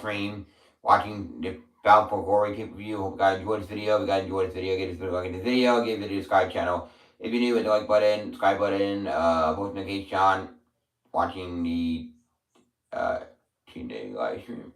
stream, watching the Bound for Glory pay-per-view. Hope you guys enjoyed this video. If you guys enjoyed this video, give this video a like in this video. Give it to the subscribe channel. If you're new, hit the like button, subscribe button, post notification, watching the uh, 10-day live stream.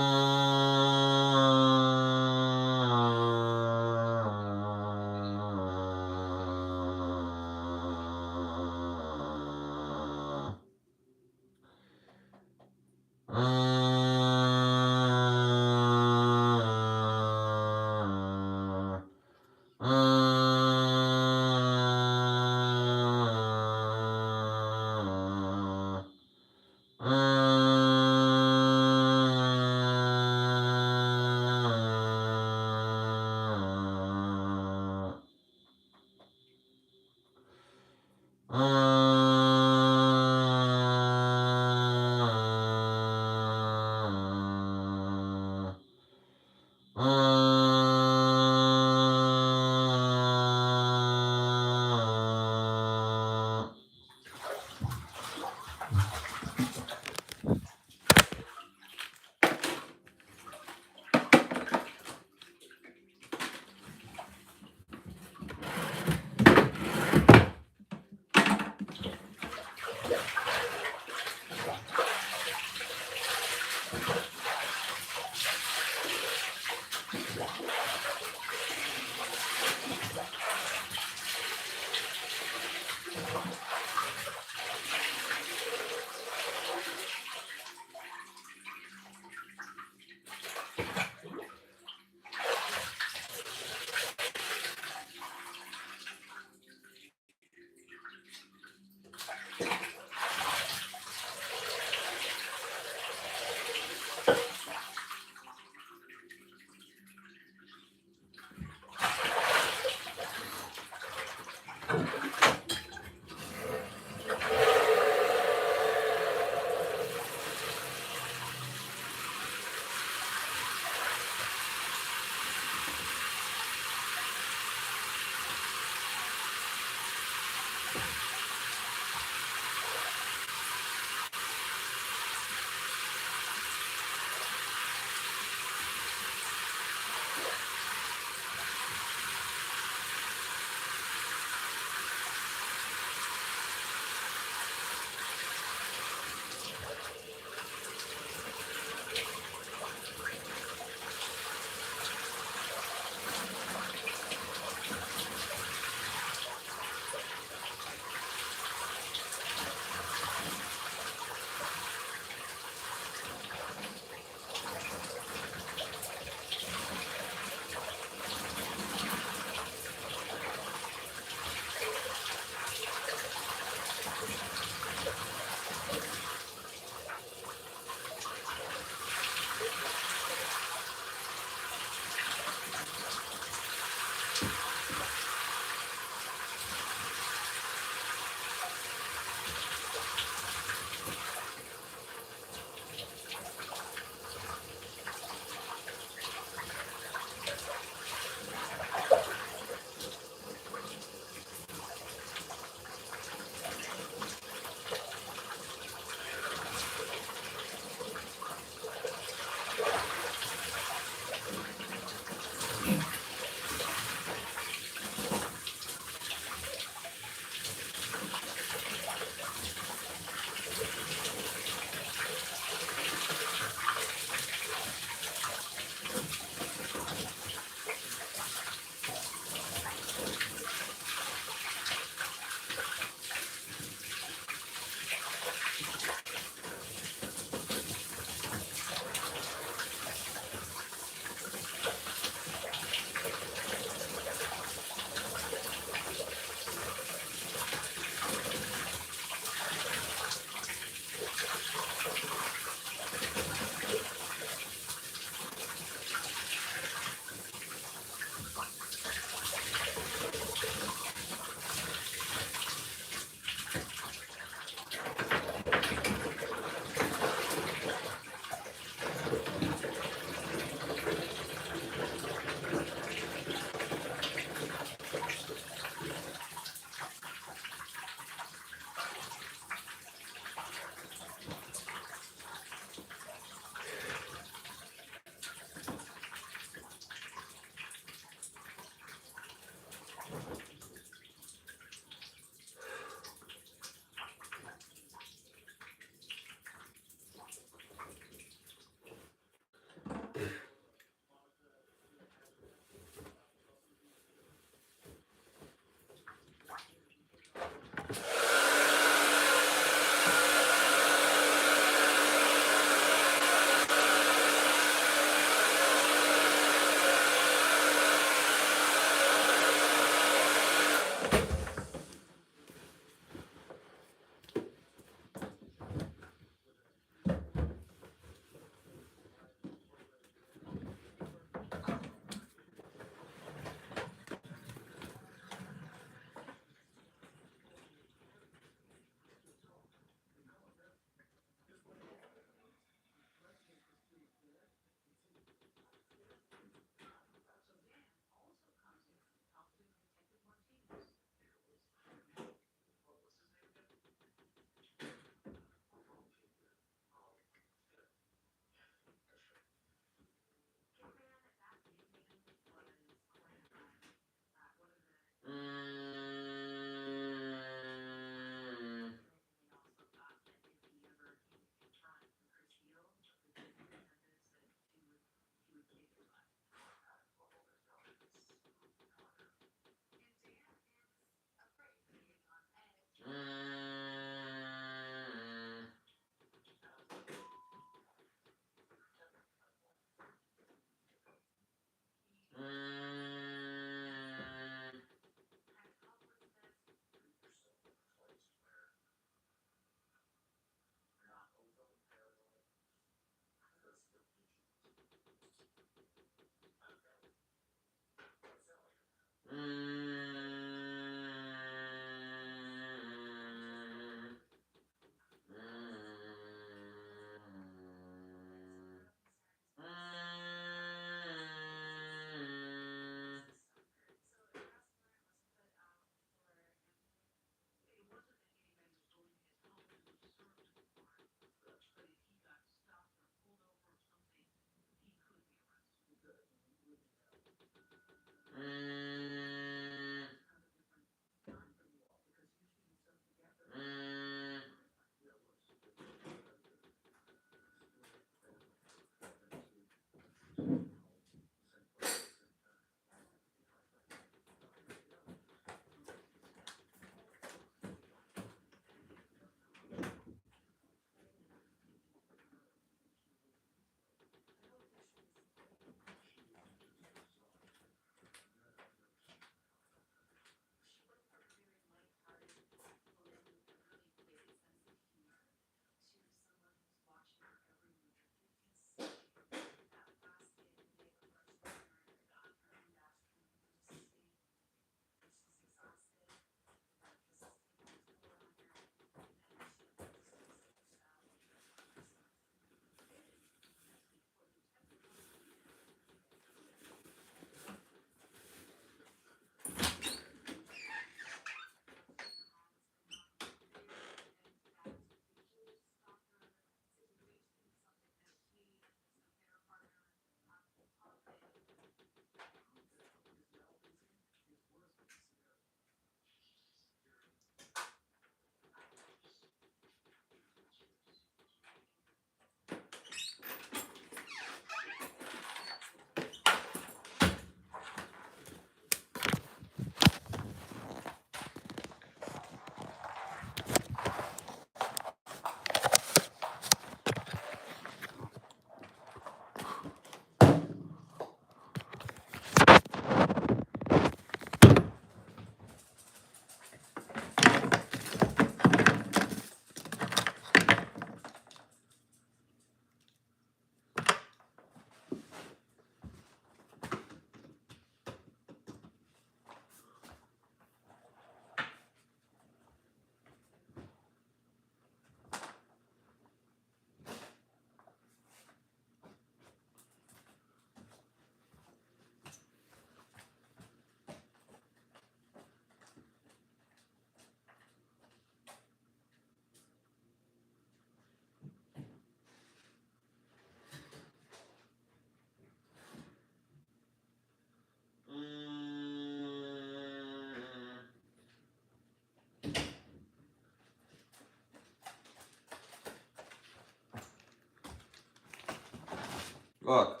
Look.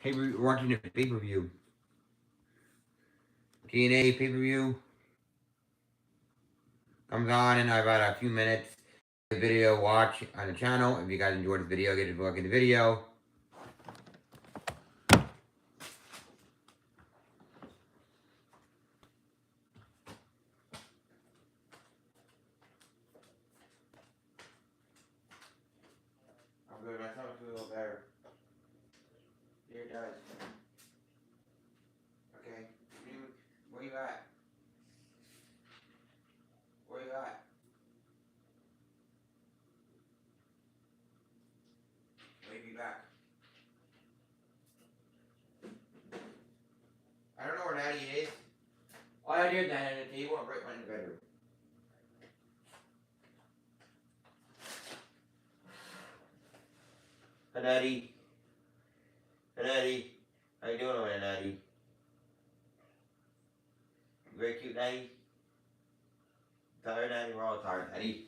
We're watching a pay-per-view. TNA pay-per-view comes on in about a few minutes. The video watch on the channel. If you guys enjoyed this video, get a look in the video. I'm good. My stomach's a little better. Here it does. Okay. Where you at? Where you at? Where you be back? I don't know where Natty is. All I did that on the table and right in the bedroom. Hi, Natty. Hi, Natty. How you doing over there, Natty? Very cute, Natty. Tired, Natty? We're all tired, Natty.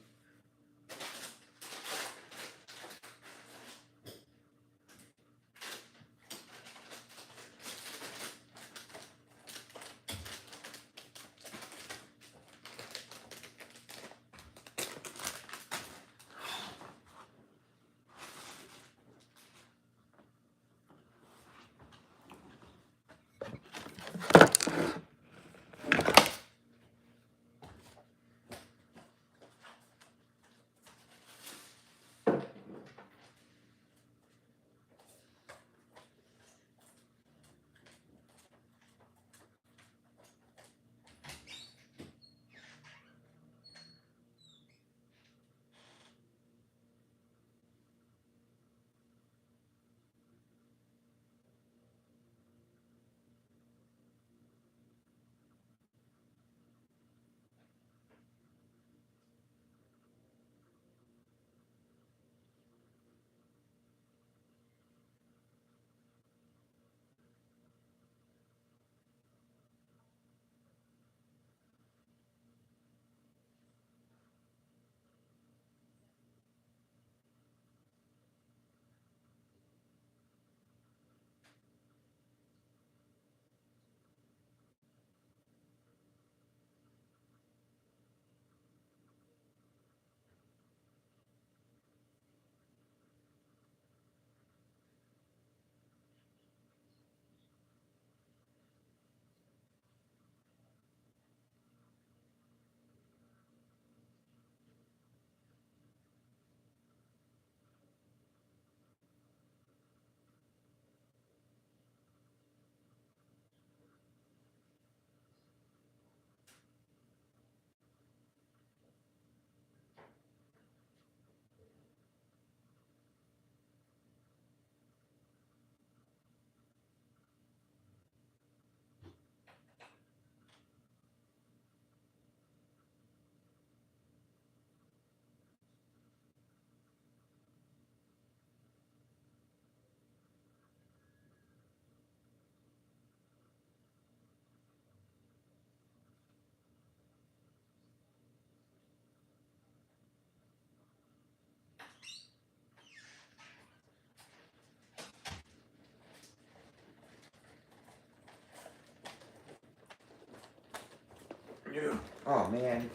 Oh, man.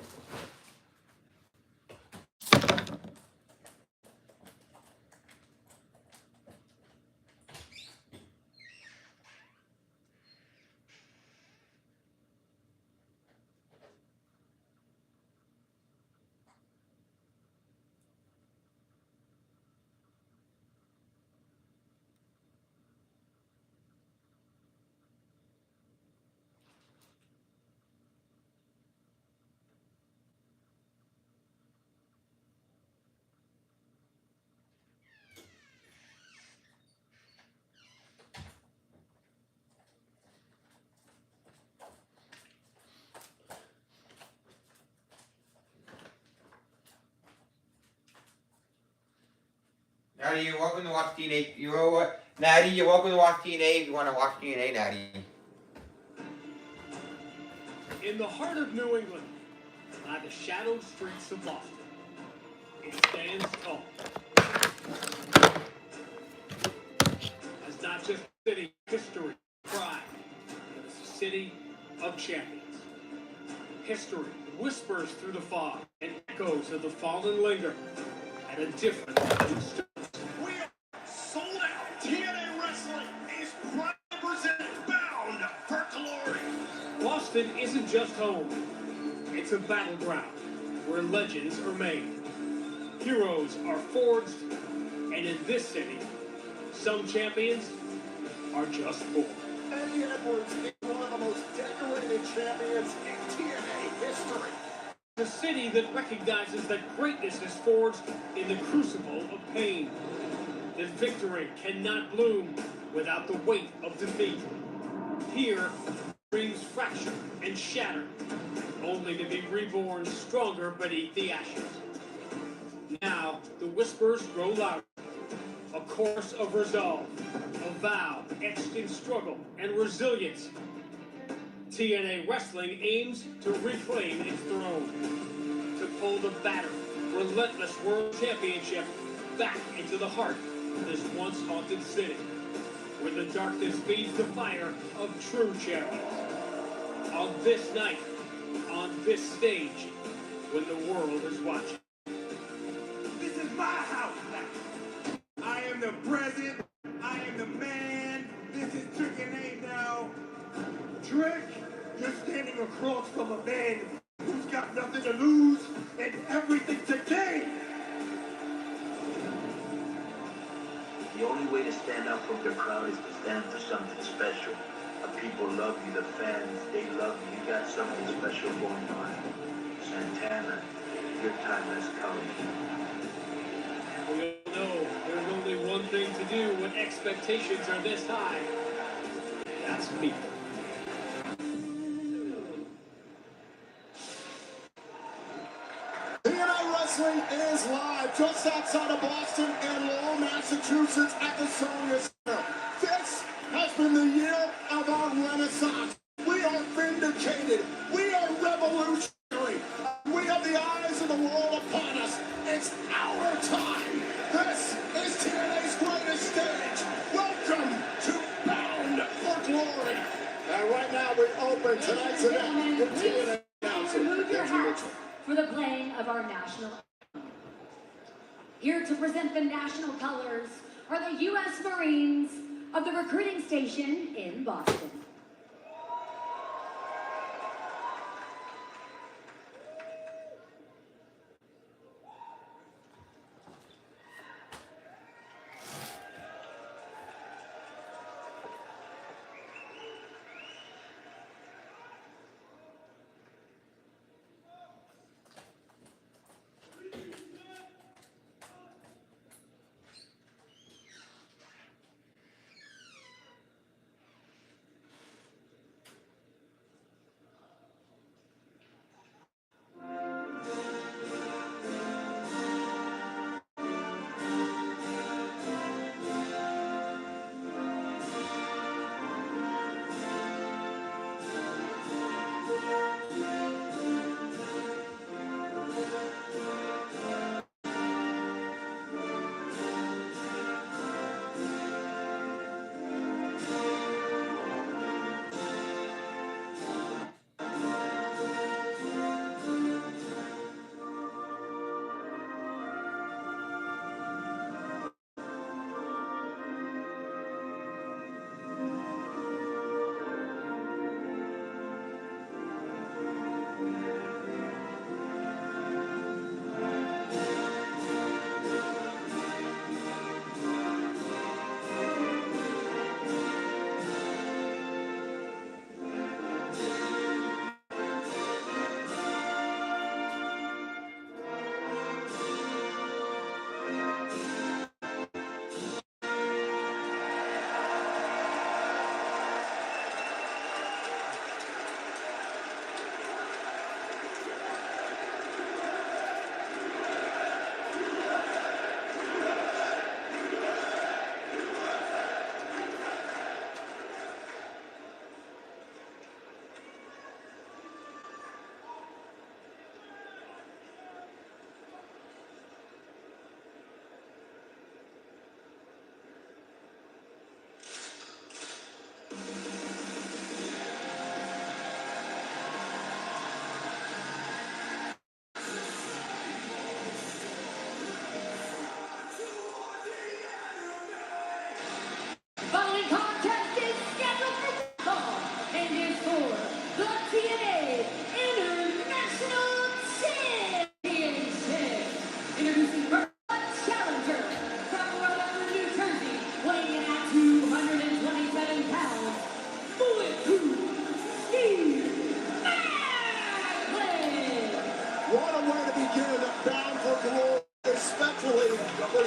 Natty, you're welcome to watch TNA. Natty, you're welcome to watch TNA if you want to watch TNA, Natty. In the heart of New England, by the shadowed streets of Boston, it stands tall. whispers through the fog, and echoes of the fallen linger at a different distance. We are sold out. TNA Wrestling is proud to present Bound for Glory. Boston isn't just home. It's a battleground where legends are made. Heroes are forged, and in this city, some champions are just born. Eddie Edwards is one of the most decorated champions in TNA history. The city that recognizes that greatness is forged in the crucible of pain. That victory cannot bloom without the weight of defeat. Here, dreams fracture and shatter, only to be reborn stronger beneath the ashes. Now, the whispers grow louder. A chorus of resolve, a vow etched in struggle and resilience. TNA Wrestling aims to reclaim its throne, to pull the battered, relentless World Championship back into the heart of this once haunted city, where the darkness feeds the fire of true champions. On this night, on this stage, when the world is watching. This is my house now. I am the president. I am the man. This is Trick and Nate now. Trick, you're standing across from a man who's got nothing to lose and everything to gain. The only way to stand up from the crowd is to stand for something special. The people love you, the fans, they love you. You got something special going on. Santana, your time has come. We all know there's only one thing to do when expectations are this high. That's me. TNA Wrestling is live just outside of Boston in Lowell, Massachusetts at the Sonia Center. This has been the year of our renaissance. We are vindicated. We are revolutionary. We have the eyes of the world upon us. It's our time. This is TNA's greatest stage. Welcome to Bound for Glory. And right now we open tonight's event with TNA announcer. Remove your hats for the playing of our national anthem. Here to present the national colors are the U.S. Marines of the recruiting station in Boston.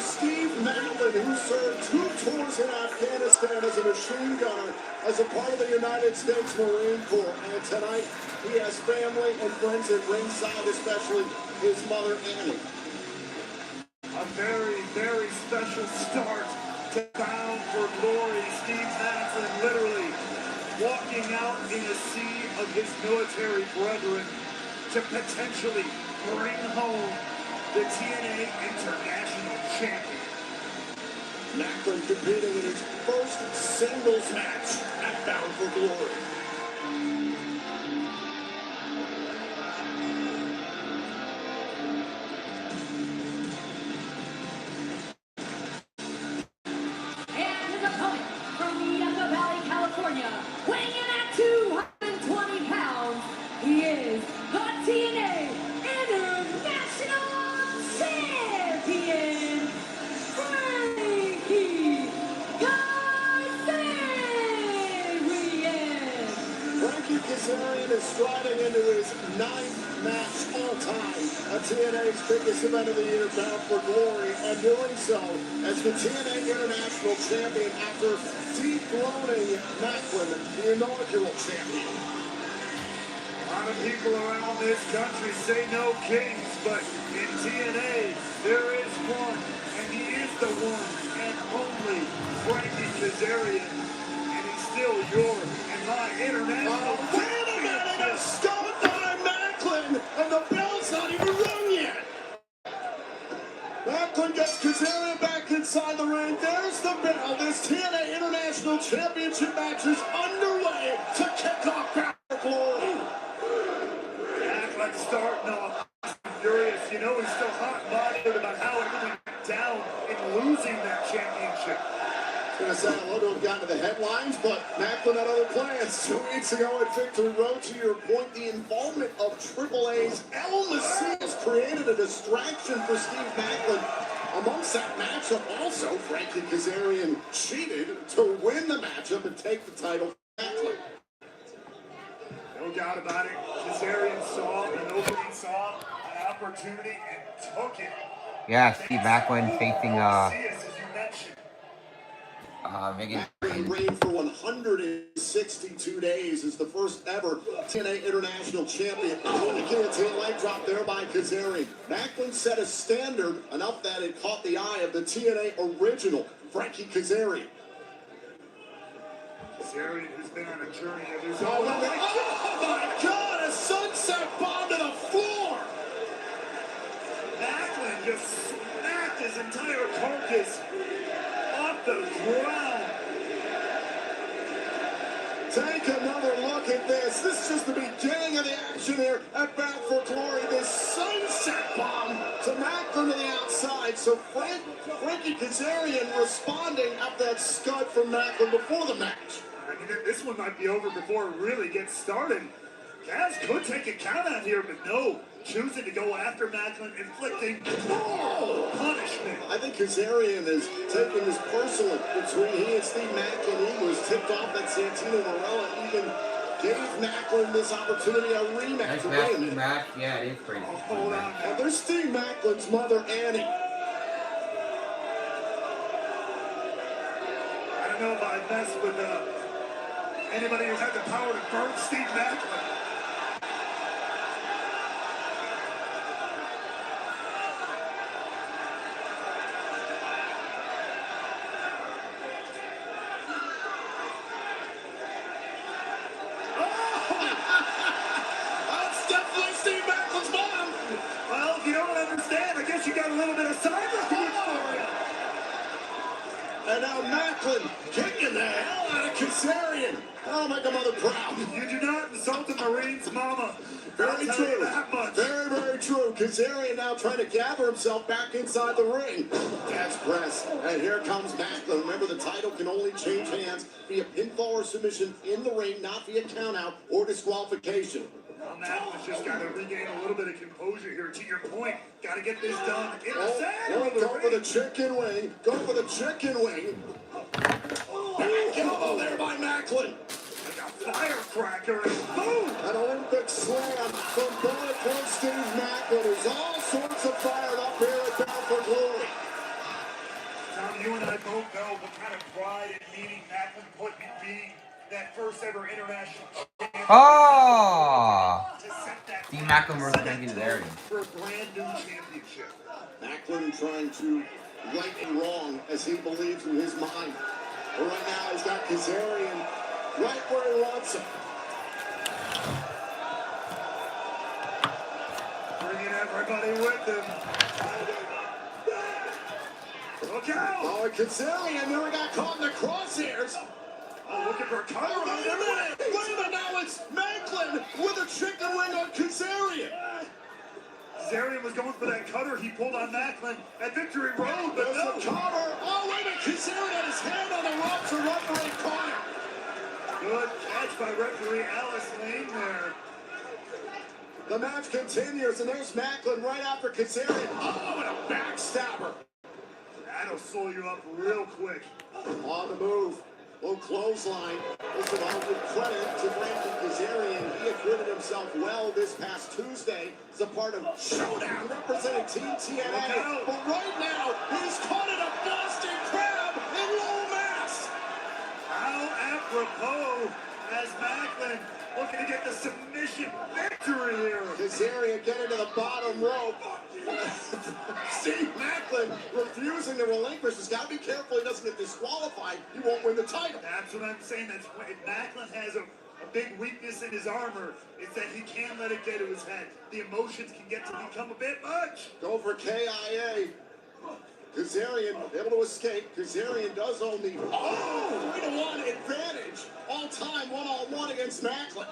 Steve Macklin, who served 2 tours in Afghanistan as a machine gunner as a part of the United States Marine Corps. And tonight, he has family and friends at ringside, especially his mother, Annie. A very, very special start to Bound for Glory. Steve Macklin literally walking out in a sea of his military brethren to potentially bring home the TNA International Champion. Macklin competing in his first singles match at Bound for Glory. And his opponent from Yucca Valley, California, weighing in at 220 pounds, he is the TNA International Champion, Frankie Kazarian. Frankie Kazarian is striding into his 9th match all-time at TNA's biggest event of the year, Bound for Glory, and doing so as the TNA International Champion after dethroning Macklin, the inaugural champion. A lot of people around this country say no kings, but in TNA there is one, and he is the one and only Frankie Kazarian, and he's still your and my international Wait a minute! It's stolen by Macklin, and the bell's not even rung yet. Macklin gets Kazarian back inside the ring. There's the bell. This TNA International Championship match is underway to kick off Bound for Glory. Macklin starting off furious. You know he's still hot and bothered about how everything went down in losing that championship. I was going to say, I love to have gotten to the headlines, but Macklin had other plans. 2 weeks ago at Victory Road, to your point, the involvement of AAA's El Macias created a distraction for Steve Macklin. Amongst that matchup, also, Frankie Kazarian cheated to win the matchup and take the title from Macklin. No doubt about it. Kazarian saw an opening, saw an opportunity, and took it. Yeah, Steve Macklin facing Macias, as you mentioned. Megan. Macklin reigned for 162 days as the first ever TNA International Champion. The guillotine leg drop there by Kazarian. Macklin set a standard enough that it caught the eye of the TNA original, Frankie Kazarian. Kazarian, who's been on a journey of his Oh own. my God, a sunset bomb to the floor! Macklin just smacked his entire carcass off the ground. Take another look at this. This is just the beginning of the action here at Bound for Glory. This sunset bomb to Macklin to the outside. So Frankie Kazarian responding after that scud from Macklin before the match. I mean, this one might be over before it really gets started. Kaz could take a count out here, but no. Choosing to go after Macklin, inflicting punishment. I think Kazarian is taking this personal between he and Steve Macklin. He was tipped off that Santino Marella even gave Macklin this opportunity, a rematch. Nice match. Yeah, it is pretty. Hold on And now. there's Steve Macklin's mother, Annie. I don't know if I mess with anybody who's had the power to burn Steve Macklin. That's definitely Steve Macklin's mom. Well, if you don't understand, I guess you got a little bit of sign language for you. And now Macklin kicking the hell out of Kazarian. That'll make a mother proud. You do not insult the Marine's mama. Very I'll tell you true. that much. Very, very true. Kazarian now trying to gather himself back inside the ring. That's press. And here comes Macklin. Remember, the title can only change hands via pinfall or submission in the ring, not via countout or disqualification. Well, Macklin's just got to regain a little bit of composure here. To your point, got to get this done in the Oh, center of the go for the ring. chicken wing. Go for the chicken wing. Back elbow there by Macklin. Like a firecracker, and boom! An Olympic slam from Bulletproof Steve Macklin, who's all sorts of fired up here at Bound for Glory. don't know what kind of pride and meaning Macklin put in being that first ever international champion. Oh! To set that Dean Macklin versus Frankie Kazarian. for a brand new championship. Macklin trying to right and wrong as he believes in his mind. But right now he's got Kazarian right where he wants him. Bringing everybody with him. Look out! Oh, Kazarian nearly got caught in the crosshairs. Oh, looking for a cover. Wait a minute, now it's Macklin with a chicken wing on Kazarian. Kazarian was going for that cutter. He pulled on Macklin at Victory Road, but There's no. the cover. Oh, wait a minute, Kazarian had his hand on the ropes and referee caught him. Good catch by referee Alice Lane there. The match continues, and there's Macklin right after Kazarian. Oh, and a backstabber. That'll slow you up real quick. On the move. Little clothesline. This is all good credit to Frankie Kazarian. He acquitted himself well this past Tuesday as a part of Showdown representing Team TNA. But right now, he's caught in a Boston Crab in low mass. How apropos as Macklin looking to get the submission victory here. Kazarian getting to the bottom rope. Steve Macklin refusing to relinquish. He's got to be careful he doesn't get disqualified. He won't win the title. That's what I'm saying. That's why Macklin has a big weakness in his armor. It's that he can't let it get to his head. The emotions can get to become a bit much. Go for KIA. Kazarian able to escape. Kazarian does own the 3-1 advantage. All-time one-on-one against Macklin.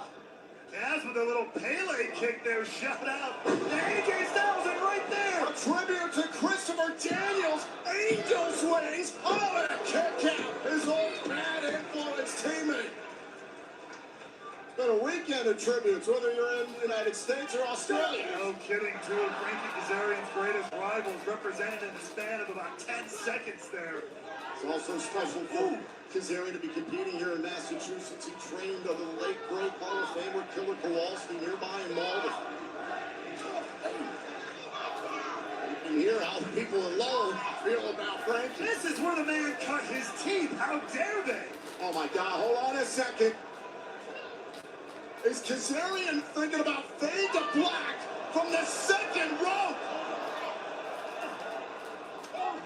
Kaz with a little Pele kick there, shout out. And AJ Styles in right there. A tribute to Christopher Daniels. Angel swings. Oh, and a kick out. His old bad influence teammate. It's been a weekend of tributes, whether you're in the United States or Australia. No kidding, two of Frankie Kazarian's greatest rivals represented in the span of about 10 seconds there. It's also special for Kazarian to be competing here in Massachusetts. He trained under the late, great Hall of Famer Killer Kowalski nearby in Malden. You can hear how the people in Lowell feel about Frankie. This is where the man cut his teeth. How dare they? Oh my God, hold on a second. Is Kazarian thinking about fade to black from the second rope?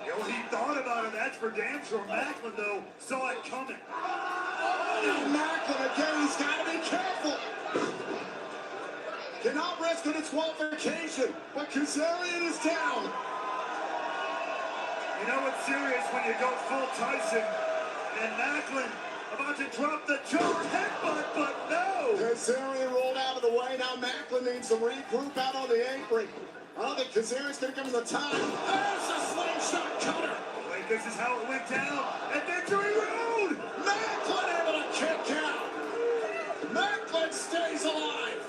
Yo, he thought about it, that's for damn sure. Macklin, though, saw it coming. Now Macklin again, he's got to be careful. Cannot risk a disqualification, but Kazarian is down. You know it's serious when you go full Tyson. And Macklin about to drop the choke headbutt, but no! Kazarian rolled out of the way. Now Macklin needs to regroup out on the apron. I don't think Kazarian's going to give him the time. There's a slingshot cutter. Wait, this is how it went down at Victory Road! Macklin able to kick out. Macklin stays alive.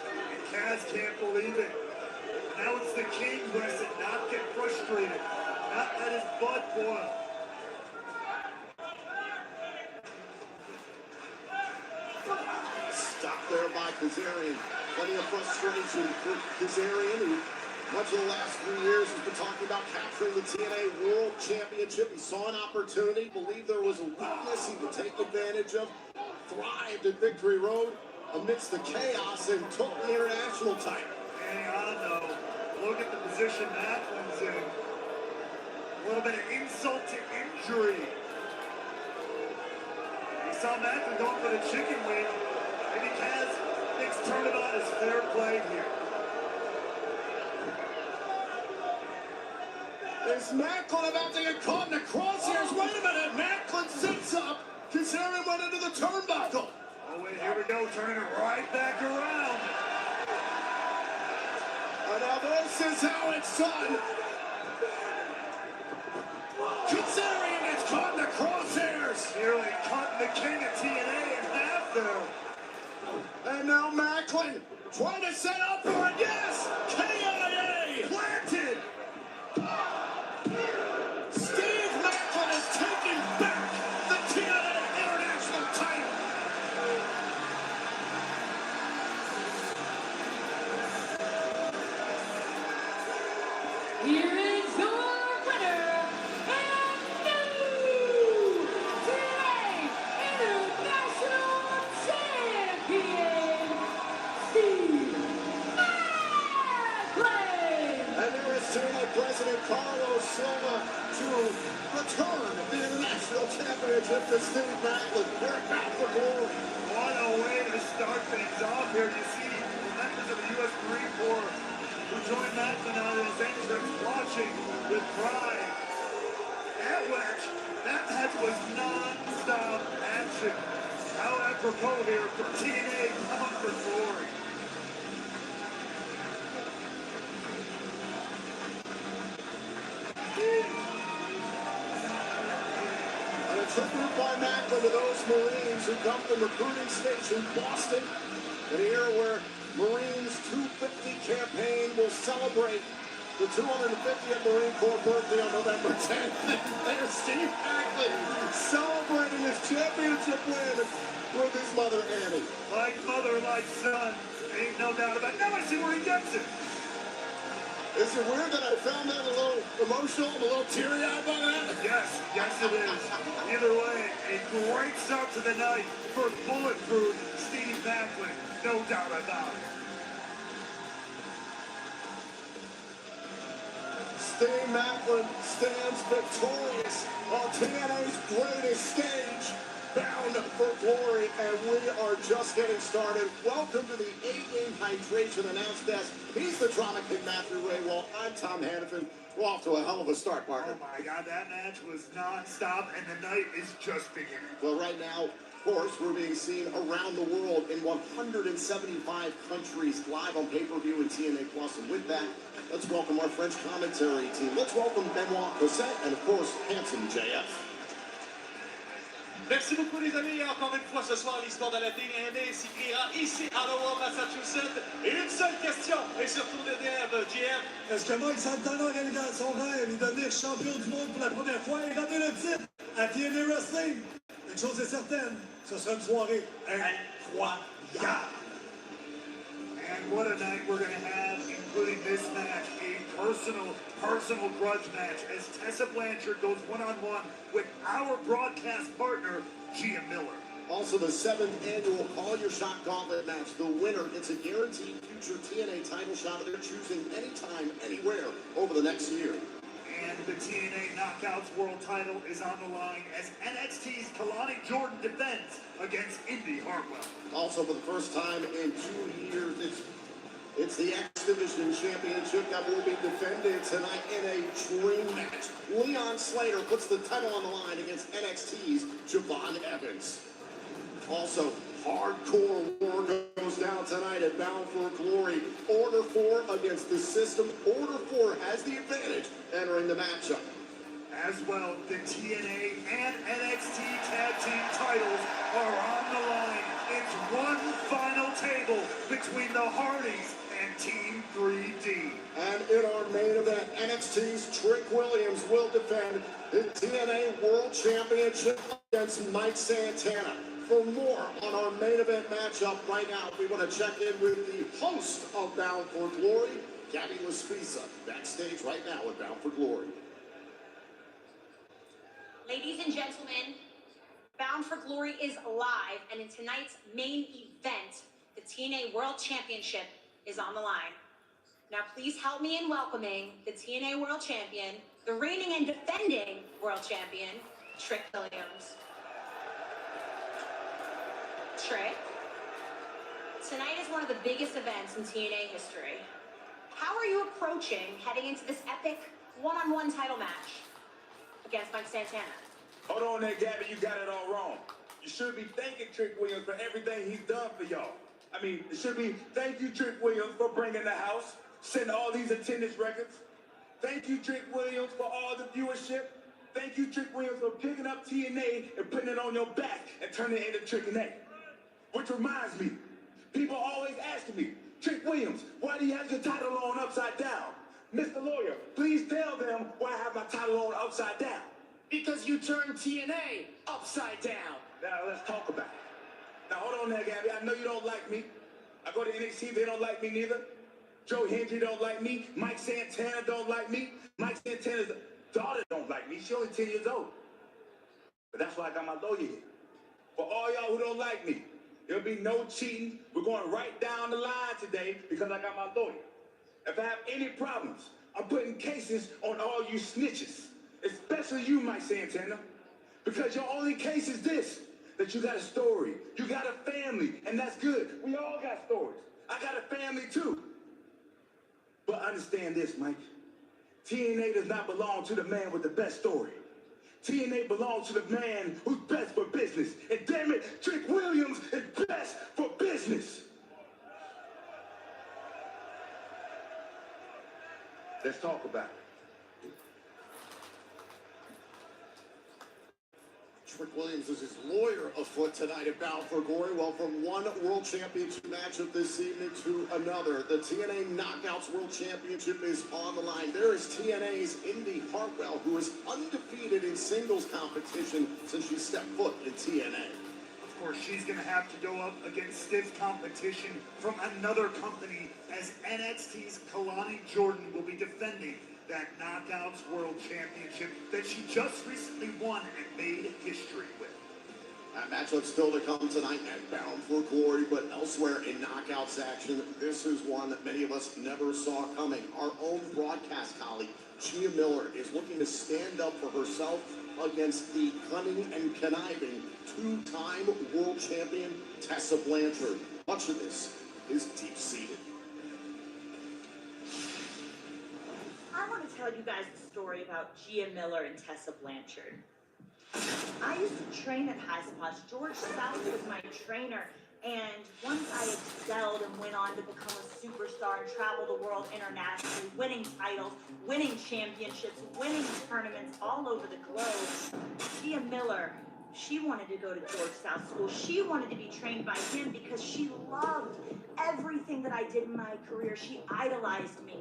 And Kaz can't believe it. Now it's the King who has to not get frustrated, not let his blood boil. Stopped there by Kazarian. Plenty of frustration for Kazarian, who much of the last few years has been talking about capturing the TNA World Championship. He saw an opportunity, believed there was a weakness he would take advantage of, thrived at Victory Road amidst the chaos, and took the international title. Hang on, though. Look at the position Macklin's in. A little bit of insult to injury. We saw Macklin going for the chicken wing. Maybe Kaz thinks turnabout is fair play here. Is Macklin about to get caught in the crosshairs? Wait a minute, Macklin sits up. Kazarian went into the turnbuckle. Oh, wait, here we go, turning it right back around. And now this is how it's done. Kazarian gets caught in the crosshairs. Nearly cutting the king of TNA in half there. And now Macklin trying to set up for it. Yes! KIA! Planted! Steve Macklin is taking back the TNA International title. Here is your winner, and President Carlos Silva to return the International Championship to Steve Macklin. We're back for glory. What a way to start things off here. You see the members of the U.S. Marine Corps who joined Macklin on his entrance watching with pride. That match was non-stop action. How apropos here for TNA Bound for Glory. And a tribute by Macklin to those Marines who come from recruiting station Boston, in a year where Marines 250 campaign will celebrate the 250th Marine Corps birthday on November 10th. There's Steve Macklin celebrating his championship win with his mother Annie. Like mother, like son. Ain't no doubt about it. Now I see where he gets it. Is it weird that I found that a little emotional, a little teary-eyed by that? Yes it is. Either way, a great start to the night for bulletproof Steve Macklin. No doubt about it. Steve Macklin stands victorious on TNA's greatest stage, Bound for Glory, and we are just getting started. Welcome to the 8-Game Hydration Announce Desk. He's the Drama King Matthew Raywell. I'm Tom Hannafin. We're off to a hell of a start, partner. Oh my God, that match was non-stop, and the night is just beginning. Well, right now, of course, we're being seen around the world in 175 countries, live on pay-per-view and TNA Plus. And with that, let's welcome our French commentary team. Let's welcome Benoit Cosette and, of course, handsome JF. Merci beaucoup les amis, et encore une fois ce soir l'histoire de la TNA s'écrira ici à Lowell, Massachusetts. Et une seule question, et surtout de GM. Est-ce que Mike Santana réalise son rêve et devenir champion du monde pour la première fois et ramener le titre à TNA Wrestling? Une chose est certaine, ce sera une soirée incroyable. And what a night we're going to have, including this match, a personal grudge match as Tessa Blanchard goes one-on-one with our broadcast partner, Gia Miller. Also, the 7th annual Call Your Shot Gauntlet match. The winner gets a guaranteed future TNA title shot of their choosing anytime, anywhere over the next year. And the TNA Knockouts World title is on the line as NXT's Kalani Jordan defends against Indy Hartwell. Also, for the first time in 2 years, it's the X Division Championship that will be defended tonight in a dream match. Leon Slater puts the title on the line against NXT's Javon Evans. Also, hardcore war goes down tonight at Bound for Glory. Order 4 against the System. Order 4 has the advantage entering the matchup. As well, the TNA and NXT tag team titles are on the line. It's one final table between the Hardys and Team 3D. And in our main event, NXT's Trick Williams will defend the TNA World Championship against Mike Santana. For more on our main event matchup right now, we want to check in with the host of Bound for Glory, Gabby Laspisa, backstage right now at Bound for Glory. Ladies and gentlemen, Bound for Glory is live, and in tonight's main event, the TNA World Championship is on the line. Now please help me in welcoming the TNA World Champion, the reigning and defending World Champion, Trick Williams. Trick, tonight is one of the biggest events in TNA history. How are you approaching heading into this epic one-on-one title match against Mike Santana? Hold on there, Gabby, you got it all wrong. You should be thanking Trick Williams for everything he's done for y'all. I mean, it should be thank you, Trick Williams, for bringing the house, sending all these attendance records. Thank you, Trick Williams, for all the viewership. Thank you, Trick Williams, for picking up TNA and putting it on your back and turning it into Trick and A. Which reminds me, people always asking me, Trick Williams, why do you have your title on upside down? Mr. Lawyer, please tell them why I have my title on upside down. Because you turned TNA upside down. Now, let's talk about it. Now, hold on there, Gabby. I know you don't like me. I go to NXT, they don't like me neither. Joe Hendry don't like me. Mike Santana don't like me. Mike Santana's daughter don't like me. She's only 10 years old. But that's why I got my lawyer here. For all y'all who don't like me, there'll be no cheating. We're going right down the line today because I got my lawyer. If I have any problems, I'm putting cases on all you snitches, especially you, Mike Santana, because your only case is this, that you got a story, you got a family, and that's good. We all got stories. I got a family too. But understand this, Mike. TNA does not belong to the man with the best story. TNA belongs to the man who's best for business. And damn it, Trick Williams is best for business. Let's talk about it. Trick Williams is his lawyer afoot tonight at Bound for Glory. Well, from one World Championship matchup this evening to another, the TNA Knockouts World Championship is on the line. There is TNA's Indy Hartwell, who is undefeated in singles competition since she stepped foot in TNA. Of course, she's going to have to go up against stiff competition from another company, as NXT's Kalani Jordan will be defending that Knockouts World Championship that she just recently won and made history with. That matchup still to come tonight at Bound for Glory, but elsewhere in Knockouts action, this is one that many of us never saw coming. Our own broadcast colleague, Gia Miller, is looking to stand up for herself against the cunning and conniving two-time world champion Tessa Blanchard. Much of this is deep-seated. I want to tell you guys the story about Gia Miller and Tessa Blanchard. I used to train at High Spots. George South was my trainer, and once I excelled and went on to become a superstar and travel the world internationally, winning titles, winning championships, winning tournaments all over the globe, Gia Miller, she wanted to go to George South School. She wanted to be trained by him because she loved everything that I did in my career. She idolized me.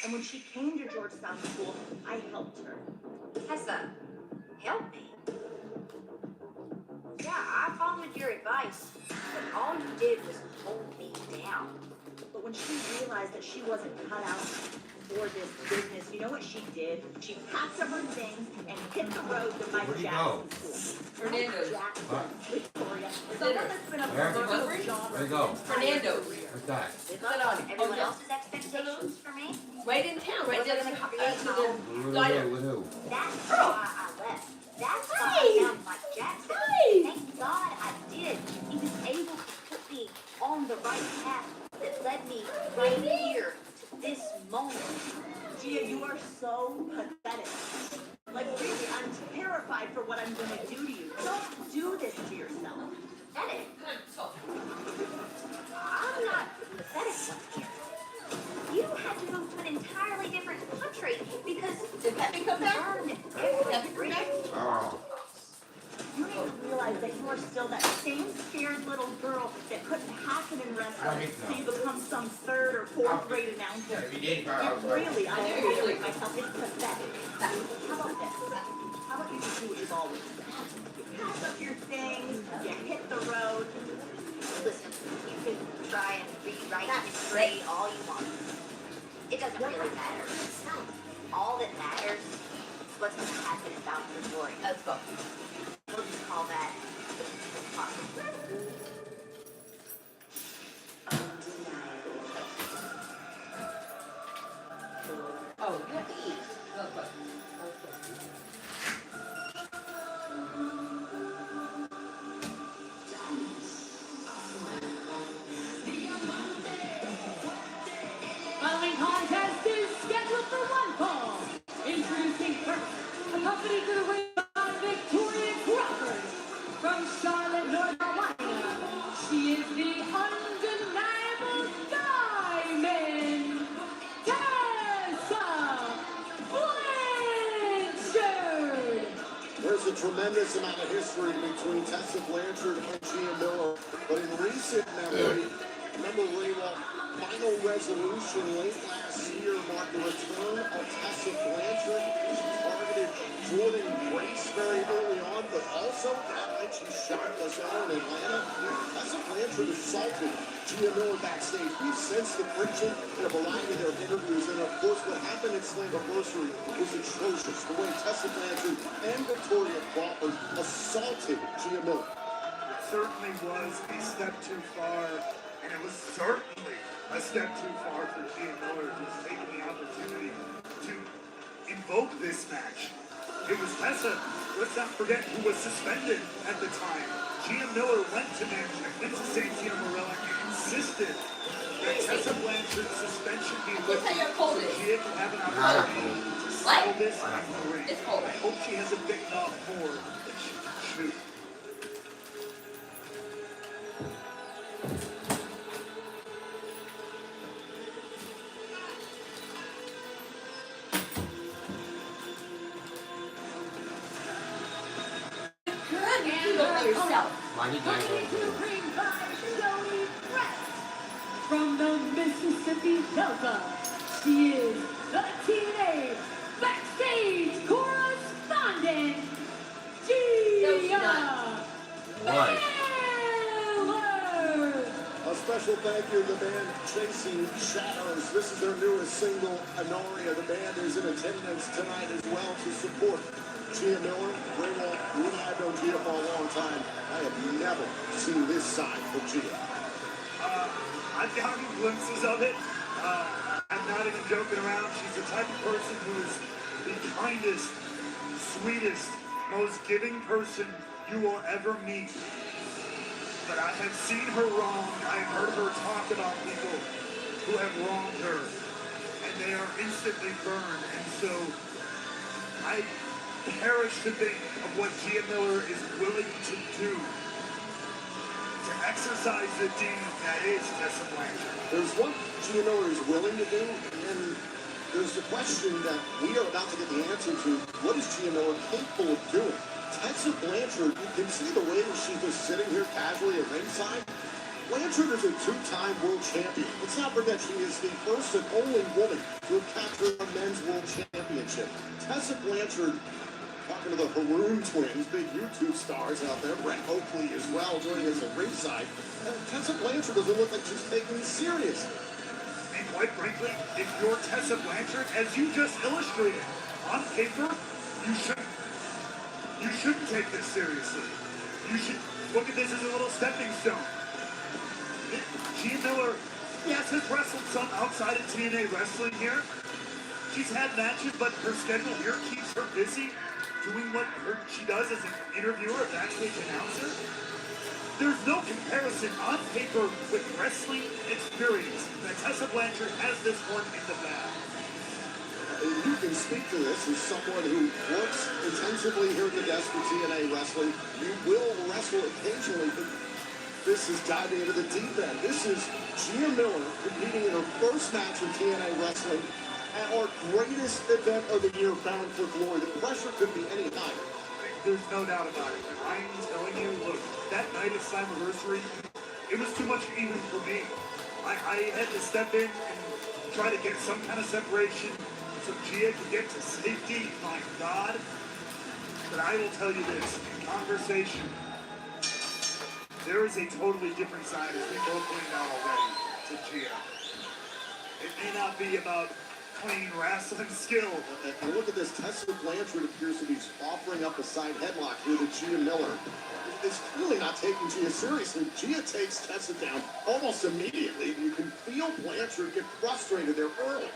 And when she came to George South School, I helped her. Tessa, help me. Yeah, I followed your advice, but all you did was hold me down. But when she realized that she wasn't cut out for this business, you know what she did? She packed up her things and hit the road to Mike Jackson's school. Fernando's. Victoria. Someone that's been a Delivery? job. Where you go? Fernando's. What's that? Is that on everyone else's expectations for me? Right in town, right Was I down gonna the create my own? With who? That's why I left. That's why I found Mike Jackson. Thank God I did. He was able to put me on the right path that led me right here to this moment. Gia, you are so pathetic. Like, really, I'm terrified for what I'm going to do to you. Don't do this to yourself. Pathetic? I'm not the pathetic one here. You had to move to an entirely different country because Did Peppy come back? burned Peppy every back? Oh. You need to realize that you are still that same scared little girl that couldn't happen in wrestling, so you become some third or fourth grade announcer. It really, I feel like myself, it's pathetic. How about this? How about you just do what you've always done? You pack up your things, you hit the road. Listen, you can try and rewrite history all you want. It doesn't really matter. All that matters is what's going to happen in Bound for Glory. Let's go. We'll just call that Oh, you have to eat. Look, look. Following contest is scheduled for one fall. Introducing first, accompanied to the ring by Victoria Crawford. From Charlotte, North Carolina, she is the undeniable Diamond, Tessa Blanchard. There's a tremendous amount of history between Tessa Blanchard and Gia Miller, but in recent memory, remember Rayla, Final Resolution late last year marked the return of Tessa Blanchard. She targeted Jordan Grace very early on, but also that night she shot us out in Atlanta. Tessa Blanchard assaulted Gia Miller backstage. We've sensed the friction in a variety of their interviews, and of course what happened at Slammiversary was atrocious. The way Tessa Blanchard and Victoria Crawford assaulted Gia Miller. It certainly was a step too far, and it was certainly a step too far for Gia Miller, who's taking the opportunity to invoke this match. It was Tessa, let's not forget, who was suspended at the time. Gia Miller went to Santino Marella and insisted that Tessa Blanchard's suspension be lifted so Gia can have an opportunity to settle this in the ring. I hope she has a big enough board that she can shoot. Yourself. From the Mississippi Delta, she is the TNA Backstage Correspondent, Gia Miller. A special thank you to the band Chasing Shadows. This is their newest single, Honoria. The band is in attendance tonight as well to support Gia Miller. Raywell, you and I have known Gia for a long time. I have never seen this side of Gia. I've gotten glimpses of it. I'm not even joking around. She's the type of person who is the kindest, sweetest, most giving person you will ever meet. But I have seen her wrong. I have heard her talk about people who have wronged her, and they are instantly burned. And so I perish to think of what Gia Miller is willing to do to exercise the demon that is Tessa Blanchard. There's what Gia Miller is willing to do, and there's the question that we are about to get the answer to. What is Gia Miller capable of doing? Tessa Blanchard, you can see the way that she's just sitting here casually at ringside. Blanchard is a two-time world champion. Let's not forget she is the first and only woman to have captured a men's world championship. Tessa Blanchard, talking to the Haroon twins, big YouTube stars out there, Brett Oakley as well, joining us at ringside. Tessa Blanchard doesn't look like she's taking this seriously. And quite frankly, if you're Tessa Blanchard, as you just illustrated, on paper, you shouldn't take this seriously. You should look at this as a little stepping stone. Gia Miller, yes, has wrestled some outside of TNA wrestling here. She's had matches, but her schedule here keeps her busy doing what she does as an interviewer, a backstage announcer. There's no comparison on paper with wrestling experience that Tessa Blanchard has this one in the bag. You can speak to this as someone who works intensively here at the desk for TNA Wrestling. You will wrestle occasionally, but this is diving into the deep end. This is Gia Miller competing in her first match in TNA Wrestling at our greatest event of the year, Bound for Glory. The pressure could be any higher. There's no doubt about it. I'm telling you, look, that night of Slammiversary, it was too much even for me. I had to step in and try to get some kind of separation so Gia could get to safety. My God. But I will tell you this, in conversation, there is a totally different side, as we both pointed out already, to Gia. It may not be about clean wrestling skill. And look at this, Tessa Blanchard appears to be offering up a side headlock here to Gia Miller. It's clearly not taking Gia seriously. Gia takes Tessa down almost immediately. You can feel Blanchard get frustrated there early.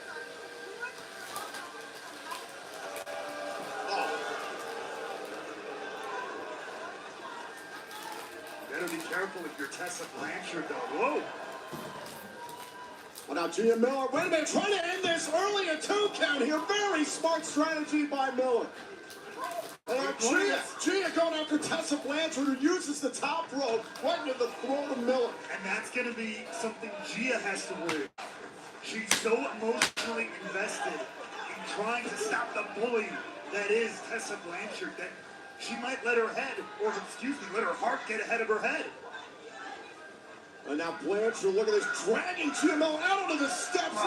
Better be careful if you're Tessa Blanchard, though. Whoa! Well, now Gia Miller, wait a minute, trying to end this early, a 2 count here. Very smart strategy by Miller. And Gia going after Tessa Blanchard, who uses the top rope right into the throat of Miller. And that's going to be something Gia has to worry about. She's so emotionally invested in trying to stop the bully that is Tessa Blanchard that she might let her head, or excuse me, let her heart get ahead of her head. And now Blanchard, look at this, dragging Gia Miller out onto the steps.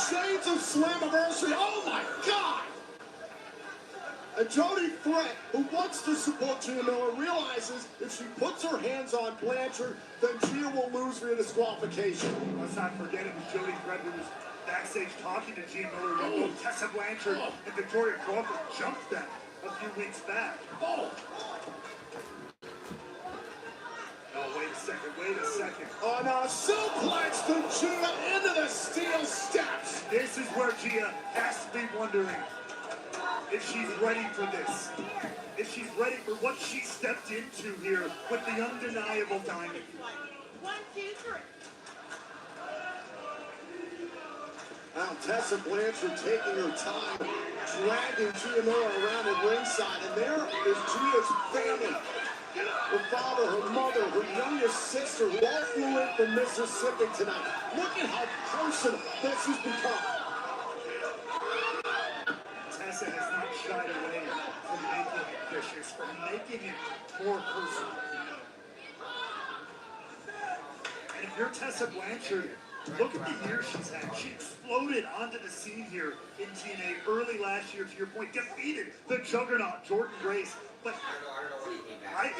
Shades of Slammiversary. Oh my God! And Jody Fred, who wants to support Gia Miller, realizes if she puts her hands on Blanchard, then Gia will lose via disqualification. Let's not forget it was Jody Fred who was backstage talking to Gia Miller when both Tessa Blanchard and Victoria Crawford jumped them a few weeks back. Oh, wait a second. wait a second. Oh, no, suplex to Gia into the steel steps. This is where Gia has to be wondering if she's ready for this. If she's ready for what she stepped into here with the undeniable diamond. 1, 2, 3. Now Tessa Blanchard taking her time, dragging Gia Miller around at ringside, and there is Gia's family. Her father, her mother, her youngest sister, who all flew in from Mississippi tonight. Look at how personal this has become. Tessa has not shied away from making it vicious, from making it more personal. And if you're Tessa Blanchard, look at the year she's had. She exploded onto the scene here in TNA early last year, to your point, defeated the juggernaut, Jordan Grace. But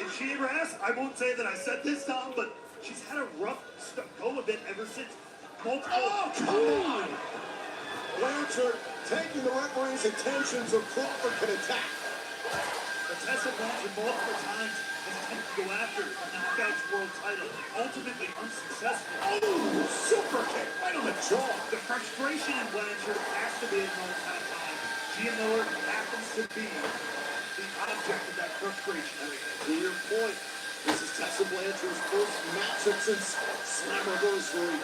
if she ever asked, I won't say that I said this, Tom, but she's had a rough go of it ever since. Multiple. Oh, come on! Blanchard taking the referee's attention so Crawford can attack. But Tessa Blanchard multiple times has attempted to go after the Knockouts World title, ultimately unsuccessful. Oh, super kick right on the jaw. The frustration in Blanchard has to be at no time. Gia Miller happens to be the object of that frustration. To your point, this is Tessa Blanchard's first matchup since Slammiversary.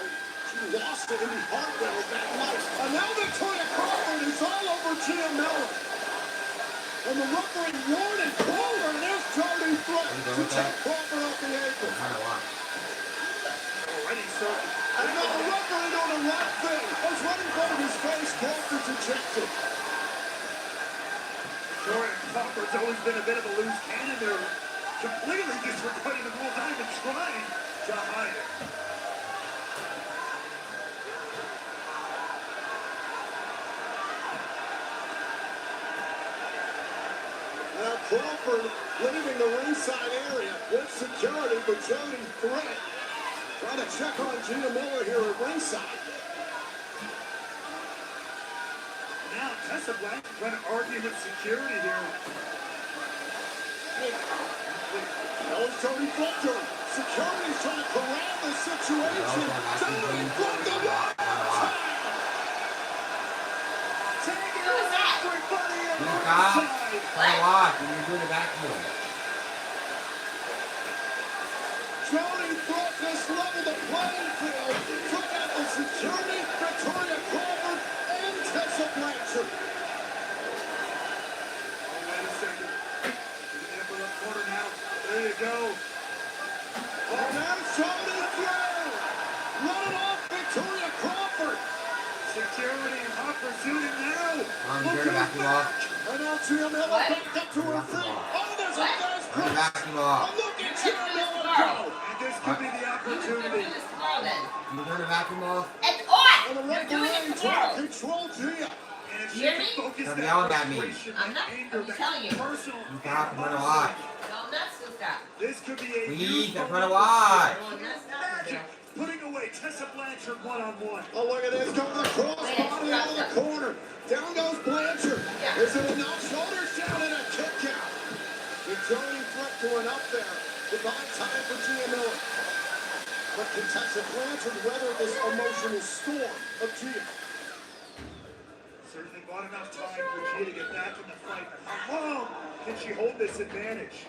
She lost to Indy Hartwell that night. And now Victoria Crawford is all over Gia Miller. And the referee warning Crawford, and there's Jody Threat to take Crawford off the apron. Already started. And now the referee doing the right thing. As right in front of his face, Crawford's ejected. Victoria Crawford's always been a bit of a loose cannon there, completely disregarding the whole time and trying to hide it. Now Crawford leaving the ringside area with security, but Jody Threat trying to check on Gia Miller here at ringside. Now Tessa Blanchard trying to argue with security here. That was Jody Threat doing. Security's trying to corral the situation. Jody Threat the one. Taking out everybody at Stop. ringside. Play watch when you're doing the vacuum. Jody Threat just leveled the playing field. Took out the security, Victoria Crawford, and Tessa Blanchard. Oh, wait a second. In the upper left corner now. There you go. Oh, now Jody Threat running off Victoria Crawford. Security in hot pursuit now. Turn the vacuum off. And now Gia Miller back up to her feet. Oh, there's a fast Turn the cross. vacuum off. Oh, look at Gia Miller go. And this could be the opportunity. You turn the vacuum off. And the referee trying to control Gia. And if she Hear can me? focus Stop that yelling at me. frustration, I'm that not. anger, I'm that telling you. personal You have to run a watch. No, I'm not supposed to. This could be a Please, new I'm trying to moment. watch. No, I'm not Magic putting away Tessa Blanchard one-on-one. Oh, look at this. Going to the crossbody out of the corner. Down goes Blanchard. Yeah. Is it enough? Shoulders down and a kick out. With Jody Threat going up there to buy time for Gia Miller. But can Tessa Blanchard weather this emotional storm of Gia? Certainly bought enough time for Gia to get back in the fight. How long can she hold this advantage?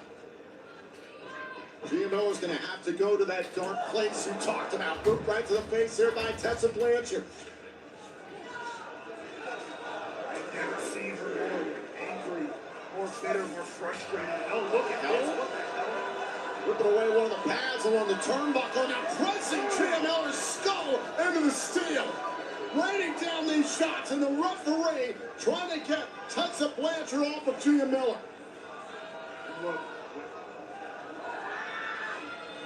Gia Miller's going to have to go to that dark place you talked about. Boot right to the face there by Tessa Blanchard. I've never seen her more angry, more bitter, more frustrated. Oh, look at this. What the hell? Ripping away one of the pads along the turnbuckle. Now pressing Gia Miller's skull into the steel. Raining down these shots, and the referee trying to get Tessa Blanchard off of Gia Miller. Look.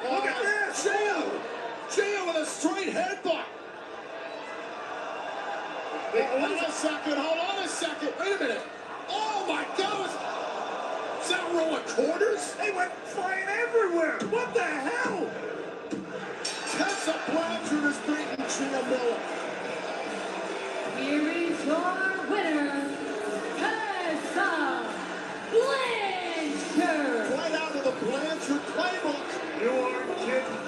Look at this! Gia with a straight headbutt. Hold on a second. Wait a minute. Oh my God! Is that a row of quarters? They went flying everywhere. What the hell? Tessa Blanchard has beaten Gia Miller. Here is your winner, Tessa Blanchard. Right out of the Blanchard playbook. You aren't kidding.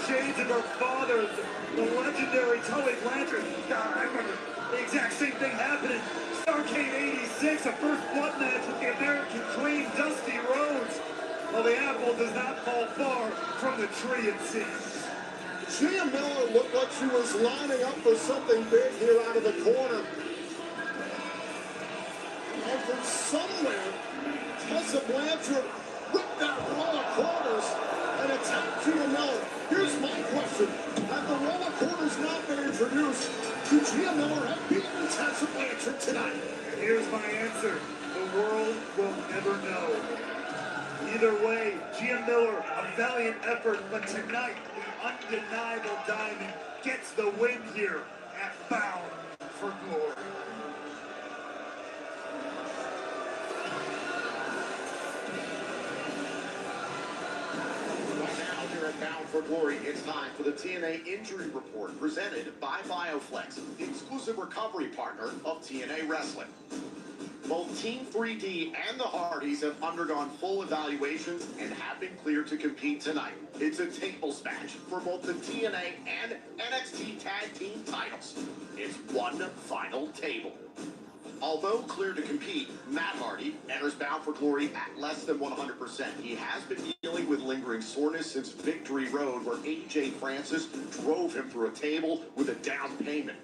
shades of her father, the legendary Tully Blanchard. God, I remember the exact same thing happening. Starrcade 86, a first blood match with the American Dream, Dusty Rhodes. Well, the apple does not fall far from the tree, it seems. Gia Miller looked like she was lining up for something big here out of the corner. And from somewhere, Tessa Blanchard ripped that roll of quarters and attacked Gia Miller. Here's my question. Had the roll of quarters not been introduced, could Gia Miller have beaten Tessa Blanchard tonight? And here's my answer. The world will never know. Either way, Gia Miller, a valiant effort, but tonight, the undeniable Diamond gets the win here at Bound for Glory. Right now, here at Bound for Glory, it's time for the TNA Injury Report presented by BioFlex, the exclusive recovery partner of TNA Wrestling. Both Team 3D and the Hardys have undergone full evaluations and have been cleared to compete tonight. It's a tables match for both the TNA and NXT Tag Team titles. It's one final table. Although cleared to compete, Matt Hardy enters Bound for Glory at less than 100%. He has been dealing with lingering soreness since Victory Road, where AJ Francis drove him through a table with a down payment.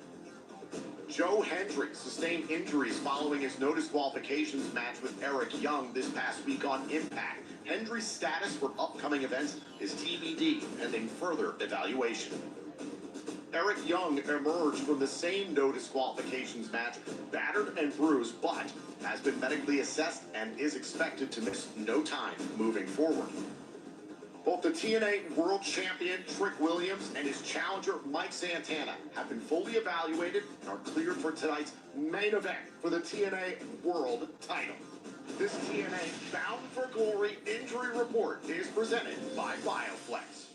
Joe Hendry sustained injuries following his no disqualifications match with Eric Young this past week on Impact. Hendry's status for upcoming events is TBD, pending further evaluation. Eric Young emerged from the same no disqualifications match, battered and bruised, but has been medically assessed and is expected to miss no time moving forward. Both the TNA World Champion Trick Williams and his challenger Mike Santana have been fully evaluated and are cleared for tonight's main event for the TNA World title. This TNA Bound for Glory Injury Report is presented by BioFlex.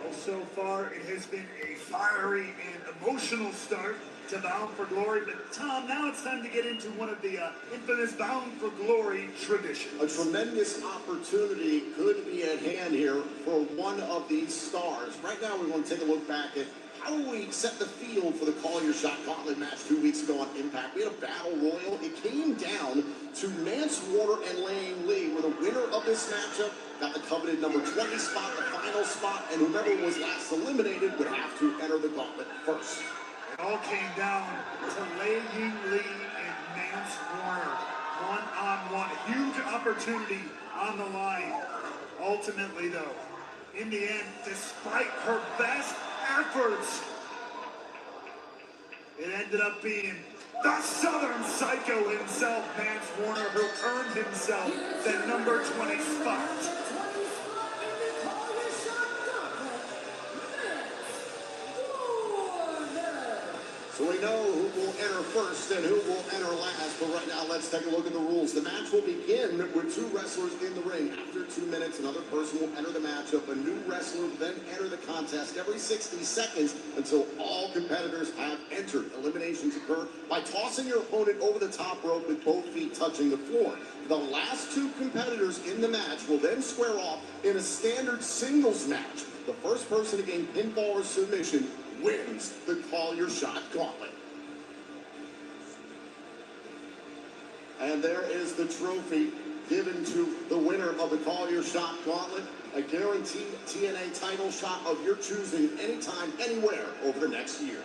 Well, so far it has been a fiery and emotional start to Bound for Glory, but Tom, now it's time to get into one of the infamous Bound for Glory traditions. A tremendous opportunity could be at hand here for one of these stars. Right now, we want to take a look back at how we set the field for the Call Your Shot Gauntlet match 2 weeks ago on Impact. We had a battle royal. It came down to Mance Warner and Lang Lee, where the winner of this matchup got the coveted number 20 spot, the final spot, and whoever was last eliminated would have to enter the gauntlet first. It all came down to Lei Ying Lee and Mance Warner. One-on-one. Huge opportunity on the line. Ultimately, though, in the end, despite her best efforts, it ended up being the Southern Psycho himself, Mance Warner, who earned himself the number 20 spot. So we know who will enter first and who will enter last, but right now let's take a look at the rules. The match will begin with 2 wrestlers in the ring. After 2 minutes, another person will enter the matchup. A new wrestler will then enter the contest every 60 seconds until all competitors have entered. Eliminations occur by tossing your opponent over the top rope with both feet touching the floor. The last 2 competitors in the match will then square off in a standard singles match. The first person to gain pinfall or submission wins the Call Your Shot Gauntlet. And there is the trophy given to the winner of the Call Your Shot Gauntlet, a guaranteed TNA title shot of your choosing anytime, anywhere over the next year.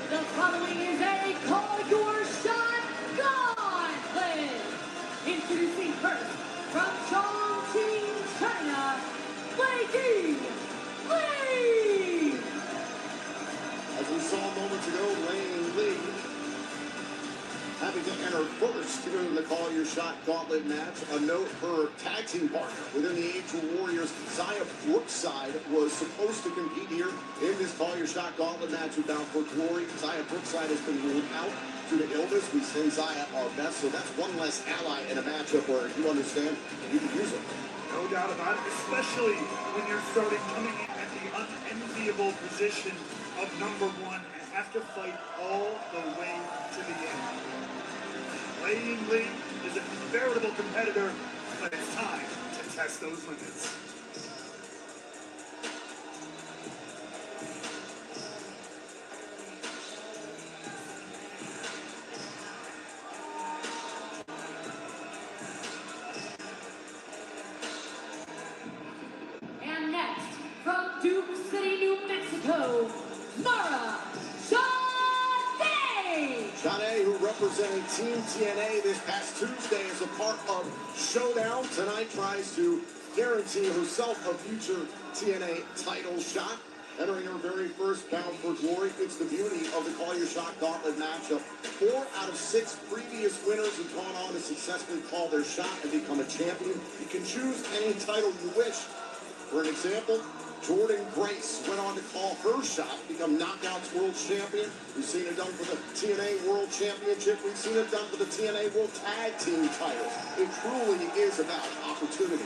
The following is a Call Your Shot Gauntlet. Introducing first, from Chongqing, China, Lei Lee. As we saw moments ago, Lang Lee having to enter first in the Call Your Shot Gauntlet match. A note, her tag team partner within the Angel Warriors, Zaya Brookside, was supposed to compete here in this Call Your Shot Gauntlet match with Bound for Glory. Zaya Brookside has been ruled out due to illness. We send Zaya our best, so that's one less ally in a matchup where you understand you can use it. No doubt about it, especially when you're starting coming in at the unenviable position of #1 and have to fight all the way to the end. Wei Yingli is a veritable competitor, but it's time to test those limits. And next, from Duke City, New Mexico, Mara Sade! Sade, who represented Team TNA this past Tuesday as a part of Showdown, tonight tries to guarantee herself a future TNA title shot. Entering her very first Bound for Glory, it's the beauty of the Call Your Shot Gauntlet matchup. 4 out of 6 previous winners have gone on to successfully call their shot and become a champion. You can choose any title you wish. For an example, Jordan Grace went on to call her shot, become Knockouts World Champion. We've seen it done for the TNA World Championship. We've seen it done for the TNA World Tag Team titles. It truly is about opportunity.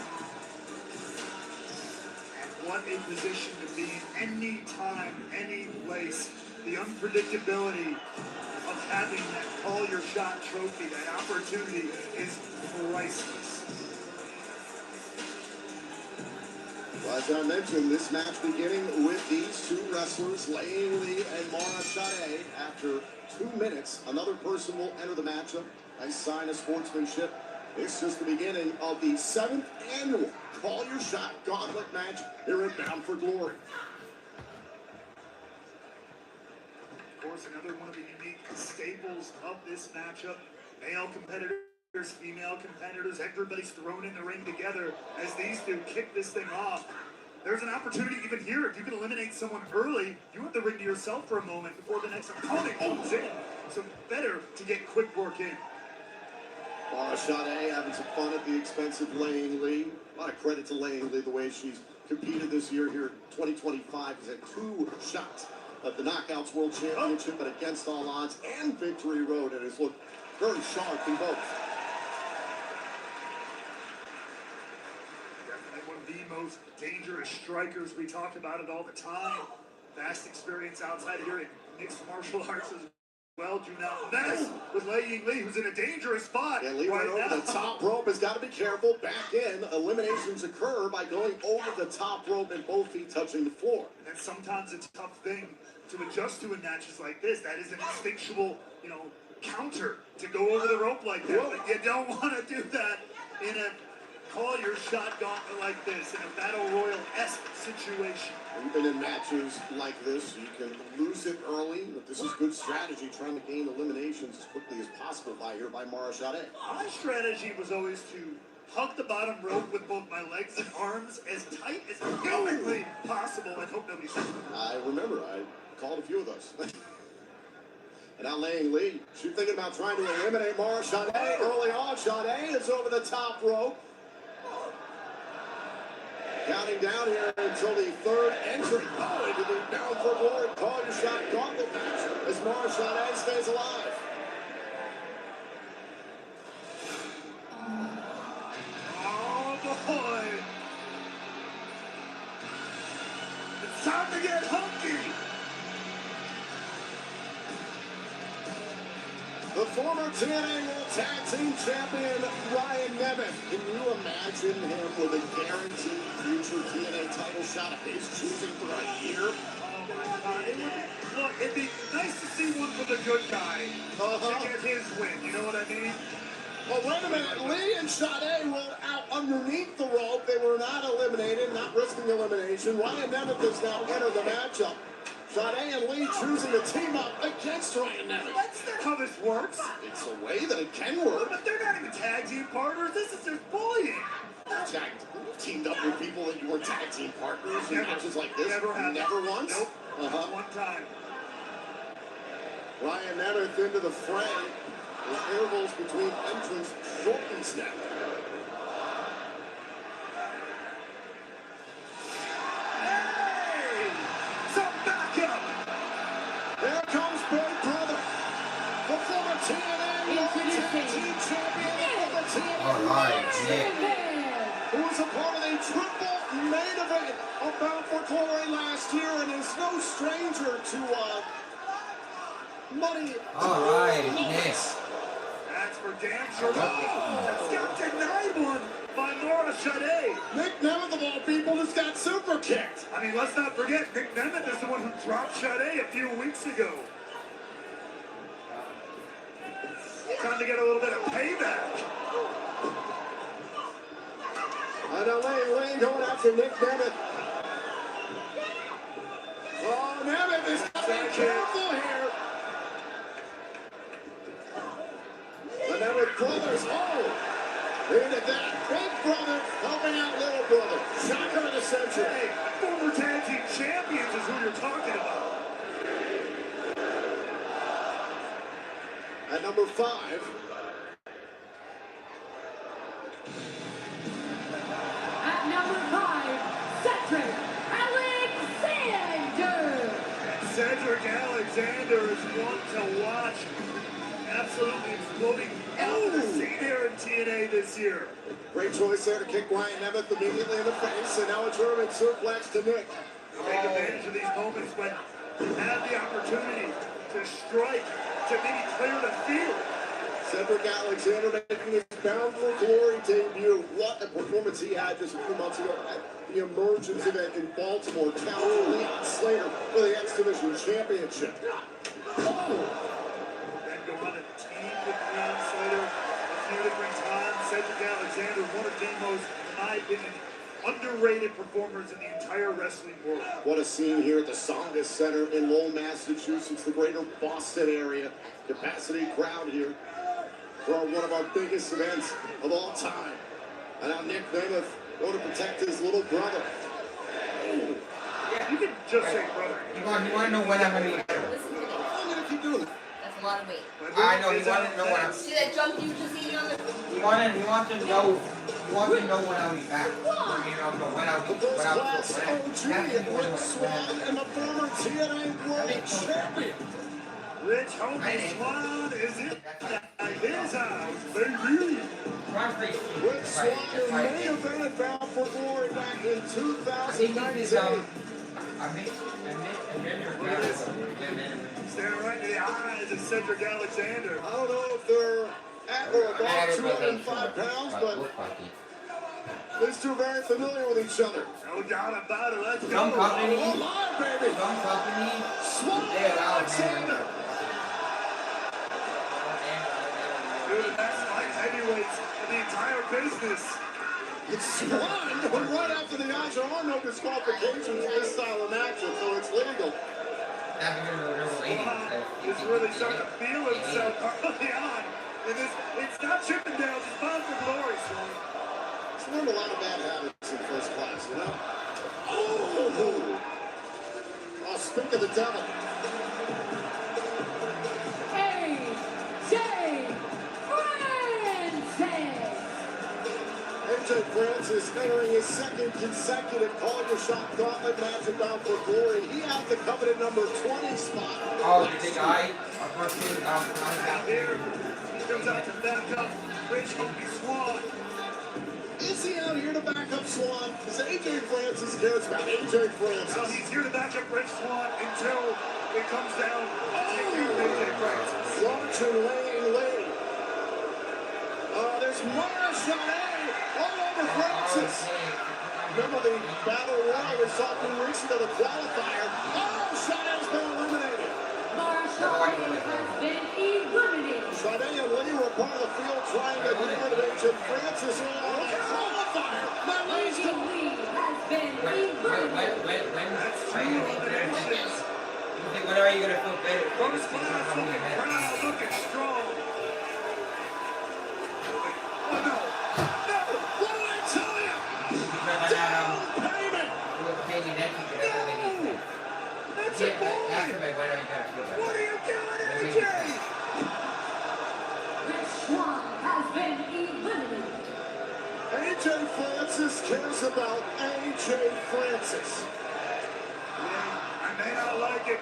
What a position to be in, any time, any place. The unpredictability of having that Call Your Shot trophy, that opportunity is priceless. Well, as I mentioned, this match beginning with these two wrestlers, Wei Yingli and Mara Sade. After 2 minutes, another person will enter the matchup. Nice sign of sportsmanship. It's just the beginning of the 7th annual Call Your Shot Gauntlet match here at Bound for Glory. Of course, another one of the unique staples of this matchup. Male competitors, female competitors, everybody's thrown in the ring together as these two kick this thing off. There's an opportunity even here. If you can eliminate someone early, you have the ring to yourself for a moment before the next opponent comes in. So better to get quick work in. Mara Sade having some fun at the expense of Wei Yingli. A lot of credit to Wei Yingli, the way she's competed this year here in 2025. She's had 2 shots of the Knockouts World Championship, but against all odds and Victory Road, and has looked very sharp in both. Definitely one of the most dangerous strikers. We talk about it all the time. Vast experience outside of here in mixed martial arts as well. Do not mess with Wei Yingli, who's in a dangerous spot. Yeah, Lee went over the top rope. Has got to be careful. Back in. Eliminations occur by going over the top rope and both feet touching the floor. And sometimes a tough thing to adjust to in matches like this. That is an instinctual, counter to go over the rope like that. But you don't want to do that in a Call Your Shot Gauntlet like this, in a Battle Royal-esque situation. Even in matches like this, you can lose it early, but this is good strategy, trying to gain eliminations as quickly as possible by Mara Sade. My strategy was always to hug the bottom rope with both my legs and arms as tight as humanly possible and hope nobody sees me. I remember, I called a few of those. And now Wei Yingli, she's thinking about trying to eliminate Mara Sade early on. Sade is over the top rope. Counting down here until the 3rd entry. Oh, into the Bound for Glory Call Your Shot Gauntlet match as Mara Sade stays alive. Oh boy! It's time to get hunky! The former TNA World Tag Team Champion, Ryan Nemeth. Can you imagine him with a guaranteed future TNA title shot of his choosing for a year? Oh my God. It'd be nice to see one for the good guy to get his win, you know what I mean? Well, wait a minute. Lee and Sade were out underneath the rope. They were not eliminated, not risking elimination. Ryan Nemeth has now entered the matchup. Sade and Lee choosing to team up against Ryan Nemeth. That's not how this works. It's a way that it can work. But they're not even tag team partners. This is just bullying. You teamed up with people that you were tag team partners in matches like this? Never happened. Never once? Nope. One time. Ryan Nemeth into the fray. The intervals between entrants shortens now. Hey! Some backup! There comes Big Brother, the former TNA World Tag Team Champion of the TNA who was a part of a triple main event of Bound for Glory last year and is no stranger to money. Alright, Nick. That's for damn sure. That's got denied one by Laura Shade. Nick Nemeth of all people just got super kicked. I mean, let's not forget, Nick Nemeth is the one who dropped Shade a few weeks ago. Time to get a little bit of payback. And Lane going after Nick Nemeth. Oh, Nemeth is being careful here. The Nemeth brothers, into that. Big Brother helping out Little Brother. Shocker of the century. Hey, former tag team champions is who you're talking about. At number 5. At number 5, Cedric Alexander. Cedric Alexander is one to watch. Absolutely exploding out the scene here in TNA this year. Great choice there to kick Ryan Nemeth immediately in the face, and now a German suplex to Nick. Take advantage of these moments when you have the opportunity to strike, to maybe clear the field. Cedric Alexander making his Bound for Glory debut. What a performance he had just a few months ago at the Emergence event in Baltimore, challenging Leon Slater for the X Division Championship. Then go on a team with Leon Slater a few different times. Cedric Alexander, one of the most, in my opinion, underrated performers in the entire wrestling world. What a scene here at the Songus Center in Lowell, Massachusetts, the greater Boston area. Capacity crowd here for one of our biggest events of all time. And now Nick Nemeth going to protect his little brother. You can just say brother. You want to know when I'm going to be better? Listen to me. I'm going to keep doing it. That's a lot of weight. I know, he wanted to know when I'm... See that jump you just eating on the... He wants to know when I'll be back. You know, when I'll be... The first class OG, Rick Swan, and the former TNA World Champion. Rich Homie Swan is in his house, baby. Rick Swan, your main event Bound for Glory back in 2019. Staring right into the eyes of Cedric Alexander. I don't know if they're at or about 205 pounds, but these two are very familiar with each other. No doubt about it. Let's go. Some company. Oh, my baby. Some company. Swan Alexander. Two of the best light heavyweights in the entire business. It's Swan right after the odds. There are no disqualifications in this style of match, so it's legal. Swan is really starting to feel himself early on. And it's not Chippendales, it's Bound for Glory, Swan. He's learned a lot of bad habits in first class, you know? Oh, speak of the devil. AJ Francis entering his second consecutive Call Your Shot Gauntlet match at Bound for Glory. He had the coveted number 20 spot. Oh, the guy? Here, he comes out to back up Rich Homie Swan. Is he out here to back up Swan? Because AJ Francis cares about AJ Francis. Well, he's here to back up Rich Swan until it comes down to AJ Francis. Watching Lane. There's Mara Shade all over Francis. Remember the battle royal we saw 2 weeks ago, the qualifier. Oh, Shade's been eliminated. Mara Shade has been eliminated. Shade and Lee were part of the field trying to get rid of AJ Francis on the qualifier. Now Lee's Lee has been eliminated. That's 2 eliminations. When are you going to feel better? First class looking proud, looking strong. Oh, no. No! What did I tell you? Down payment! No! That's a boy! What are you doing, AJ?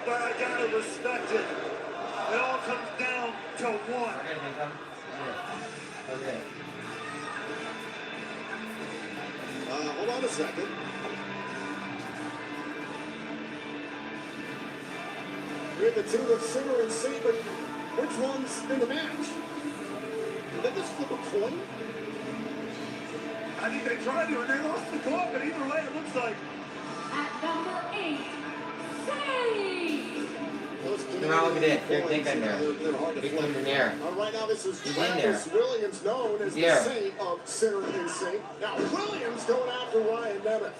but I gotta respect it. It all comes down to one. Okay. Hold on a second. We have the team of Singer and Sink, but which one's in the match? Did they just flip a coin? I think they tried to and they lost the coin, but either way it looks like. At number 8, Sink. Now look at it. They're thinking there. They're hard to Big flip. one's in there. Right now, this is He's Travis Williams, known as the saint of Sinner and Sink. Now, Williams going after Ryan Nemeth.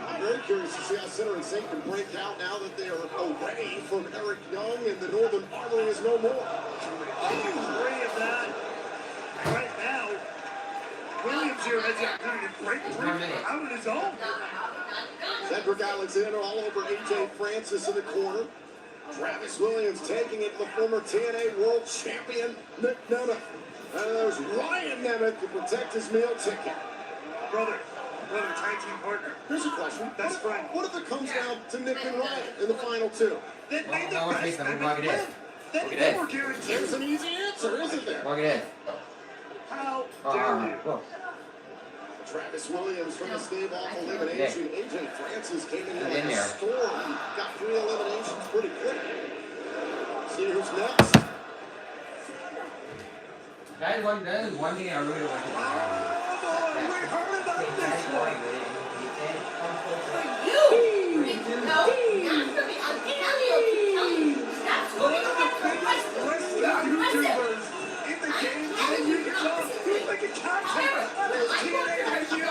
I'm very curious to see how Sinner and Sink can break out now that they are away from Eric Young and the Northern Armory is no more. Three of that. Right now, Williams here has the opportunity to break through out on his own. Cedric Alexander all over AJ Francis in the corner. Travis Williams taking it to the former TNA World Champion, Nick Nemeth. And there's Ryan Nemeth to protect his meal ticket. Brother, tag team partner. Here's a question. Best friend. What if it comes down to Nick and Ryan in the final two? Then made the No, best look friend at this. Then Look at they this. were guaranteed. There's an easy answer, isn't there? Look at this. How dare you? Look. Travis Williams from the stave off elimination. AJ Francis came in like a there. storm and got 3 eliminations pretty quick. See who's next. That is one thing I really want to do. We heard about this one. No, not for me. I'm telling you. That's One what of the biggest wrestling YouTubers in the game. And you can tell who's making content. There's TNA and you.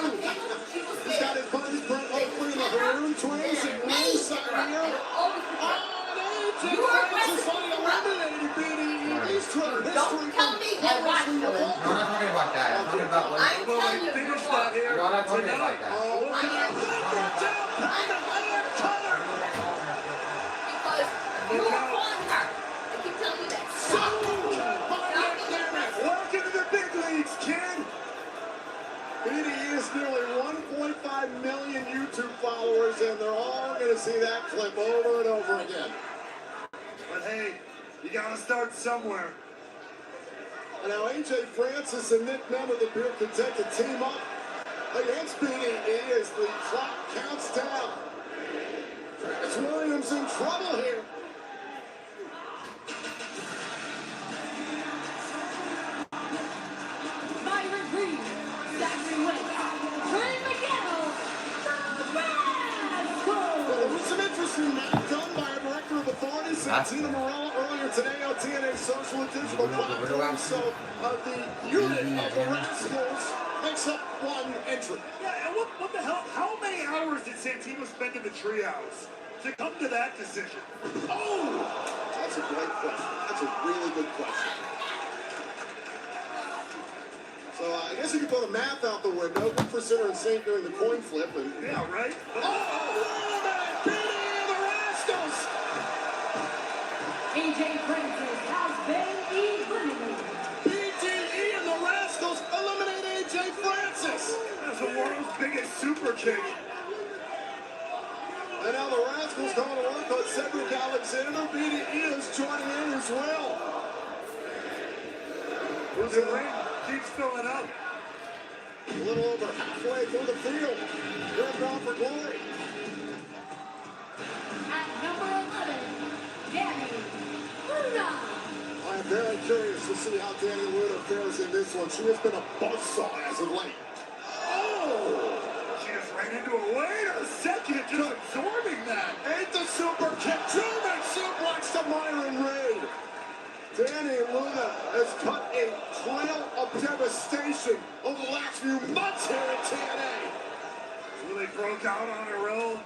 He's got his buddies Brett Oakley and the Haroon twins and ringside here. You are wrestling. Don't tell me that wrestling. No, I'm not talking about that. I'm talking about what. I'm Well, telling they you. finished that here No, I'm not talking tonight. about that. Look at that. Because you are on her. I keep telling you that. Welcome to the big leagues, kid. BDE is nearly 1.5 million YouTube followers, and they're all going to see that clip over and over again. But hey, you gotta start somewhere. And now AJ Francis and Nick Nemeth appear content to team up against BDE as the clock counts down. Travis Williams in trouble here. Byron Green, Zachary Wentz, Trey Miguel, the Rascals. Well, there was some interesting math done by a director of authority, Santina Morella, earlier today on TNA social and digital platforms. So the unit of the Rascals makes up one entry. Yeah, and what the hell? How many hours did Santino spend in the treehouse to come to that decision? Oh, that's a great question. That's a really good question. So I guess you could throw the math out the window. Good for Sinner and Saint during the coin flip. And Yeah, right? oh, the Rascals! AJ Francis has been eliminated. BTE and the Rascals eliminate AJ Francis. That's the world's biggest super kick. And now the Rascals going to work on Cedric Alexander. BTE is joining in as well. Who's The in ring keeps filling up. a little over halfway through the field. They're Bound for Glory. At number 11, Danny Luna. I'm very curious to see how Danny Luna fares in this one. She has been a buzzsaw as of late. Oh! She just ran into a wait a second, just absorbing that. Ain't the super kick. German suplex to Myron Reed. Danny Luna has cut a trail of devastation over the last few months here at TNA. Really broke out on her own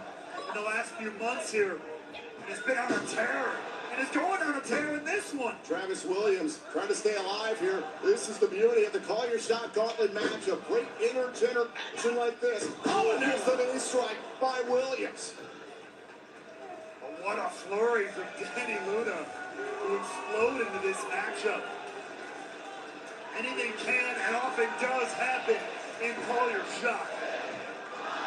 in the last few months here. And has been on a tear. And is going on a tear in this one. Travis Williams trying to stay alive here. This is the beauty of the Call Your Shot Gauntlet matchup. Great intergender action like this. Oh, and there's the knee strike by Williams. But what a flurry from Danny Luna to explode into this matchup. Anything can and often does happen in Call Your Shot.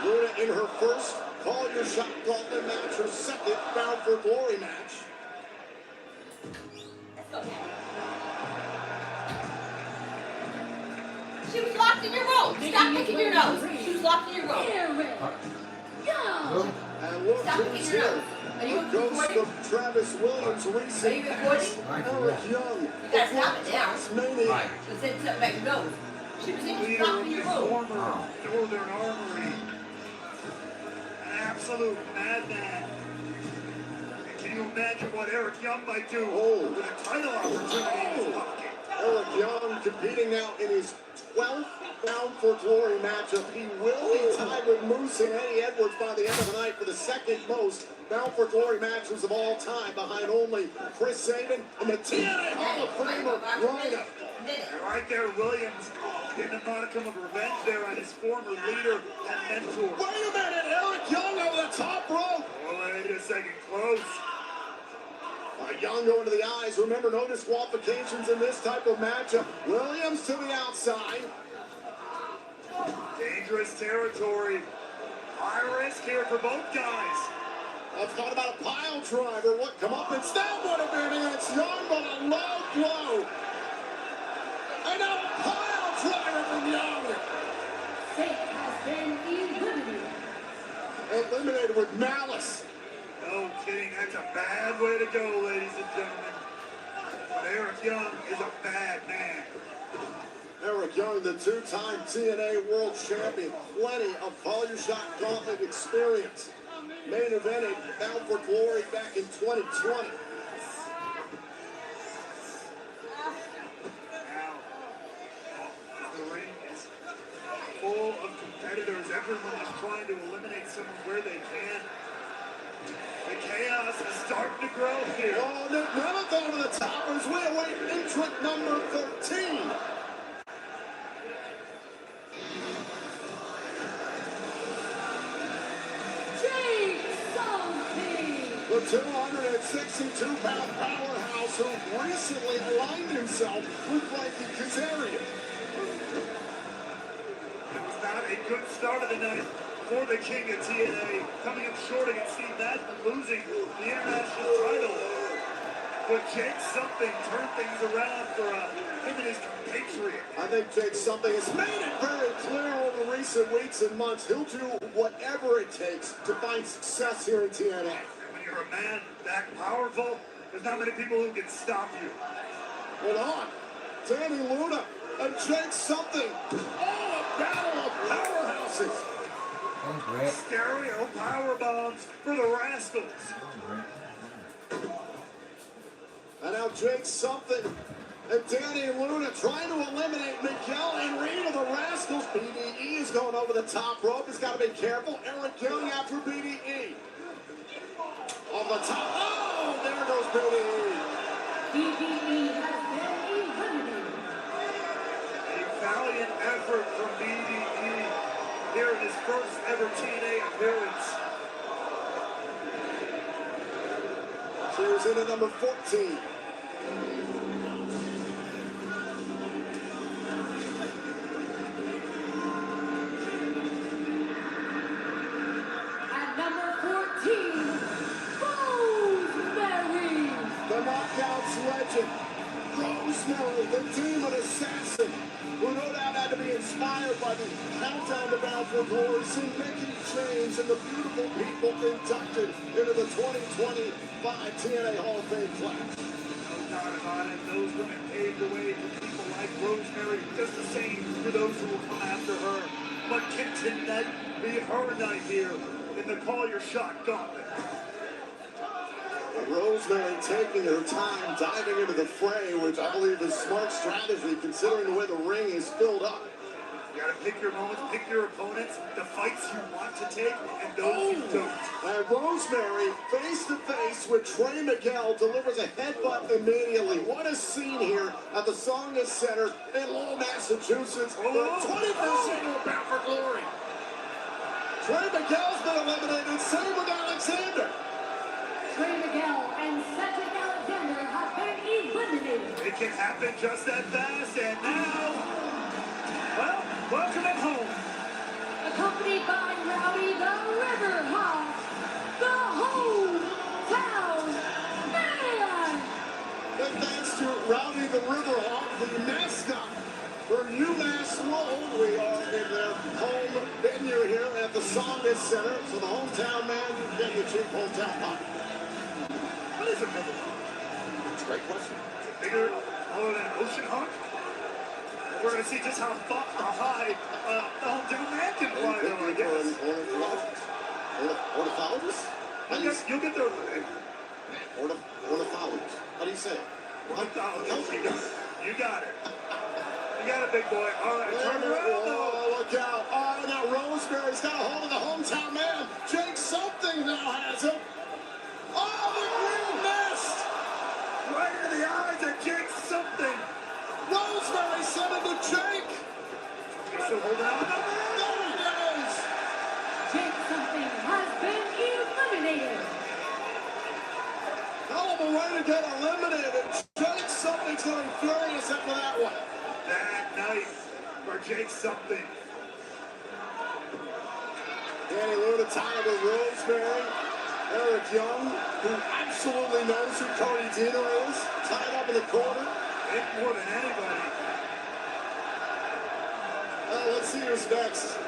Luna in her first Call Your Shot Gauntlet match, her second Bound for Glory match. She was locked in your room. Stop picking your nose. She was locked in your room. And look Stop who's picking your here. nose. Are you The ghost recording? of Travis Williams, Are recent you recording? Eric Young. You gotta stop it now. Mania. She said something about your nose. She was in Leader locked of in the your room. former Northern Armory. An absolute madman. And can you imagine what Eric Young might do with a title opportunity in his pocket? Eric Young competing now in his 12th Bound for Glory matchup. He will be tied with Moose and Eddie Edwards by the end of the night for the second most Bound for Glory matches of all time, behind only Chris Sabin and the TNA Hall of Famer Rhino. And right there, Williams getting a modicum of revenge there on his former leader and mentor. Wait a minute, Eric Young over the top rope. Oh, wait a second, close. Young going to the eyes. Remember, no disqualifications in this type of matchup. Williams to the outside. Dangerous territory. High risk here for both guys. I've thought about a pile driver. What come up and that would have been against Young, but a low blow. And now a pile driver from Young. Fate has been eliminated. Eliminated with malice. No kidding, that's a bad way to go, ladies and gentlemen. But Eric Young is a bad man. Eric Young, the two-time TNA World Champion. Plenty of Call Your Shot Gauntlet experience. Main evented Bound for Glory back in 2020. Now, the ring is full of competitors. Everyone is trying to eliminate someone where they can. The chaos is starting to grow here. Oh, Nick Nemeth over the top as we await entrant number 13. The 262-pound powerhouse who recently aligned himself with Frankie Kazarian. It was not a good start of the night for the king of TNA, coming up short against Steve Madden, losing the international title. But Jake Something turned things around for him and his compatriot. I think Jake Something has made it very clear over recent weeks and months. He'll do whatever it takes to find success here in TNA. When you're a man that powerful, there's not many people who can stop you. Hold on. Danny Luna and Jake Something. Oh, a battle of powerhouses. Stereo power bombs for the Rascals. And now Jake Something and Danny Luna trying to eliminate Miguel and Reed of the Rascals. BDE is going over the top rope. He's got to be careful. Eric Young after BDE. On the top. Oh, there goes BDE. BDE has been eliminated. A valiant effort from BDE here in his first ever TNA appearance. Cheers in at number 14. At number 14, Rosemary. The Knockouts legend, Rosemary, the demon assassin, who no doubt had to be inspired by the Countdown to Bound for Glory, seeing Mickey James and the beautiful people inducted into the 2025 TNA Hall of Fame class. No doubt about it, those women paved the way for people like Rosemary, just the same for those who will come after her. But can tonight be her night here in the Call Your Shot Gauntlet? Rosemary taking her time, diving into the fray, which I believe is smart strategy considering the way the ring is filled up. You gotta pick your moments, pick your opponents, the fights you want to take, and those you don't. And Rosemary, face to face with Trey Miguel, delivers a headbutt immediately. What a scene here at the Songa Center in Lowell, Massachusetts. The 21st annual Bound for Glory. Trey Miguel's been eliminated, same with Alexander. Trey Miguel and Cedric Alexander have been eliminated. It can happen just that fast, and now, well, welcome at home. accompanied by Rowdy the River Hawk, the hometown man. And thanks to Rowdy the River Hawk, the mascot for UMass Lowell. We are in their home venue here at the Songus Center. So the hometown man, you get your cheap hometown hawk. What is a river hawk? It's a great question. Is it bigger, smaller than an ocean hawk? We're going to see just how high the hometown man can fly, though, I guess. Ornithologist? You'll get there one day. Ornithologist. How do you say it? Ornithologist. You got it. You got it, big boy. All right, turn around. Oh, look out. Oh, now Rosemary's got a hold of the hometown man. Jake Something now has him. Oh, the green mist. Right in the eyes of Jake Something. Rosemary sent it to Jake. He's still holding on. There it is. Jake Something has been eliminated. Hell of a way to get eliminated. Jake Something's going furious after that one. That night for Jake Something. Danny Luna tied with Rosemary. Eric Young, who absolutely knows who Cody Deaner is, tied up in the corner. More than anybody. Let's see who's next.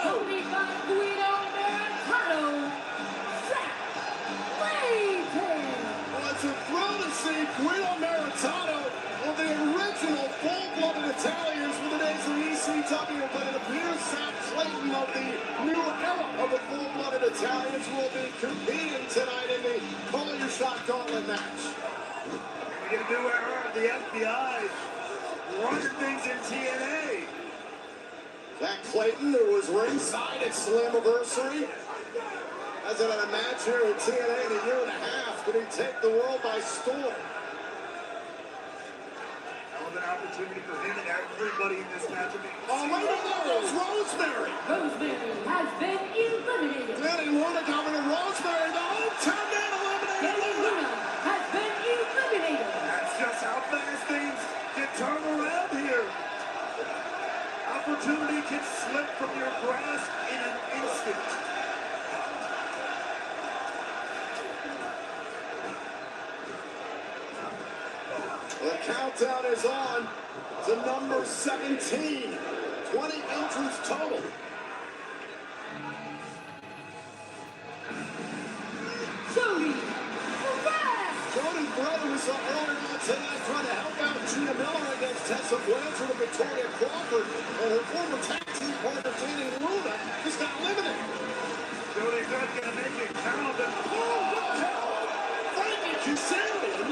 Accompanied by Guido Maritano, Zach Layton. Well, it's a thrill to see Guido Maritano of the original full-blooded Italians for the days of ECW, but it appears Zach Clayton of the new era of the full-blooded Italians will be competing tonight in the Call Your Shot Gauntlet match. We're going to do our the FBI running things in TNA. Zach Clayton, who was ringside at Slammiversary, hasn't had a match here in TNA in a year and a half. Could he take the world by storm? An opportunity for him and everybody in this match to be. Oh, my God, there goes Rosemary. Rosemary has been eliminated. Danny Luna coming to Rosemary, the hometown man eliminated. Danny Luna has been eliminated. That's just how fast things can turn around here. Opportunity can slip from your grasp in an instant. The countdown is on to number 17. 20 entrants total. Jody Brass. Jody's brother was up earlier on tonight trying to help out Gia Miller against Tessa Blanchard and Victoria Crawford. And her former tag team partner, Danny Luna, just got eliminated. Jody's not going to make it count. Oh, what the hell? Frankie Kazarian.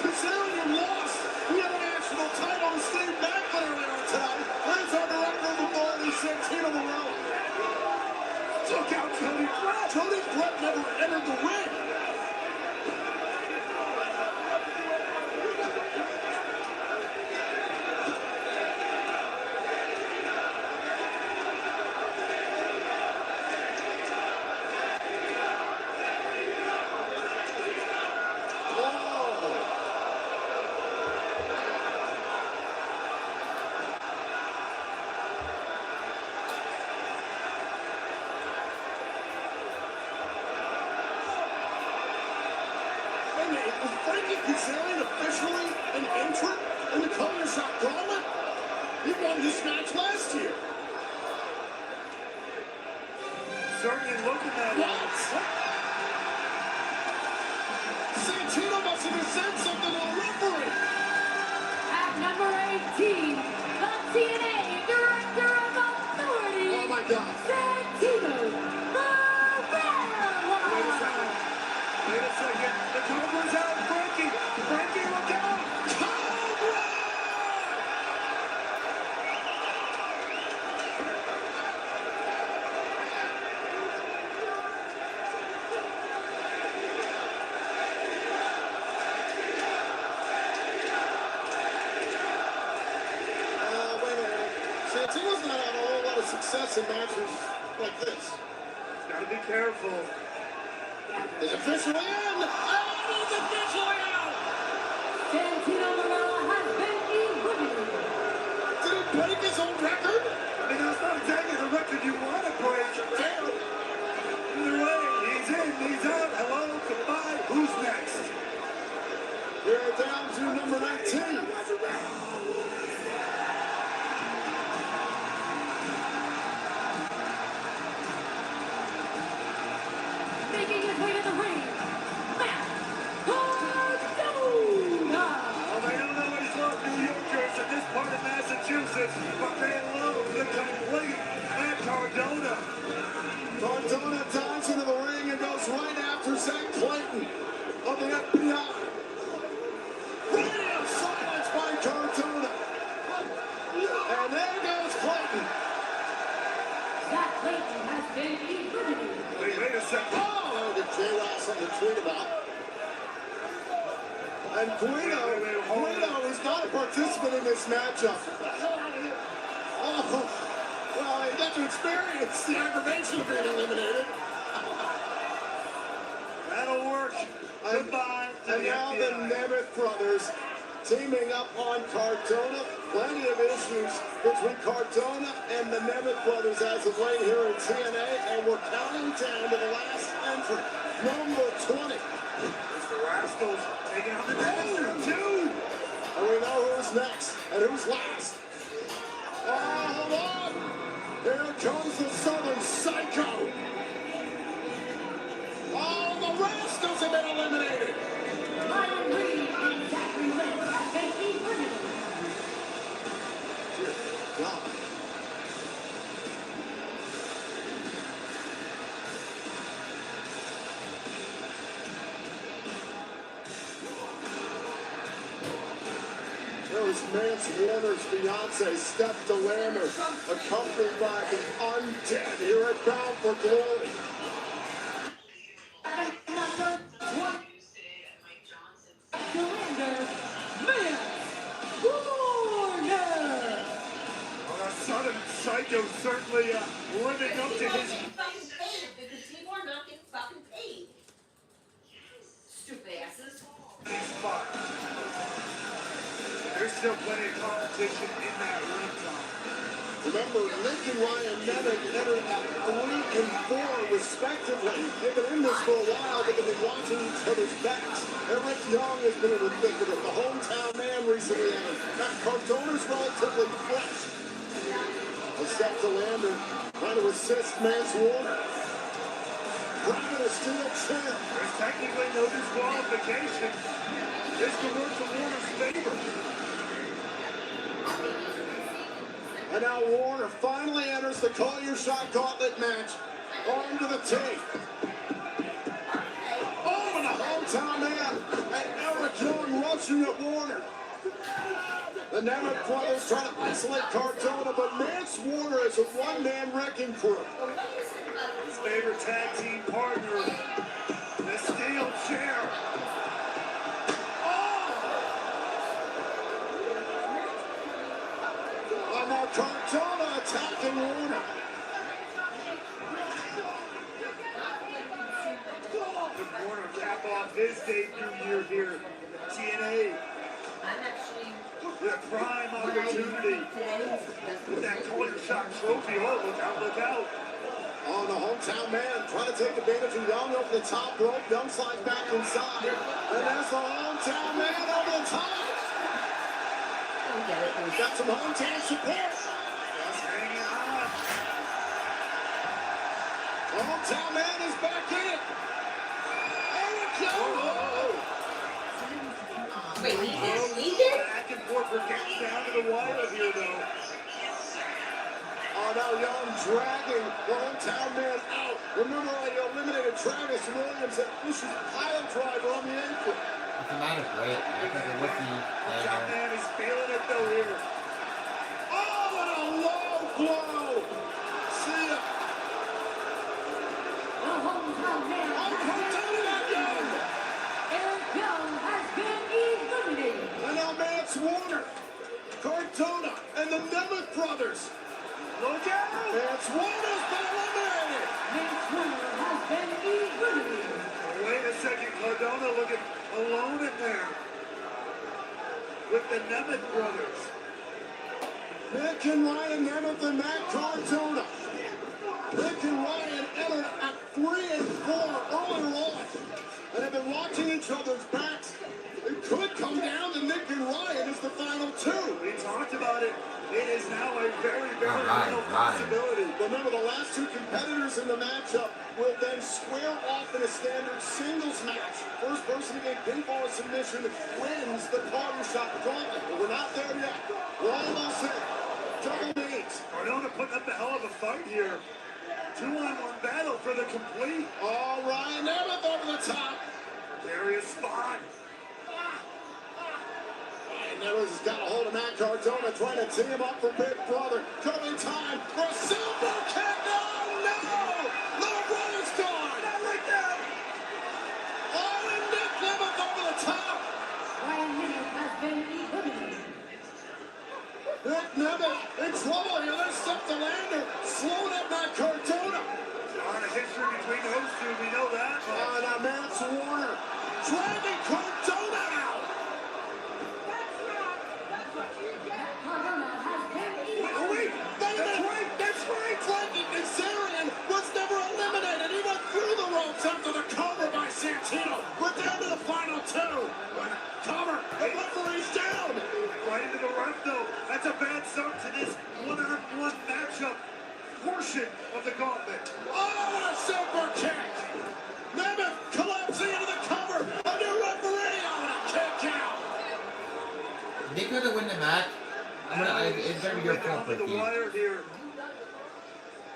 Kazarian lost the international title to Steve Macklin earlier tonight. There's our director of authority, Santino Morello. Took out Jody Brett. Jody Brett never entered the ring. Is Frankie Kazarian officially an entrant in the Call Your Shot Gauntlet? He won this match last year. Certainly looking at What? Santino must have said something to the referee. At number 18, the TNA Director of Authority. Oh my God. Santino Morello. Wait a second. The Cobra's out. Frankie. Frankie, look out. Cobra! Wait a minute. Santino's not had a whole lot of success in matches like this. Gotta be careful. Is officially in. Oh, he's officially out. Santino Marella has been eliminated. Did he break his own record? I mean, that's not exactly the record you want to break. Either way, he's in, he's out. Hello, goodbye. Who's next? We're down to number 19. Making his way to the ring, Matt Cardona. Well, they don't always love New Yorkers in this part of Massachusetts, but they love the complete Matt Cardona. Cardona dives into the ring and goes right after Zach Clayton of the FBI. Radio silence by Cardona. And there goes Clayton. Zach Clayton has been eliminated. Wait a second. Oh, did J-Rock something to tweet about? And Guido is not a participant in this matchup. Oh, well, he got to experience the aggravation of being eliminated. That'll work. Goodbye. And now the Nemeth brothers teaming up on Cardona. Plenty of issues between Cardona and the Nemeth brothers as of late here in TNA. And we're counting down to the last entry, number 20. It's the Rascals taking on the Dexter, too. And we know who's next and who's last. Oh, hold on. Here comes the Southern Psycho. Oh, the Rascals have been eliminated. Ryan Reed and Zachary Lynch have been eliminated. Dear God. There's Mance Warner's fiance, Steph DeLammer, accompanied by the Undead here at Bound for Glory. Number 1, Commander Matt Warner. Well, that Southern Psycho certainly living up to his... Fucking paid because people are not getting fucking paid. Stupid asses. spot. There's still plenty of competition in that ring, Tom. Remember, Nick and Ryan Nemeth entered at 3 and 4 respectively. They've been in this for a while, but they've been watching each other's backs. Eric Young has been in the thick of it. The hometown man recently entered. Matt Cardona's relatively fresh. Except to Lander, trying to assist Mance Warner. Grabbing a steel chair. There's technically no disqualification. This could work to Warner's favor. And now Warner finally enters the Call Your Shot Gauntlet match. Arm to the tape. Oh, and the hometown man. And Eric Young rushing at Warner. The Nemeth brothers trying to isolate Cardona, but Mance Warner is a one-man wrecking crew. His favorite tag team partner, the steel chair. And now Cardona attacking Warner. Could Warner cap off his debut year here at TNA? The prime opportunity with that Call Your Shot trophy. Oh, look out, look out. Oh, the hometown man trying to take advantage of Young over the top rope. Young slides back inside. And that's the hometown man over the top. He's got some hometown support. Just hanging on. The hometown man is back in it. Eric Young. Wait, he did? Back and forth, we're getting down to the wire here, though. Oh, now Young dragging the hometown man out. Remember, I eliminated Travis Williams at Bush's pile driver on the ankle. What's the matter, Brett? I think the rookie Hometown man is feeling it, though, here. Oh, and a low blow. See ya. The hometown man, Young. Eric Young, has been eliminated. And now Mance Warner, Cardona, and the Nemeth brothers. Look out! Mance Warner's been eliminated. Mance Warner Wendy Billie. Wait a second, Cardona looking alone in there with the Nemeth brothers. Nick and Ryan Nemeth and Matt Cardona. Nick and Ryan entered at 3-4 earlier on and have been watching each other's backs. It could come down to Nick and Ryan as the final two. We talked about it. It is now a very, very real possibility. Remember, the last two competitors in the matchup will then square off in a standard singles match. First person to get pinfall or submission wins the Call Your Shot gauntlet. But we're not there yet. We're almost there. Double meets. Cardona putting up a hell of a fight here. 2-on-1 battle for the complete. Oh, Ryan Nemeth over the top. Various spot. Ryan Nemeth has got a hold of Matt Cardona, trying to tee him up for Big Brother. Coming time for a silver kick. No! Little brother's gone. Not like that. Oh, and Nick Nemeth over the top. Ryan Nemeth has been eliminated. Nick Nemeth in trouble here. There's stuff to lander. Slowing up Matt Cardona. A lot of history between those two, we know that. Now Matt Warner dragging Cardona out. Cardona has been Oh, wait, that's right. Frankie Kazarian was never eliminated. He went through the ropes after the cover by Santino. We're down to the final two. Cover. The referee's down. Right into the ref, though. That's a bad start to this one-on-one matchup portion of the gauntlet. Oh, a super kick. Nemeth collapsing into the cover. A new referee on a kick out. Nick gonna win the match. It's gonna be your fault, the wire here.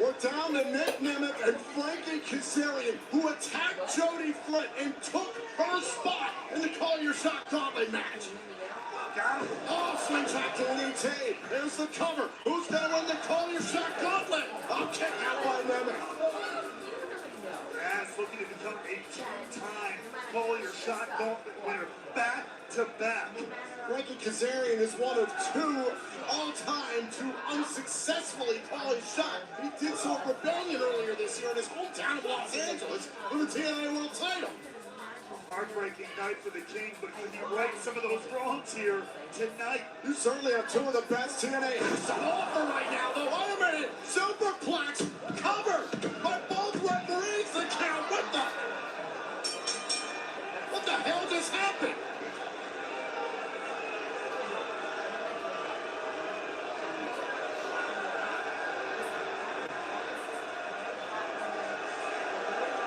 We're down to Nick Nemeth and Frankie Kazarian, who attacked Jody Flint and took her spot in the Call Your Shot gauntlet match. Oh, slingshot to an ET. There's the cover. Who's gonna win the Call Your Shot gauntlet? A kick out by Nemeth. That's looking to become a two-time Call Your Shot gauntlet winner, back to back. Frankie Kazarian is one of two all-time to unsuccessfully call his shot. He did so at Rebellion earlier this year in his hometown of Los Angeles for the TNA World title. Heartbreaking night for the King, but can you right some of those wrongs here tonight? You certainly have two of the best TNA to offer right now, though. Wait a minute. Superplex covered by both referees. The count. What the hell just happened?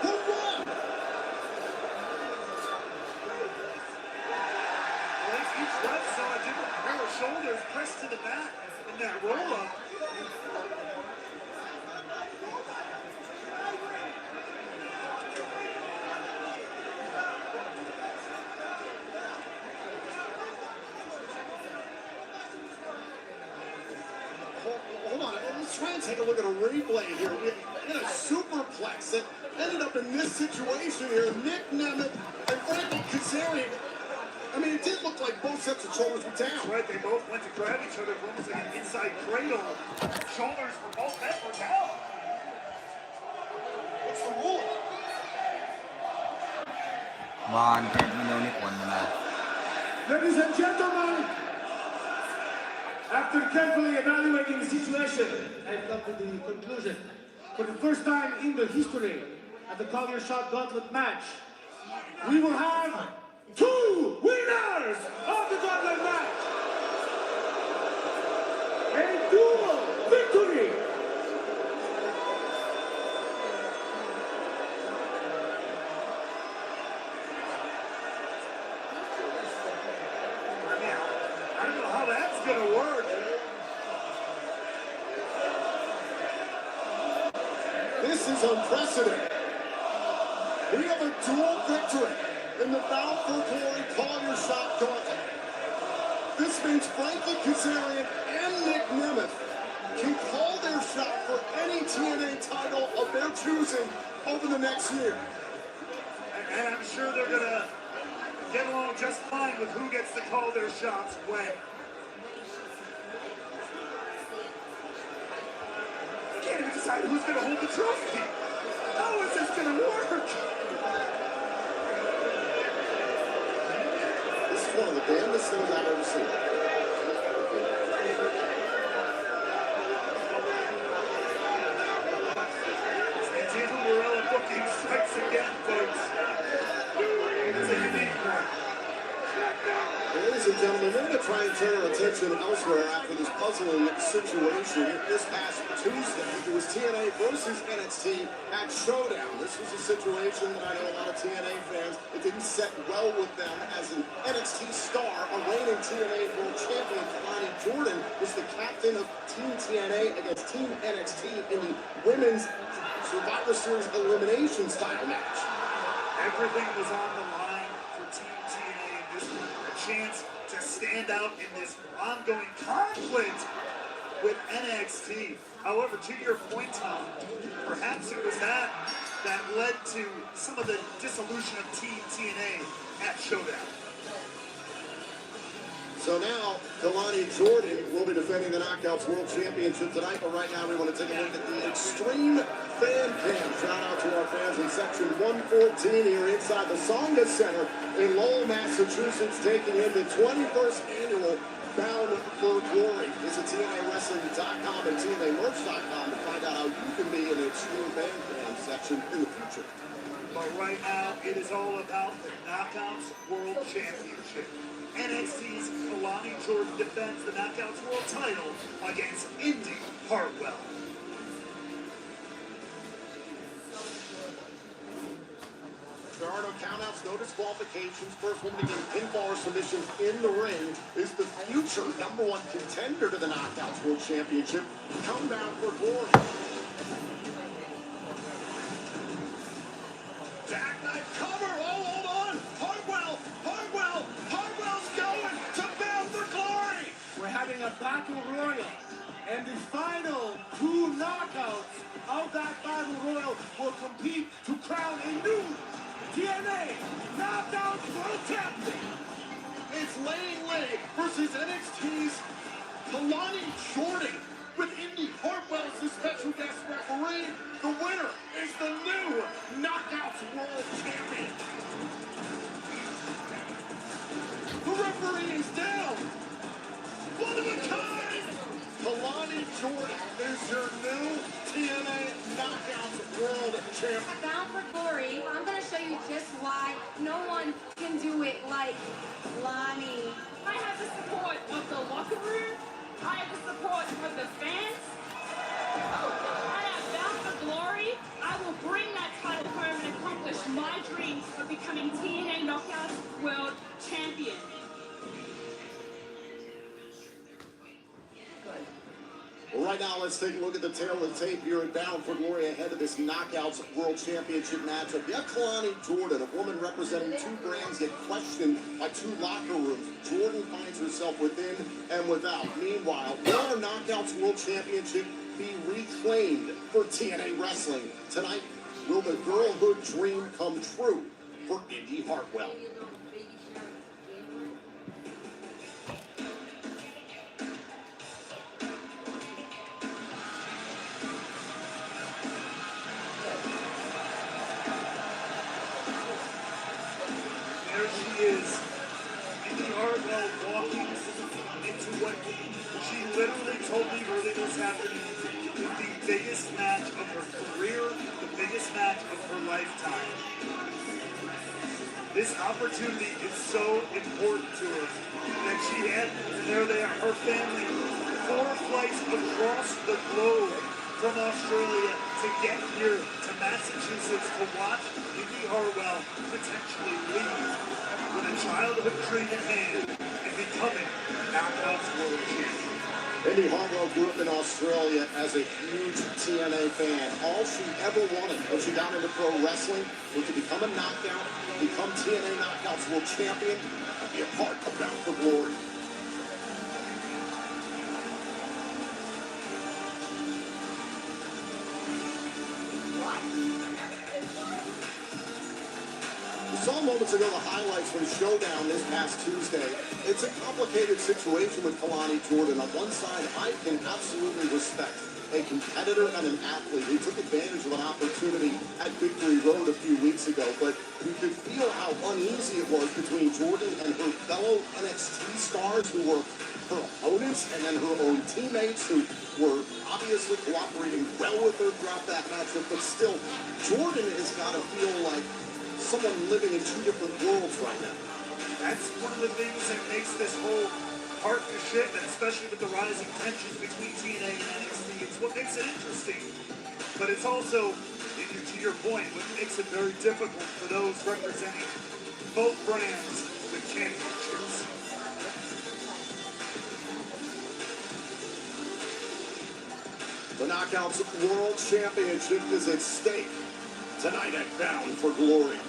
Who won? Each ref saw a different pair of shoulders pressed to the back in that roll-up. Hold on, let's try and take a look at a replay here. We had a superplex that ended up in this situation here. Nick Nemeth and Frankie Kazarian. I mean, it did look like both sets of shoulders were down. That's right, they both went to grab each other for almost like an inside cradle. Shoulders for both men were down. What's the rule? Come on, can't we know Nick won the match. Ladies and gentlemen, after carefully evaluating the situation, I've come to the conclusion. For the first time in the history of the Call Your Shot Gauntlet match, we will have two winners of the Gauntlet match. A dual victory. I don't know how that's gonna work. This is unprecedented. We have a dual victory in the Bound for Glory Call Your Shot Gauntlet. This means Frankie Kazarian and Nick Nemeth can call their shot for any TNA title of their choosing over the next year. And I'm sure they're gonna get along just fine with who gets to call their shots when. They can't even decide who's gonna hold the trophy. How is this gonna work? This is one of the damnedest things I've ever seen. Santana Marella booking strikes again, folks. It's a unique one. Ladies and gentlemen, we're going to try and turn our attention elsewhere after this puzzling situation. This past Tuesday, it was TNA versus NXT at Showdown. This was a situation that I know a lot of TNA fans, it didn't set well with them as an NXT star. A reigning TNA World Champion, Lonnie Jordan, was the captain of Team TNA against Team NXT in the Women's Survivor Series Elimination Style match. Everything was on the line for Team TNA in this one. A chance to stand out in this ongoing conflict with NXT. However, to your point, Tom, perhaps it was that led to some of the dissolution of Team TNA at Showdown. So now, Kalani Jordan will be defending the Knockouts World Championship tonight, but right now we want to take a look at the Extreme Fan Cam. Shout out to our fans in Section 114 here inside the Songa Center in Lowell, Massachusetts, taking in the 21st annual Bound for Glory. Visit TNAWrestling.com and TNAMerch.com to find out how you can be in the Extreme Fan Cam section in the future. But right now, it is all about the Knockouts World Championship. NXT's Kalani Jordan defends the Knockouts World title against Indy Hartwell. There are no countouts, no disqualifications. First woman to get pinfall or submission in the ring is the future #1 contender to the Knockouts World Championship. Come down for glory. Jackknife cover. Oh, hold on. Hartwell's going to Bound for Glory. We're having a battle royal, and the final 2 knockouts of that battle royal will compete to crown a new TNA Knockouts World Champion. It's Lane Lee versus NXT's Kalani Jordan with Indy Hartwell as the special guest referee. The winner is the new Knockouts World Champion. The referee is down. One of a kind. Kalani Jordan is your new TNA Knockouts World Champion. Bound for Glory, I'm going to show you just why no one can do it like Lonnie. I have the support of the locker room. I have the support of the fans. I have Bound for Glory. I will bring that title home and accomplish my dream of becoming TNA Knockouts World Champion. Well, right now, let's take a look at the tail of the tape here at Bound for Glory ahead of this Knockouts World Championship matchup. Yeah, Kalani Jordan, a woman representing 2 brands, get questioned by 2 locker rooms. Jordan finds herself within and without. Meanwhile, will our Knockouts World Championship be reclaimed for TNA Wrestling? Tonight, will the girlhood dream come true for Indy Hartwell? There she is, Indy Hartwell walking into what she literally told me early this afternoon is the biggest match of her career, the biggest match of her lifetime. This opportunity is so important to her that she had, and there they are, her family, 4 flights across the globe from Australia to get here to Massachusetts to watch Indy Hartwell potentially leave with a childhood dream in hand and becoming Knockouts World Champion. Indy Hartwell grew up in Australia as a huge TNA fan. All she ever wanted when she got into pro wrestling was to become a knockout, become TNA Knockouts World Champion, and be a part of Bound for Glory. We saw moments ago the highlights from Showdown this past Tuesday. It's a complicated situation with Kalani Jordan. On one side, I can absolutely respect a competitor and an athlete. He took advantage of an opportunity at Victory Road a few weeks ago, but you could feel how uneasy it was between Jordan and her fellow NXT stars who were her opponents, and then her own teammates who were obviously cooperating well with her throughout that matchup. But still, Jordan has got to feel like someone living in two different worlds right now. That's one of the things that makes this whole partnership, and especially with the rising tensions between TNA and NXT, it's what makes it interesting. But it's also, to your point, what makes it very difficult for those representing both brands with championships. The Knockouts World Championship is at stake tonight at Bound for Glory.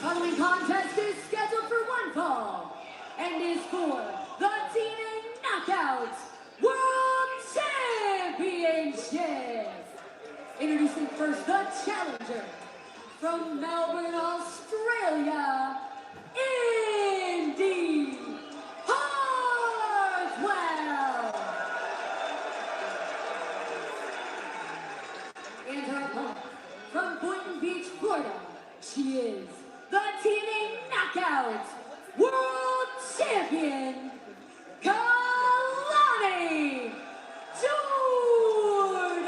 Following contest is scheduled for one fall and is for the TNA Knockouts World Championship. Introducing first the challenger from Melbourne, Australia, Wendy Hartwell. And her opponent from Boynton Beach, Florida, she is the TNA Knockouts World Champion, Kalani Jordan.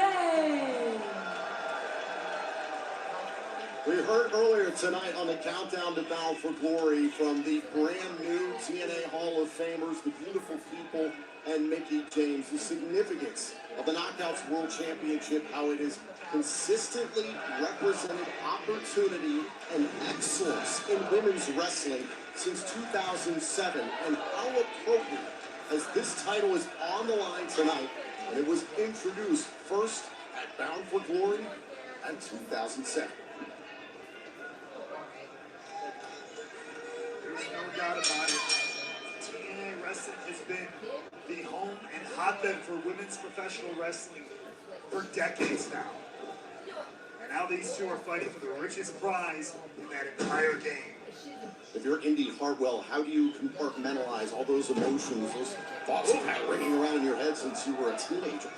We heard earlier tonight on the Countdown to Bound for Glory from the brand new TNA Hall of Famers, the beautiful people, and Mickie James, the significance of the Knockouts World Championship, how it has consistently represented opportunity and excellence in women's wrestling since 2007, and how appropriate as this title is on the line tonight, and it was introduced first at Bound for Glory in 2007. There's no doubt about it. TNA Wrestling has been the home and hotbed for women's professional wrestling for decades now. And now these two are fighting for the richest prize in that entire game. If you're Indy Hartwell, how do you compartmentalize all those emotions, those thoughts you've had ringing around in your head since you were a teenager?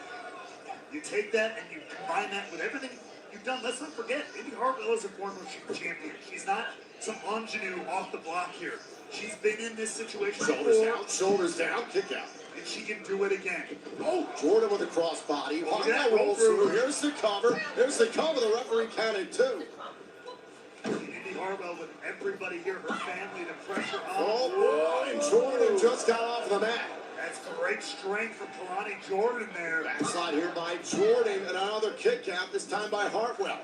You take that and you combine that with everything you've done. Let's not forget, Indy Hartwell is a former champion. She's not some ingenue off the block here. She's been in this situation Shoulders down, kick out. and she can do it again. Oh, Jordan with a crossbody. Hartwell rolls through. Here's the cover. Here's the cover. The referee counted two. Indy Hartwell with everybody here, her family, the pressure on. Oh, boy, and Jordan just got off the mat. That's great strength from Kalani Jordan there. Backslide here by Jordan, and another kick out, this time by Hartwell.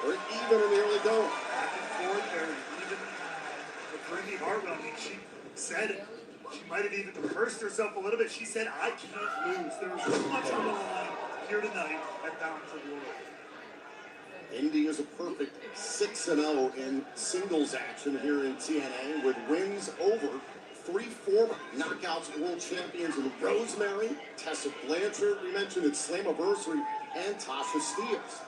They're even in the early going. Back and forth there, even with Indy Hartwell. I mean, she said it. She might have even cursed herself a little bit. She said, I can't lose. There's so much on the line here tonight at Bound for Glory. Indy is a perfect 6-0 in singles action here in TNA with wins over three former Knockouts World Champions in Rosemary, Tessa Blanchard, we mentioned at Slammiversary, and Tasha Steeles.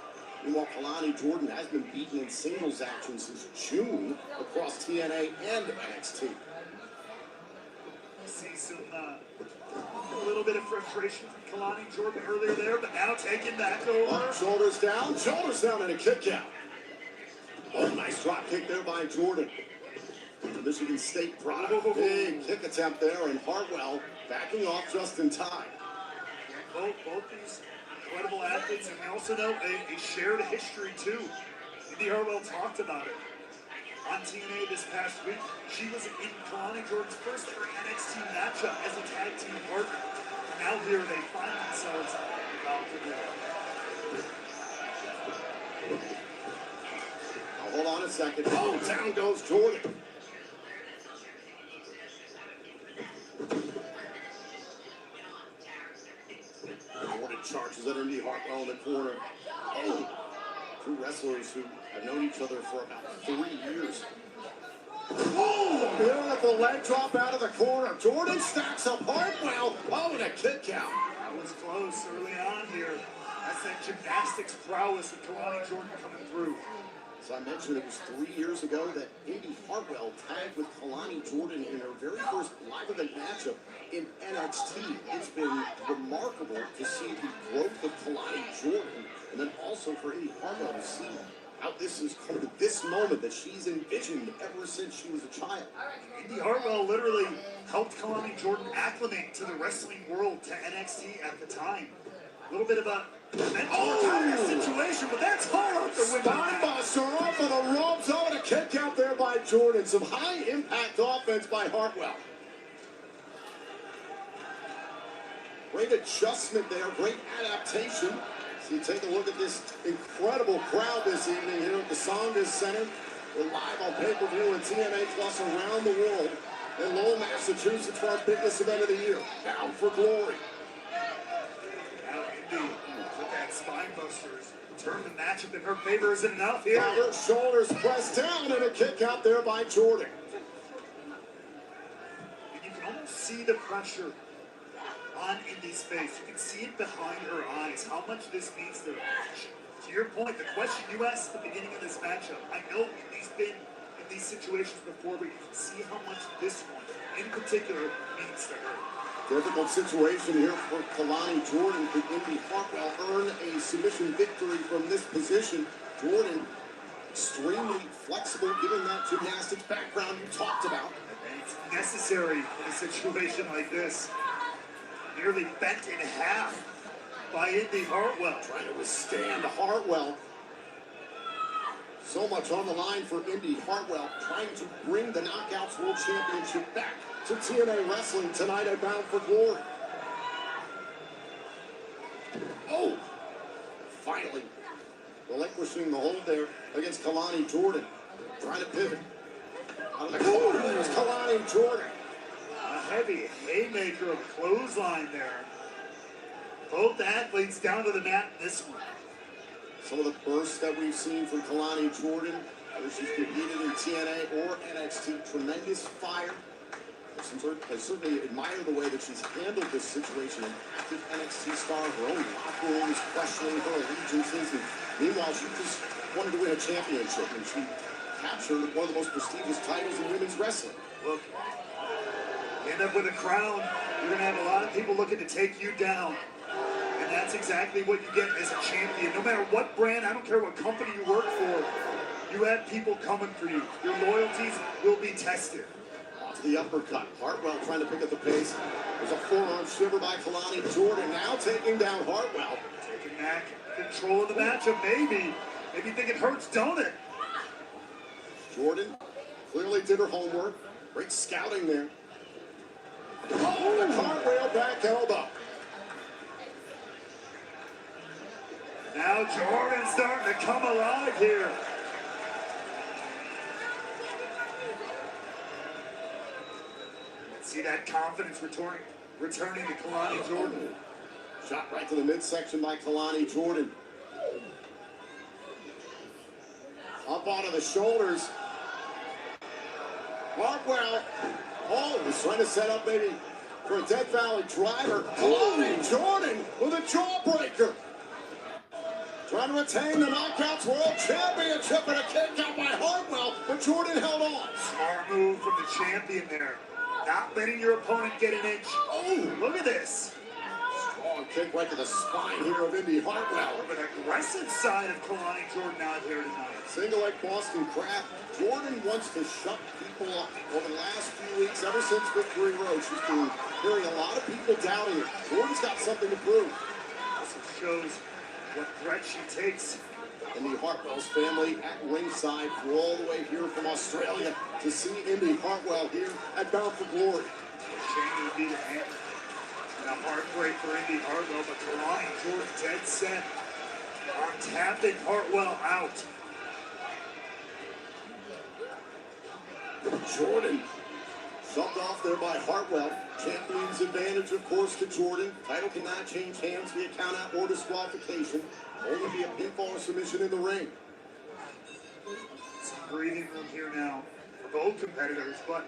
Meanwhile, Kalani Jordan has been beaten in singles action since June across TNA and NXT. See some, a little bit of frustration from Kalani Jordan earlier there, but now taking back over. Shoulders down, and a kick out. Oh, nice drop kick there by Jordan. The Michigan State product. Big kick attempt there, and Hartwell backing off just in time. Both these incredible athletes, and we also know a shared history too. Indy Hartwell talked about it on TNA this past week. She was in Kalani Jordan's first ever NXT matchup as a tag team partner. And now here they find themselves about to go. Now hold on a second. Oh, down goes Jordan. Jordan charges at Indy Hartwell in the corner. Oh, two wrestlers who have known each other for about 3 years. Oh, here at the leg drop out of the corner. Jordan stacks up Hartwell. Oh, and a kick out. That was close early on here. That's that gymnastics prowess of Kalani Jordan coming through. As I mentioned, it was 3 years ago that Indy Hartwell tagged with Kalani Kalani Jordan in her very first live event matchup in NXT. It's been remarkable to see the growth of Kalani Jordan, and then also for Indy Hartwell to see how this has come to this moment that she's envisioned ever since she was a child. Indy Hartwell literally helped Kalani Jordan acclimate to the wrestling world, to NXT at the time. A little bit of a mental situation, but that's hard to win. Spinebuster off of the ropes. Oh, and a kick out there by Jordan. Some high impact offense by Hartwell. Great adjustment there, great adaptation. So you take a look at this incredible crowd this evening here at the Saunders Center. We're live on pay-per-view and TNA Plus around the world in Lowell, Massachusetts for our biggest event of the year, Bound for Glory. Now Indy with that spinebusters turn the matchup in her favor. Is it enough here? Her shoulders pressed down and a kick out there by Jordan. And you can almost see the pressure on Indy's face. You can see it behind her eyes, how much this means to her. To your point, the question you asked at the beginning of this matchup, I know Indy's been in these situations before, but you can see how much this one, in particular, means to her. Difficult situation here for Kalani Jordan. Could Indy Hartwell earn a submission victory from this position? Jordan, extremely flexible, given that gymnastics background you talked about. And it's necessary in a situation like this. Nearly bent in half by Indy Hartwell. Trying to withstand Hartwell. So much on the line for Indy Hartwell, trying to bring the Knockouts World Championship back to TNA Wrestling tonight at Bound for Glory. Oh! Finally relinquishing the hold there against Kalani Jordan. Trying to pivot. Out of the corner, there's Kalani Jordan. A heavy haymaker of clothesline there. Both athletes down to the mat in this one. Some of the bursts that we've seen from Kalani Jordan, whether she's competed in TNA or NXT, tremendous fire. I certainly admire the way that she's handled this situation. An active NXT star, her own locker rooms, questioning her allegiances. And meanwhile, she just wanted to win a championship, and she captured one of the most prestigious titles in women's wrestling. Look, you end up with a crown, you're going to have a lot of people looking to take you down. And that's exactly what you get as a champion. No matter what brand, I don't care what company you work for, you have people coming for you. Your loyalties will be tested. Off the uppercut. Hartwell trying to pick up the pace. There's a forearm shiver by Kalani Jordan, now taking down Hartwell. Taking back control of the matchup, maybe. Maybe you think it hurts, don't it? Jordan clearly did her homework. Great scouting there. Oh, and a cartwheel back elbow. Now Jordan's starting to come alive here. See that confidence returning to Kalani Jordan. Shot right to the midsection by Kalani Jordan. Up onto the shoulders. Hartwell. Oh, he's trying to set up maybe for a Death Valley driver. Kalani Jordan with a jawbreaker. Trying to retain the Knockouts World Championship and a kick out by Hartwell, but Jordan held on. Smart move from the champion there. Not letting your opponent get an inch. Oh, look at this. Strong kick right to the spine here of Indy Hartwell. An aggressive side of Kalani Jordan out here tonight. Single leg Boston Crab. Jordan wants to shut people up. Over the last few weeks, ever since Victory Road, she's been hearing a lot of people doubting her. Jordan's got something to prove. Also shows what threat she takes. Indy Hartwell's family at ringside flew all the way here from Australia to see Indy Hartwell here at Bound for Glory. Shame to be the hand. And a heartbreak for Indy Hartwell, but Kalani Jordan dead set on tapping Hartwell out. Jordan shoved off there by Hartwell. Champion's advantage, of course, to Jordan. Title cannot change hands via countout or disqualification. Only be a pinfall or submission in the ring. Some breathing room here now for both competitors, but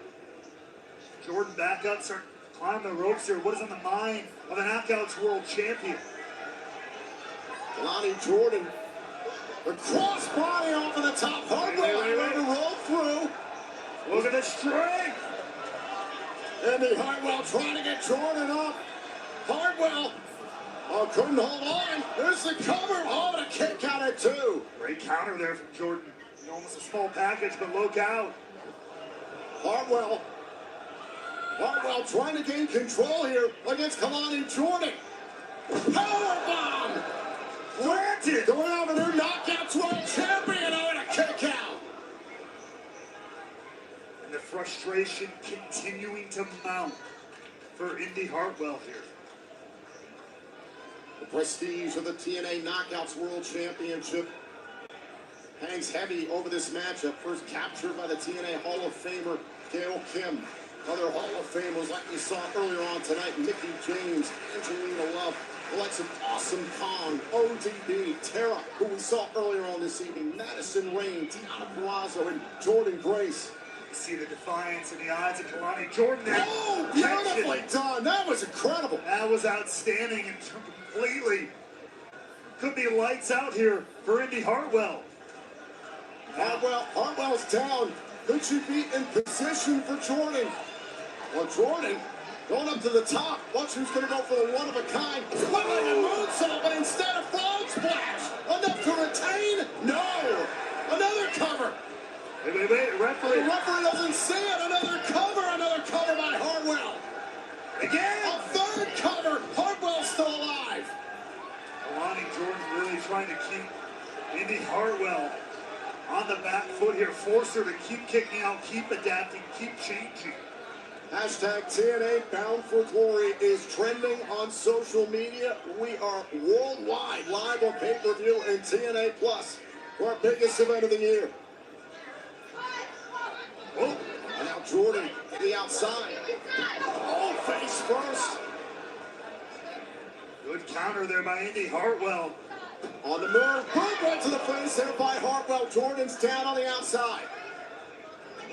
Jordan back up, starting to climb the ropes here. What is on the mind of the Knockouts World Champion? Kalani Jordan, the cross body off of the top. Hartwell to roll through. Look at the strength. Andy Hartwell trying to get Jordan up. Hartwell. Oh, couldn't hold on. There's the cover. Oh, and a kick out at 2. Great counter there from Jordan. Almost a small package, but look out. Hartwell trying to gain control here against Kalani Jordan. Powerbomb! Planted! Going out with her Knockouts World Champion. Oh, and a kick out. And the frustration continuing to mount for Indy Hartwell here. The prestige of the TNA Knockouts World Championship hangs heavy over this matchup. First captured by the TNA Hall of Famer, Gail Kim. Other Hall of Famers like we saw earlier on tonight, Mickey James, Angelina Love, the likes of Awesome Kong, ODB, Tara, who we saw earlier on this evening, Madison Rain, Deonna Purrazzo, and Jordan Grace. You see the defiance in the eyes of Kalani Jordan there. Oh, beautifully done. That was incredible. That was outstanding and completely could be lights out here for Indy Hartwell. Hartwell's down. Could she be in position for Jordan? Well, Jordan going up to the top. Watch who's going to go for the one-of-a-kind. Swimming and moonsault, but instead of frog splash. Enough to retain? No. Another cover. Wait, referee. The referee doesn't see it. Another cover by Hartwell. Again. A third cover. Hartwell's still alive. Kalani Jordan really trying to keep Indy Hartwell on the back foot here. Force her to keep kicking out, keep adapting, keep changing. Hashtag TNA Bound for Glory is trending on social media. We are worldwide, live on pay-per-view and TNA Plus for our biggest event of the year. Oh, and now Jordan to the outside. Oh, face first. Good counter there by Indy Hartwell. On the move, boom, right to the face there by Hartwell. Jordan's down on the outside.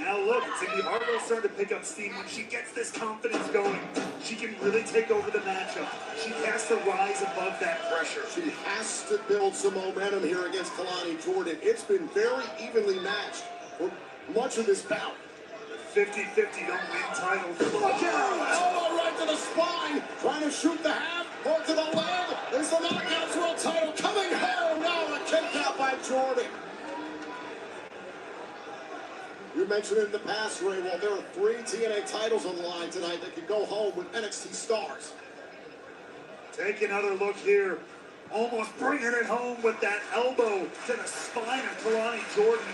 Now look, it's Indy Hartwell starting to pick up steam. When she gets this confidence going, she can really take over the matchup. She has to rise above that pressure. She has to build some momentum here against Kalani Jordan. It's been very evenly matched for much of this bout. 50-50 don't win titles. Look out! Elbow right to the spine. Trying to shoot the half or to the leg. There's the Knockouts World title coming home. Now a kick out by Jordan. You mentioned in the past, Ray, well, there are 3 TNA titles on the line tonight that could go home with NXT stars. Take another look here. Almost bringing it home with that elbow to the spine of Kalani Jordan.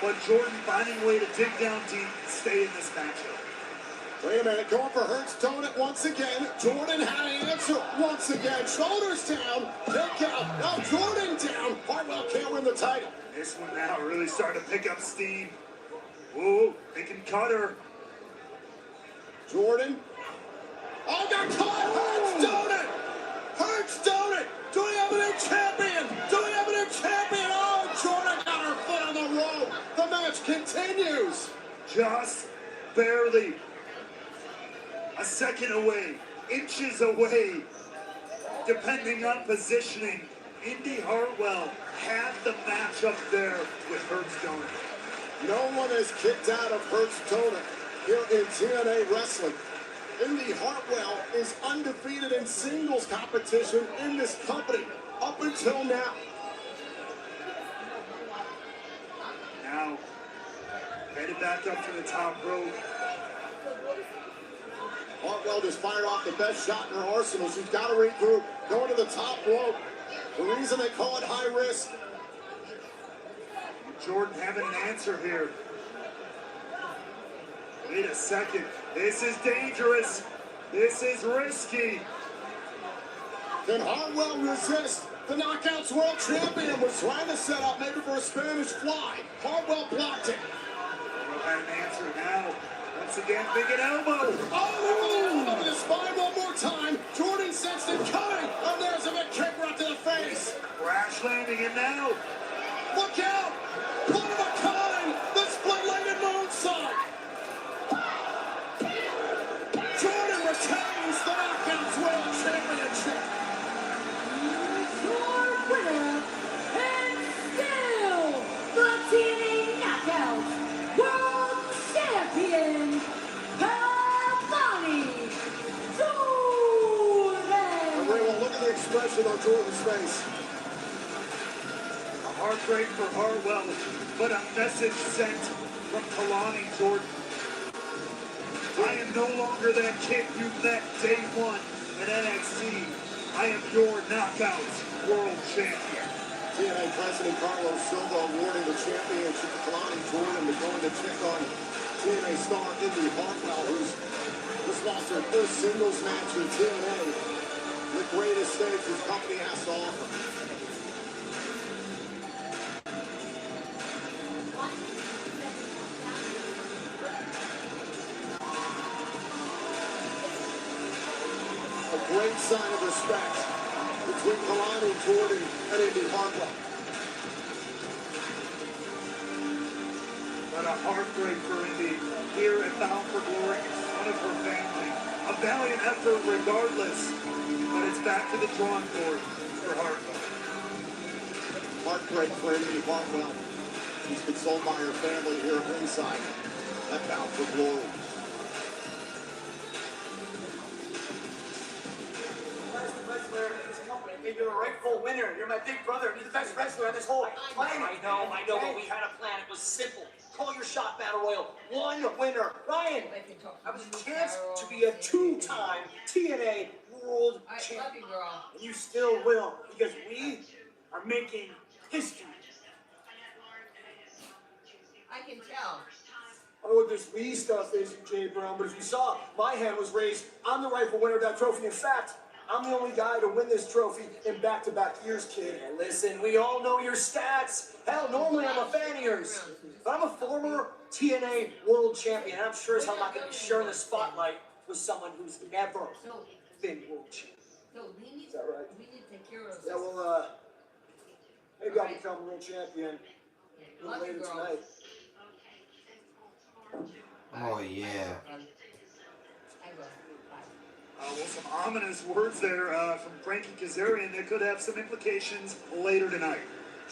But Jordan finding a way to dig down deep and stay in this matchup. Wait a minute, going for Hurts Donut once again. Jordan had an answer once again. Shoulders down, kick out. Now Jordan down. Hartwell can't win the title. This one now really starting to pick up steam. Whoa, they can cut her. Jordan. Oh, got caught! Hurts Donut! Hurts Donut! Do we have a new champion? Do we have a new champion? Oh, Jordan got her foot on the rope. The match continues. Just barely. A second away, inches away, depending on positioning. Indy Hartwell had the match up there with Hurts Donut. No one has kicked out of Hurts Donut here in TNA Wrestling. Indy Hartwell is undefeated in singles competition in this company up until now. Now, headed back up to the top rope. Hartwell just fired off the best shot in her arsenal. She's got to regroup. Going to the top rope. The reason they call it high risk. Jordan having an answer here. Wait a second. This is dangerous. This is risky. Can Hartwell resist? The Knockouts World Champion was trying to set up maybe for a Spanish fly. Hartwell blocked it. Hartwell had an answer now. Once again, big an elbow. Oh, over the spine one more time. Jordan sensed it coming. And there's a big kick right to the face. Crash landing, and now. Look out. One of a kind. The split-legged moonsault. Jordan retains the Knockouts World Championship. Your winner, and still the TNA Knockouts World Champion, Kalani expression on Jordan's face. A heartbreak for Hartwell, but a message sent from Kalani Jordan. I am no longer that kid you met day one at NXT. I am your knockout world champion. TNA President Carlos Silva awarding the championship to Kalani Jordan to going to check on TNA star Indy Hartwell, who's just lost her first singles match in TNA. The greatest stage his company has to offer. A great sign of respect between Kalani Jordan and Indy Hartwell. But a heartbreak for Indy here at Bound for Glory in front of her family. A valiant effort regardless, but it's back to the drawing board for Hartwell. Heartbreak for Indy Hartwell. She's consoled by her family here inside at Bound for Glory. You're a rightful winner. You're my big brother. You're the best wrestler on this whole planet. I know, but we had a plan. It was simple. Call your shot, Battle Royal. One winner. Ryan, I was a chance to be a two-time TNA World Champion. And you still will, because we are making history. I can tell. I don't know what this we stuff is, Jay Brown, but as you saw, my hand was raised. I'm the rightful winner of that trophy. In fact, I'm the only guy to win this trophy in back-to-back years, kid. And listen, we all know your stats. Hell, normally I'm a fan of yours. But I'm a former TNA World Champion, and I'm sure as hell not going to be sharing the spotlight with someone who's never been World Champion. No, we need, Is that right? we need to take care of Yeah, this. well, maybe I'll become World Champion a little later tonight. Oh, yeah. Well, some ominous words there from Frankie Kazarian that could have some implications later tonight.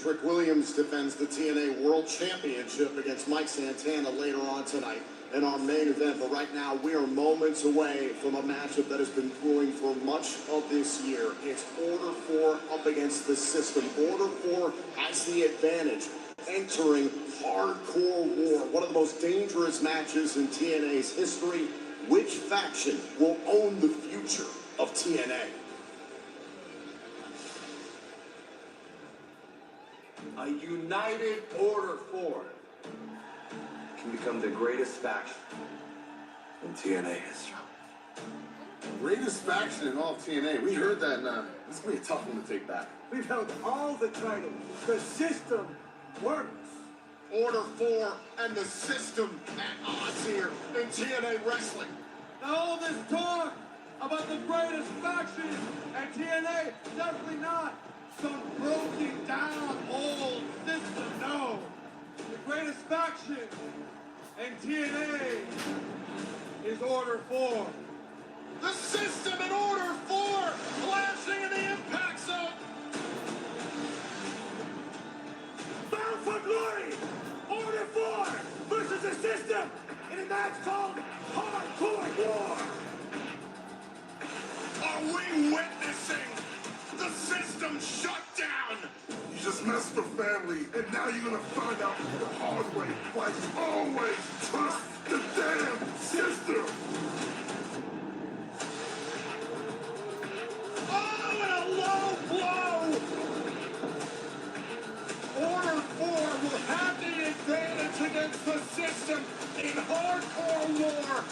Trick Williams defends the TNA World Championship against Mike Santana later on tonight in our main event. But right now, we are moments away from a matchup that has been brewing for much of this year. It's Order 4 up against the System. Order 4 has the advantage, entering Hardcore War, one of the most dangerous matches in TNA's history. Which faction will own the future of TNA? A united Order 4 can become the greatest faction in TNA history. Greatest faction in all of TNA. We heard that. This is going to be a tough one to take back. We've held all the titles. The system works. Order 4 and the System at odds here in TNA Wrestling. Now all this talk about the greatest faction at TNA, definitely not some broken down old system. No, the greatest faction in TNA is Order 4. The System and Order 4 clashing in the Impact Zone. Bound for Glory! Order 4 versus the System in a match called Hardcore War! Are we witnessing the System shut down? You just messed the family, and now you're gonna find out the hard way. Like always, trust the damn system. Oh, and a low blow! Order 4 will have the advantage against the System in Hardcore War.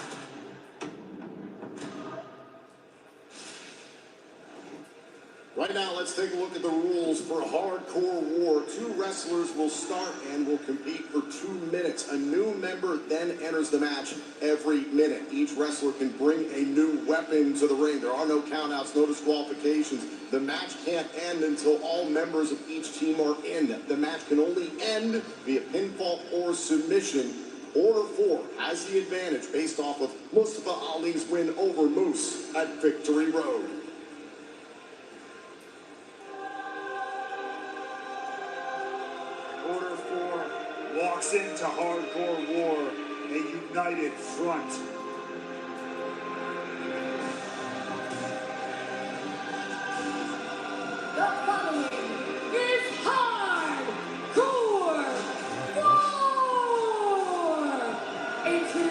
Right now, let's take a look at the rules for Hardcore War. 2 wrestlers will start and will compete for 2 minutes. A new member then enters the match every minute. Each wrestler can bring a new weapon to the ring. There are no countouts, no disqualifications. The match can't end until all members of each team are in. The match can only end via pinfall or submission. Order 4 has the advantage based off of Mustafa Ali's win over Moose at Victory Road. Order 4 walks into Hardcore War, a united front.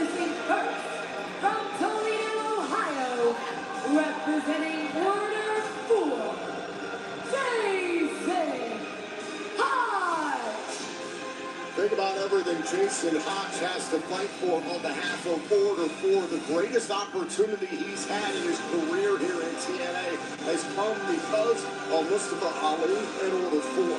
introducing first, from Toledo, Ohio, representing Order 4, Jason Hodge. Think about everything Jason Hodge has to fight for on behalf of Order 4. The greatest opportunity he's had in his career here in TNA has come because of Mustafa Ali and Order 4.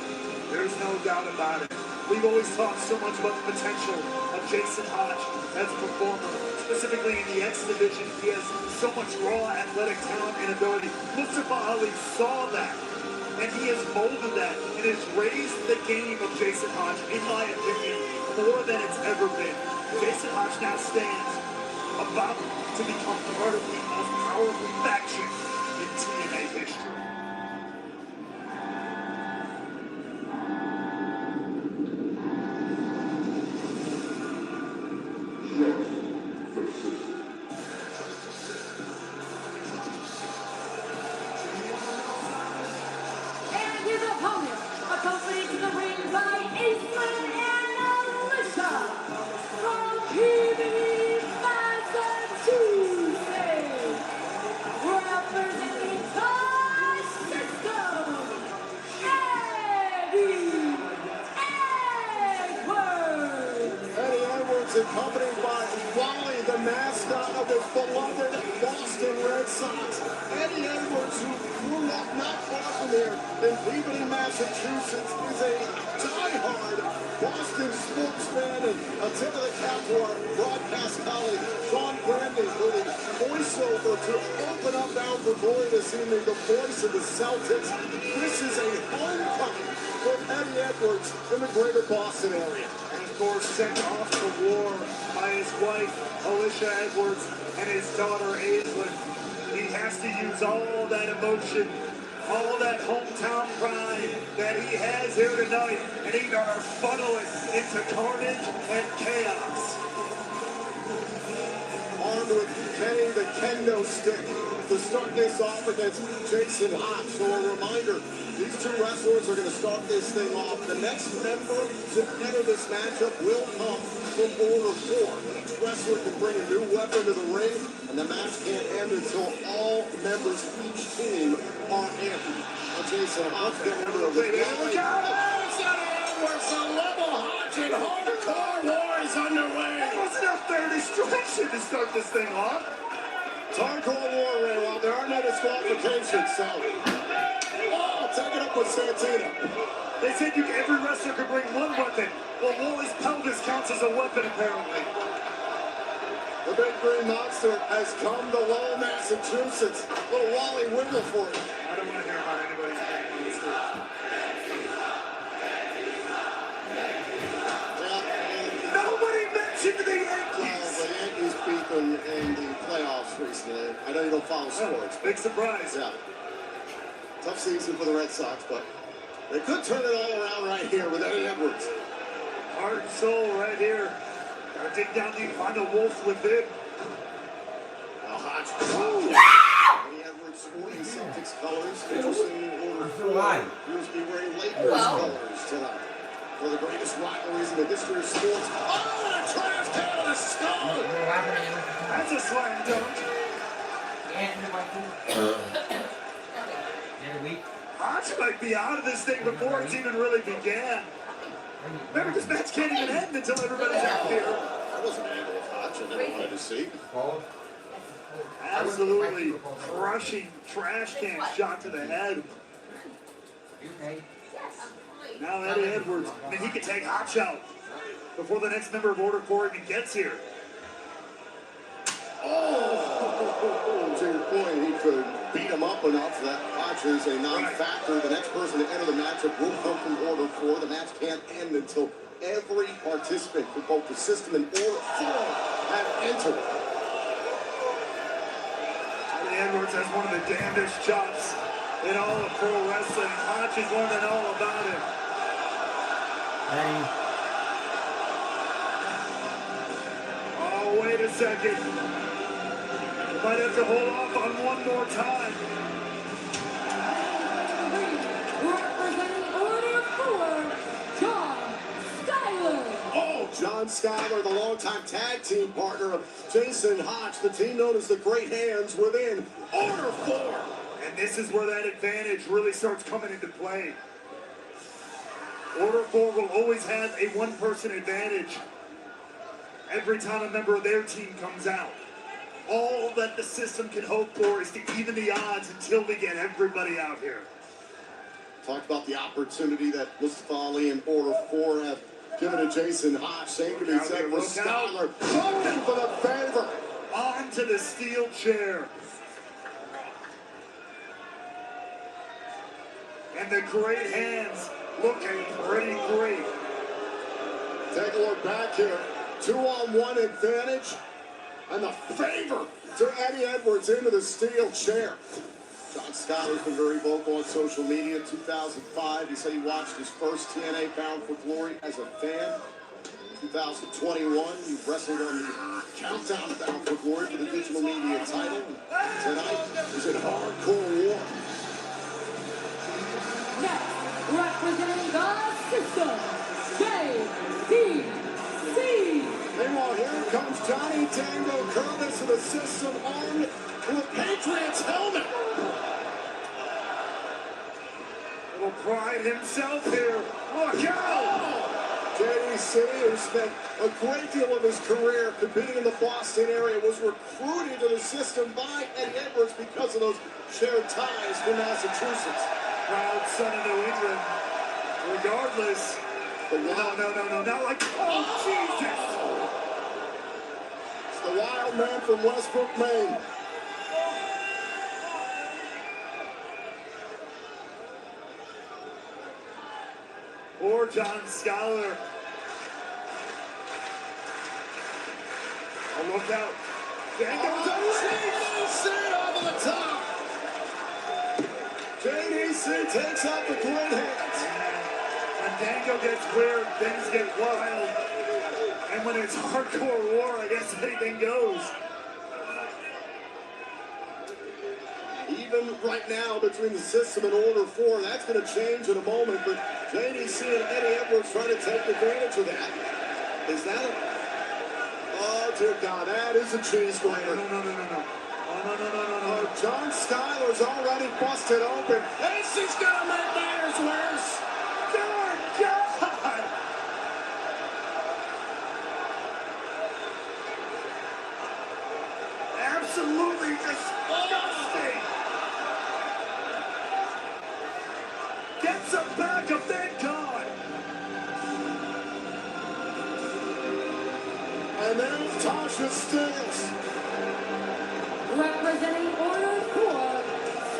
There's no doubt about it. We've always talked so much about the potential of Jason Hodge as a performer, specifically in the X division. He has so much raw athletic talent and ability. Mustafa Ali saw that, and he has molded that and has raised the game of Jason Hodge, in my opinion, more than it's ever been. Jason Hodge now stands about to become part of the most powerful faction in TNA history. And his opponent, accompanied to the ring by Eastman and Alicia, from Peabody, Massachusetts, representing the system, Eddie Edwards. Eddie Edwards, accompanied by Wally, the mascot of his beloved Boston Red Sox. Eddie Edwards, who grew up not far from here in Peabody, Massachusetts, is a diehard Boston sportsman and a tip of the cap to our broadcast colleague, Sean Brandy, for the voiceover to open up Bound for Glory this evening, the voice of the Celtics. This is a homecoming for Eddie Edwards in the greater Boston area. And of course, sent off to war by his wife, Alicia Edwards, and his daughter, Aislinn. He has to use all that emotion, all that hometown pride that he has here tonight, and he's gonna funnel it into carnage and chaos. Armed with Kenny the kendo stick to start this off against Jason Hodge. So a reminder, these two wrestlers are going to start this thing off. The next member to enter this matchup will come from Order 4. Each wrestler can bring a new weapon to the ring, and the match can't end until all members of each team are in. Now Jason Hodge getting into the ring. The level Hodge and hardcore war is underway. There was enough there distraction to start this thing off. It's hardcore war, Ray. Well, there are no disqualifications, so... Oh, take it up with Santino. They said every wrestler could bring one weapon. Well, Wally's pelvis counts as a weapon, apparently. The big green monster has come to Lowell, Massachusetts. Little Wally Wiggle for it. I don't want to hear about anybody's name on the street. Nobody mentioned the Yankees. Well, the Yankees beat them in the playoffs recently. I know you don't follow sports. Big surprise. Yeah. Tough season for the Red Sox, but they could turn it all around right here with Eddie Edwards. Heart and soul right here. Gotta dig down deep, find a wolf within. Now Hodge. Eddie Edwards sporting Celtics colors. Interesting Order 4. Here's to be wearing Lakers colors tonight. One of the greatest rivalries in the history of sports. Oh, and a trash can and a skull! That's a slam dunk. Hodge might be out of this thing before it's even really began. Remember, this match can't even end until everybody's out here. That wasn't an angle of Hodge I never wanted to see. Absolutely crushing trash can shot to the head. Now Eddie Edwards, I mean, he can take Hodge out before the next member of Order 4 even gets here. Oh! To your point, he could beat him up enough that Hodge is a non-factor. The next person to enter the matchup will come from Order 4. The match can't end until every participant from both the system and Order 4 have entered. Eddie Edwards has one of the damnedest chops in all of pro wrestling. Hodge is learning all about it. Oh, wait a second. Might have to hold off on one more time. Representing Order 4, John Styler. Oh, John John Schuyler, the longtime tag team partner of Jason Hotch, the team known as the Great Hands within Order 4. And this is where that advantage really starts coming into play. Order 4 will always have a one-person advantage every time a member of their team comes out. All that the system can hope for is to even the odds until we get everybody out here. Talked about the opportunity that Mustafa Ali and Order 4 have given to Jason Hotch. Same can be said for Schuyler. Going for the favor. Onto the steel chair. And the Great Hands looking pretty great. Take a look back here. 2-on-1 advantage. And the favor to Eddie Edwards into the steel chair. John Schuyler's been very vocal on social media. 2005, he said he watched his first TNA Bound for Glory as a fan. 2021, he wrestled on the Countdown Bound for Glory for the digital media title. Tonight is in Hardcore War. Next, representing the system, JDC. Meanwhile, here comes Johnny Tango Curtis of the system on the Patriots helmet. Little pride himself here. Look out! JDC, who spent a great deal of his career competing in the Boston area, was recruited to the system by Eddie Edwards because of those shared ties to Massachusetts. Proud son of New England. Regardless. No, not like, oh, Jesus! It's the wild man from Westbrook, Maine. Or John Schuyler. Oh, look out. There goes JDC over the top. JDC takes out the Great Hands. When Dango gets weird, things get wild. And when it's hardcore war, I guess anything goes. Even right now, between the system and Order 4, that's going to change in a moment, but JDC and Eddie Edwards trying to take advantage of that. Is that a... Oh, dear God, that is a cheese grater. No. Oh, John Schuyler's already busted open. This is going to make matters worse. Good God! Absolutely disgusting! Gets him back up, thank God! And there's Tasha Steels. Representing Order 4,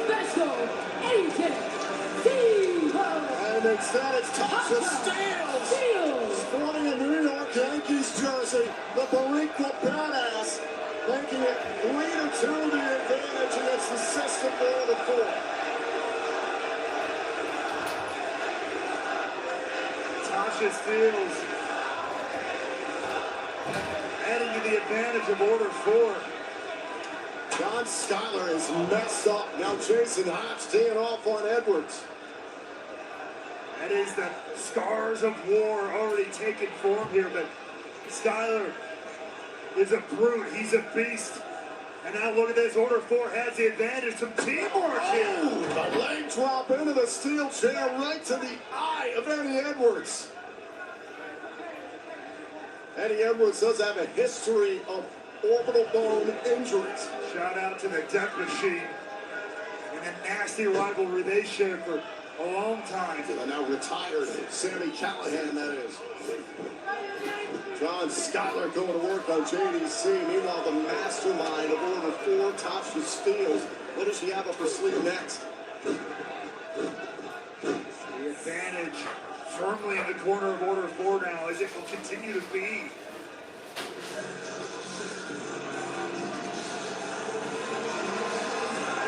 Special Agent Steve-O. And instead it's Tasha Steels. Sporting a New York Yankees jersey, the Boricua Badass, making it 3-2 the advantage against the system for Order 4. Tasha Steels adding to the advantage of Order 4. John Schuyler is messed up. Now Jason Hotch teeing off on Edwards. That is the scars of war already taking form here, but Schuyler is a brute. He's a beast. And now look at this. Order 4 has the advantage. Some teamwork here. Oh, the leg drop into the steel chair right to the eye of Eddie Edwards. Eddie Edwards does have a history of orbital bone injuries. Shout out to the Death Machine and a nasty rivalry they shared for a long time. The now retired Sammy Callahan, that is. John Schuyler going to work on JDC. Meanwhile, the mastermind of Order 4, Tasha Steels. What does she have up her sleeve next? The advantage firmly in the corner of Order 4 now, as it will continue to be.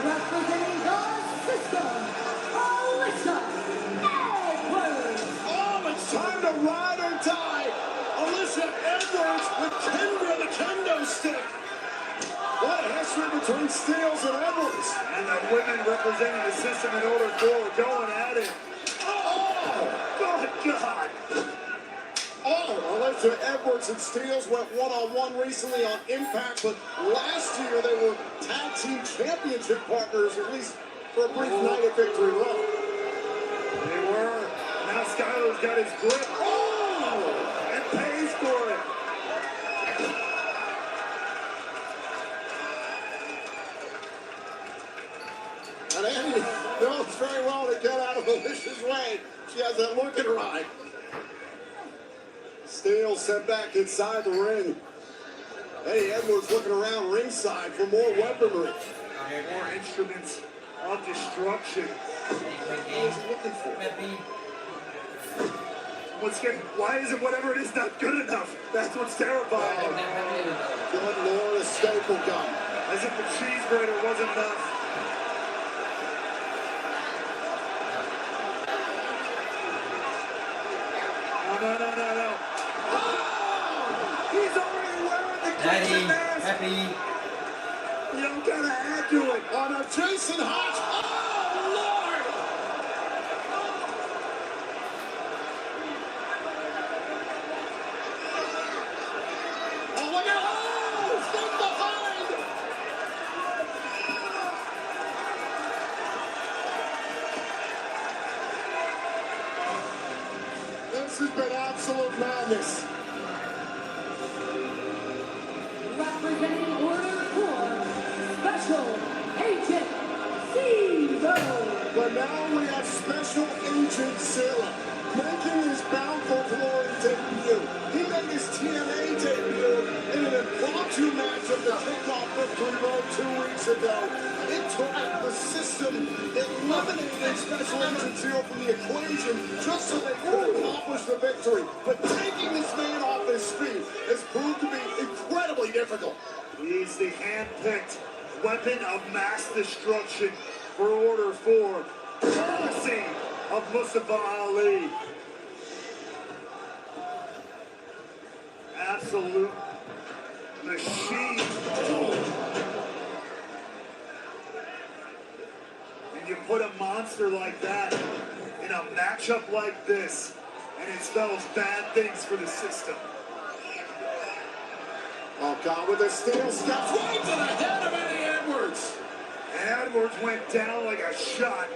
Representing the system, Alyssa Edwards. Oh, it's time to ride or die. Alyssa Edwards with Kendra the kendo stick. What a history between Steels and Edwards. And the women representing the system in Order 4 going at it. Oh, good God. Oh, to Edwards and Steels went one-on-one recently on Impact, but last year they were tag team championship partners, at least for a brief night at Victory Road. They were. Now Skyler's got his grip. Oh! And pays for it. And Andy knows very well to get out of Alicia's way. She has that look in her eye. Steele sent back inside the ring. Eddie Edwards looking around ringside for more weaponry. More instruments of destruction. What was he looking for? Why isn't whatever it is not good enough? That's what's terrifying. Good Lord, a staple gun. As if the cheese grater wasn't enough. No. Oh! He's already wearing the kitchen mask. Happy. You don't gotta add to it. On a Jason Hodge. Oh, Lord! Oh, look at from behind. This has been absolute madness. Representing Order 4, Special Agent Zero. But now we have Special Agent Zero making his Bound for Glory debut. He made his TNA debut in an impromptu match at the Kickoff Victory Road 2 weeks ago. It took the system, eliminated Special Agent Zero from the equation just so they could accomplish the victory. But taking this man off his feet has proved to be incredibly difficult. He's the hand-picked weapon of mass destruction for Order 4, courtesy of Mustafa Ali. Absolute machine. And you put a monster like that in a matchup like this, and it spells bad things for the system. Oh, God, with a steel step right to the head of Eddie Edwards. And Edwards went down like a shot.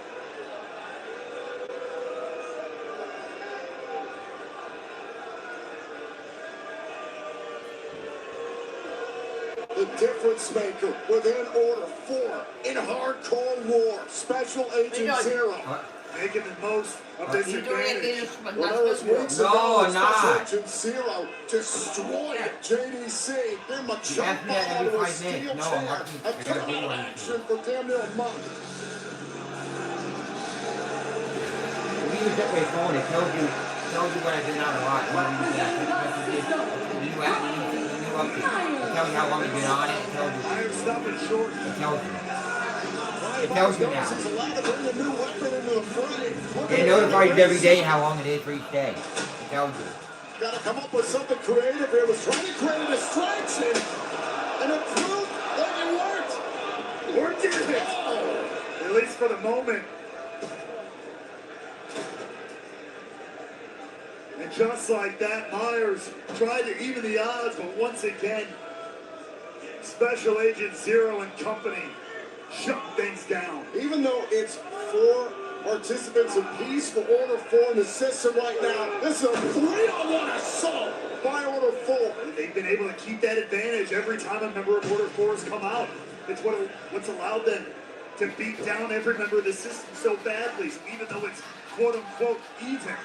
The difference maker within Order 4 in hardcore war. Special Agent Zero. Making the most of this advantage. Well, there was weeks ago, Special Agent Zero destroyed JDC. Give him a jump ball onto a steel chair. A ton of action for damn near a month. We use that way phone. It tells you when I've been on a lot. When you use that new update. It tells you how long you've been on it. It tells you. I am stopping short. It tells you. It tells you now. It notifies you every day how long it is for each day. It tells you. Got to come up with something creative here. Was trying to create a distraction, and it proved that it worked. Or did it? At least for the moment. And just like that, Myers tried to even the odds, but once again, Special Agent Zero and company shut things down. Even though it's 4 participants apiece for Order 4 in the system right now, this is a 3-on-1 assault by Order 4. They've been able to keep that advantage every time a member of Order 4 has come out. It's what's allowed them to beat down every member of the system so badly, even though it's quote-unquote even.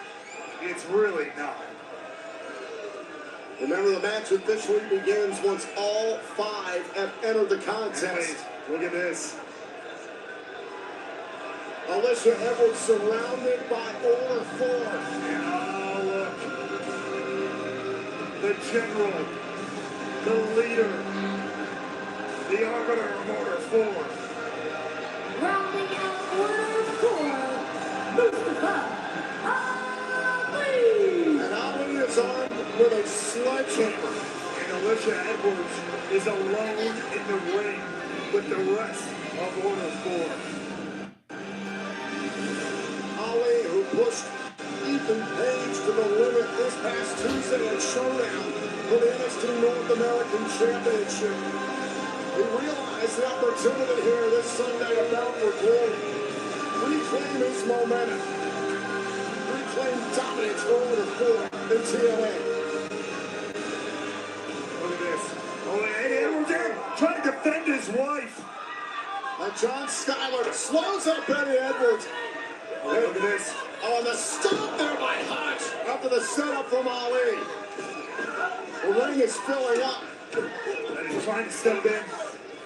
It's really not. Remember, the match officially begins once all 5 have entered the contest. Look at this. Alicia Edwards surrounded by Order 4. And oh, look. The general, the leader, the arbiter of Order 4. Rounding out Order 4, Mustafa Ali. And Ali is armed with a sledgehammer. And Alicia Edwards is alone in the ring with the rest of Order 4. Ali, who pushed even Ethan Page to the limit this past Tuesday at Showdown for the NXT North American Championship. He realized the opportunity here this Sunday about for glory. Reclaim his momentum. Reclaim dominance for Order 4 in TNA. Look at this. Oh, Eddie Edwards there trying to defend his wife. And John Skyler slows up Eddie Edwards. Oh, look at this. Oh, and the stop there by Hodge after the setup from Ali. The ring is filling up. And he's trying to step in,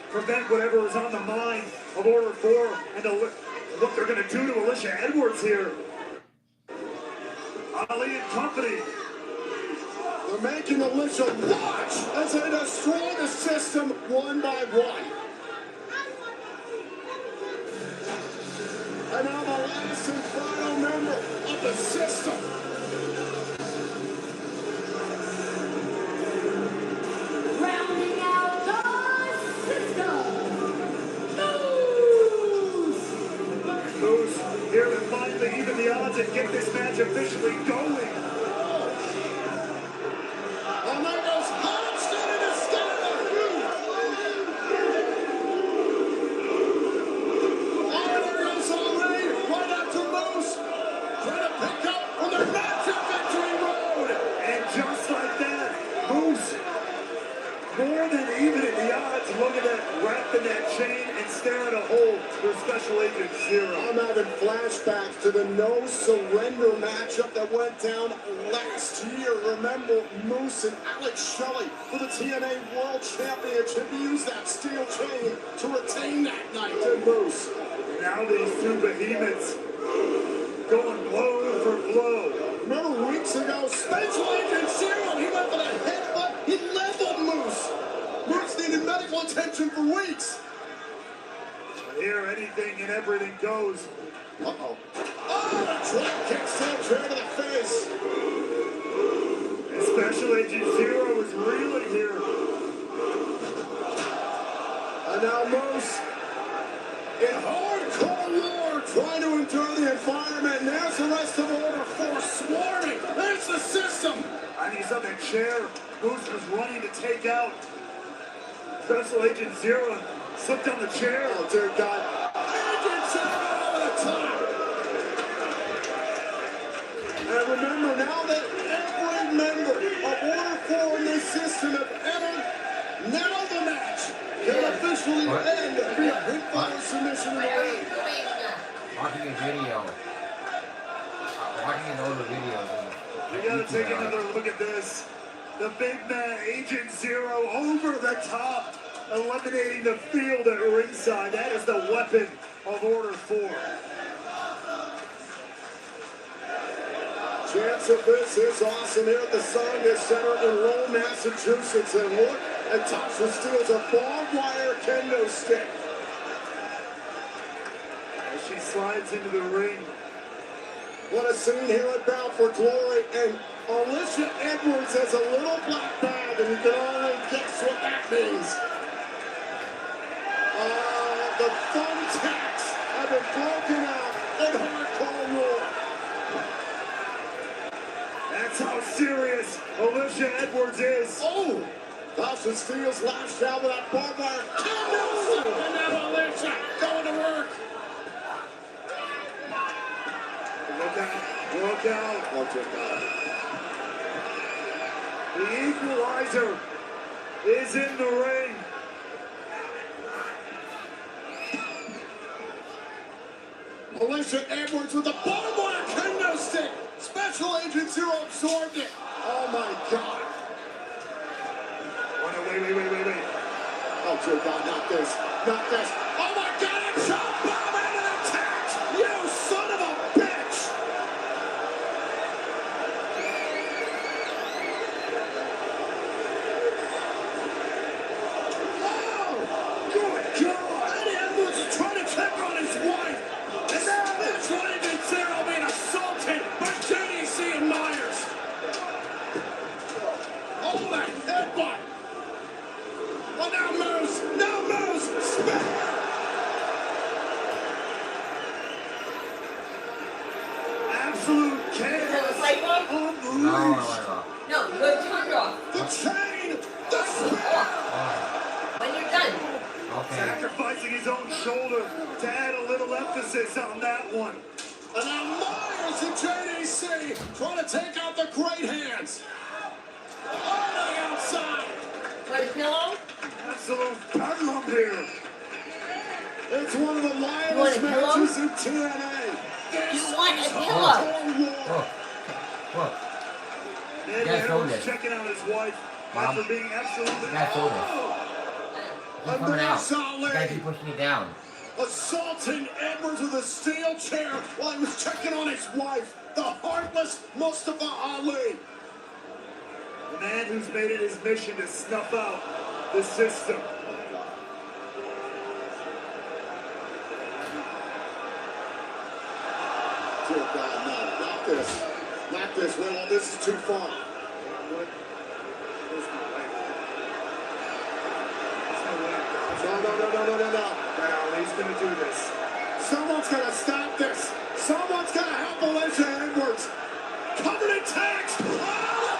prevent whatever is on the mind of Order 4 and what they're going to do to Alicia Edwards here. Ali and company. They're making Alicia watch as they destroy the system one by one. And now the last and final member of the system. Rounding out the system, Moose here to finally even the odds and get this match officially going. And there goes Hodge into the Skyler. Oh, there goes Ali right after Moose. Trying to pick up on their matchup victory road. And just like that, Moose more than even in the odds. Look at that, wrapped in that chain and staring a hole for Special Agent Zero. I'm having flashbacks to the no surrender matchup that went down last year. Remember Moose and Alex Shelley for the TNA World Championship. He used that steel chain to retain that night. And Moose. Now these two behemoths going blow for blow. Remember weeks ago, Special Agent Zero, he went for the headbutt. He leveled Moose. Moose needed medical attention for weeks. Here, anything and everything goes. Uh-oh. Oh, a drop kick slam chair to the face. And Special Agent Zero is reeling here. And now Moose in hardcore war trying to endure the environment. And there's the rest of Order 4 swarming. There's the system. And he's on that chair. Moose was running to take out Special Agent Zero. Slipped on the chair. Oh, dear God. Agent Zero over the top. And remember, now that every member of Order 4 in this system have entered, now the match can officially end via pinfall submission in the ring. Watching a video. Watching an older video. We gotta take another look at this. The big man, Agent Zero, over the top, eliminating the field at ringside. That is the weapon of Order 4. Chance of this is awesome here at the Songa Center in Lowell, Massachusetts. And look at Tasha steals a barbed wire kendo stick. As she slides into the ring. What a scene here at Bound for Glory. And Alicia Edwards has a little black bag, and you can only guess what that means. The thumbtacks have been broken out in hardcore war. That's how serious Alicia Edwards is. Oh! Tasha Steele's lashed out with that barbed wire kendo stick. And now Alicia going to work. Look out. Look out. Oh, dear God. The equalizer is in the ring. Alicia Edwards with the barbed wire kendo stick. Special Agent Zero absorbed it. Oh my God. Oh, no, wait. Oh dear God, not this. Not this. Oh my God, a chop bomb into the tax. You son of a bitch. Oh, good God. Eddie Edwards is trying to check on his wife. And now Special Agent Zero being assaulted by JDC and Myers. Oh, that headbutt. Oh, now Moose. Now Moose. Absolute chaos unleashed. No, good turn it off. The chain, the spear. When you're done. Sacrificing his own shoulder to add a little emphasis on that one. And now Myers and JDC trying to take out the great hands. On the outside. Want a pillow? Absolute bedlam here. It's one of the wildest matches in TNA. You want a pillow? Ned Edwards checking out his wife after being absolutely... He's coming out. You guys keep pushing me down. Assaulting Edwards with a steel chair while he was checking on his wife, the heartless Mustafa Ali. The man who's made it his mission to snuff out the system. Dear God, no, not this. Not this, Willow. This is too far. No, he's gonna do this. Someone's gonna stop this. Someone's gonna help Alicia Edwards. Covered in tax. Oh, the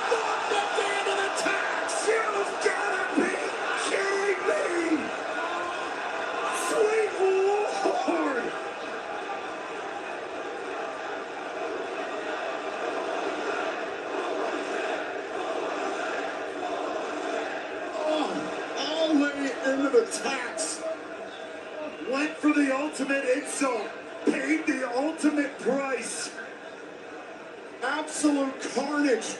thought at the end of the tax. You've gotta be kidding me! Sweet Lord! Oh, Ali into the tax. Went for the ultimate insult. Paid the ultimate price. Absolute carnage.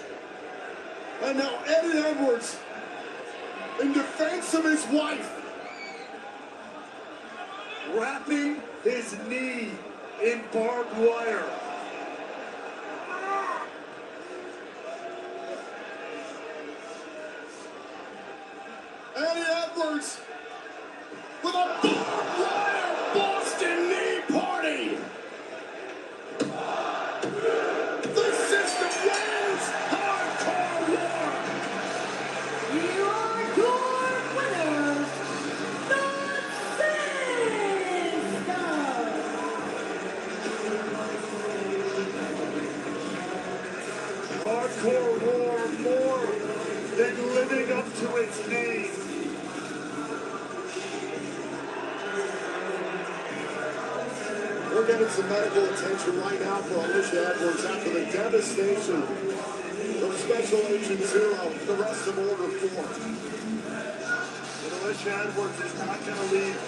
And now Eddie Edwards, in defense of his wife, Wrapping his knee in barbed wire. Eddie Edwards with a barbed wire Boston knee party. The system wins Hardcore War. You are your winner, Hardcore War more than living up to its name. We're getting some medical attention right now for Alicia Edwards after the devastation of Special Agent Zero, the rest of Order 4. But Alicia Edwards is not going to leave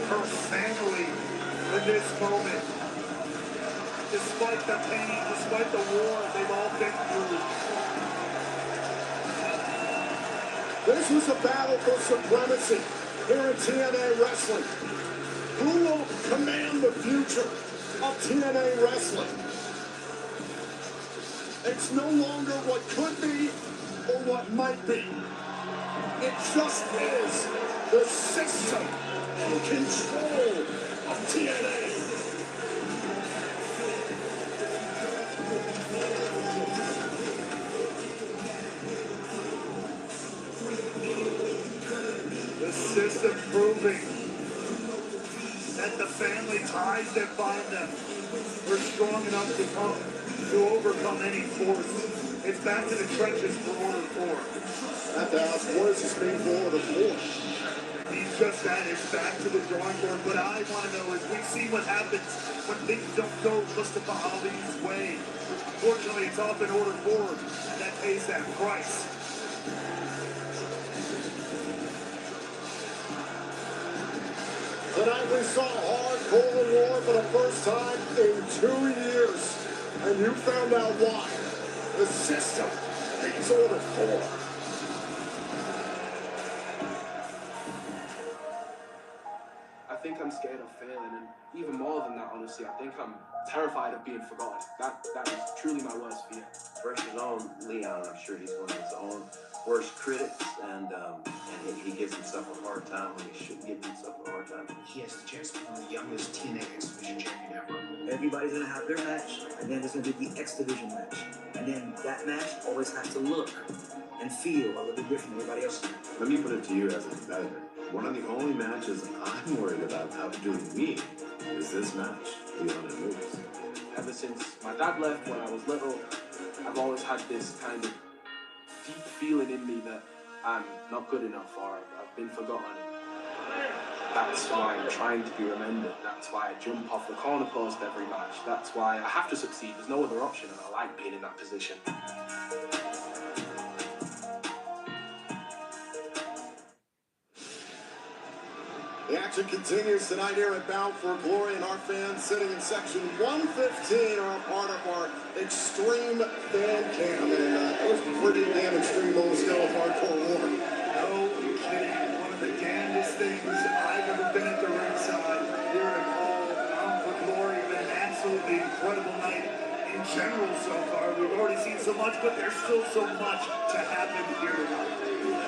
her family in this moment. Despite the pain, despite the war they've all been through. This was a battle for supremacy here in TNA Wrestling. Who will command the future of TNA Wrestling? It's no longer what could be or what might be. It just is the system in control of TNA. The system proving that the family ties that bind them are strong enough to overcome any force. It's back to the trenches for Order 4. I have to ask, what does this mean for Order 4? He's just that, it's back to the drawing board. What I want to know is we see what happens when things don't go Mustafa Ali's way. Fortunately, it's often Order 4 that pays that price. Tonight we saw Hardcore War for the first time in 2 years. And you found out why. The system needs Order 4. I think I'm scared of failing, and even more than that, honestly, I think I'm terrified of being forgotten. That is truly my worst fear. For his own Leon, I'm sure he's one of his own worst critics, and he gives himself a hard time when he shouldn't give himself a hard time. He has the chance to become the youngest TNA X Division champion ever. Everybody's gonna have their match, and then there's gonna be the X Division match. And then that match always has to look and feel a little bit different than everybody else. Let me put it to you as a competitor. One of the only matches I'm worried about outdoing me is this match, Leon and Moose. Ever since my dad left when I was little, I've always had this kind of deep feeling in me that I'm not good enough or I've been forgotten. That's why I'm trying to be remembered. That's why I jump off the corner post every match. That's why I have to succeed. There's no other option, and I like being in that position. The action continues tonight here at Bound for Glory, and our fans sitting in section 115 are a part of our extreme fan camp. And it was pretty damn extreme on the scale of hardcore war. No kidding. One of the damnedest things I've ever been at the ringside here at Bound for Glory. Been an absolutely incredible night in general so far. We've already seen so much, but there's still so much to happen here tonight.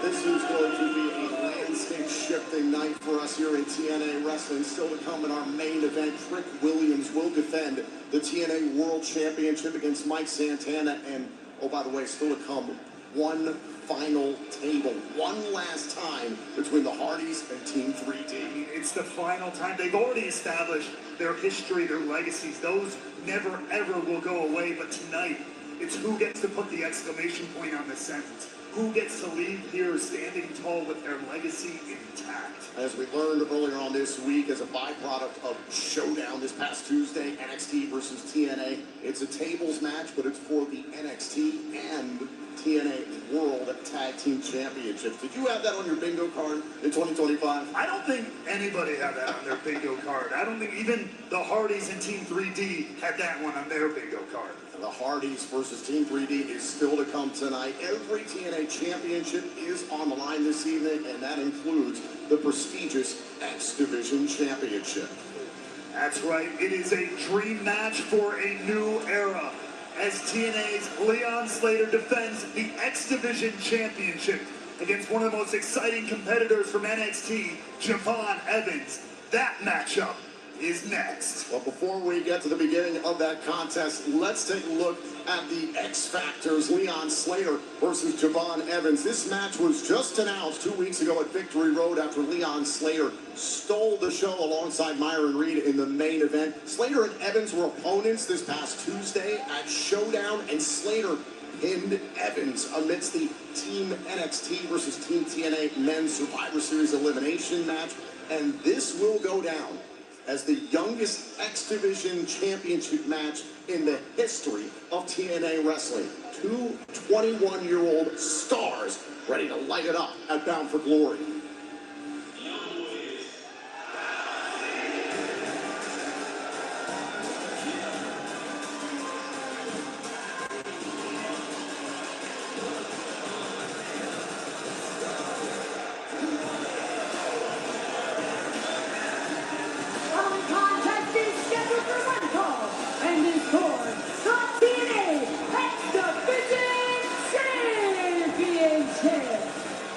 This is going to be a landscape-shifting night for us here in TNA Wrestling. Still to come in our main event, Trick Williams will defend the TNA World Championship against Mike Santana. And, oh, by the way, still to come, one final table, one last time between the Hardys and Team 3D. It's the final time. They've already established their history, their legacies. Those never, ever will go away. But tonight, it's who gets to put the exclamation point on the sentence. Who gets to leave here standing tall with their legacy intact? As we learned earlier on this week, as a byproduct of Showdown this past Tuesday, NXT versus TNA, it's a tables match, but it's for the NXT and TNA World Tag Team Championships. Did you have that on your bingo card in 2025? I don't think anybody had that on their bingo card. I don't think even the Hardys and Team 3D had that one on their bingo card. The Hardys versus Team 3D is still to come tonight. Every TNA championship is on the line this evening, and that includes the prestigious X Division Championship. That's right. It is a dream match for a new era, as TNA's Leon Slater defends the X Division Championship against one of the most exciting competitors from NXT, Javon Evans. That matchup is next. Well, before we get to the beginning of that contest, let's take a look at the X Factors, Leon Slater versus Javon Evans. This match was just announced 2 weeks ago at Victory Road after Leon Slater stole the show alongside Myron Reed in the main event. Slater and Evans were opponents this past Tuesday at Showdown, and Slater pinned Evans amidst the Team NXT versus Team TNA Men's Survivor Series elimination match. And this will go down as the youngest X Division Championship match in the history of TNA Wrestling. Two 21-year-old stars ready to light it up at Bound for Glory.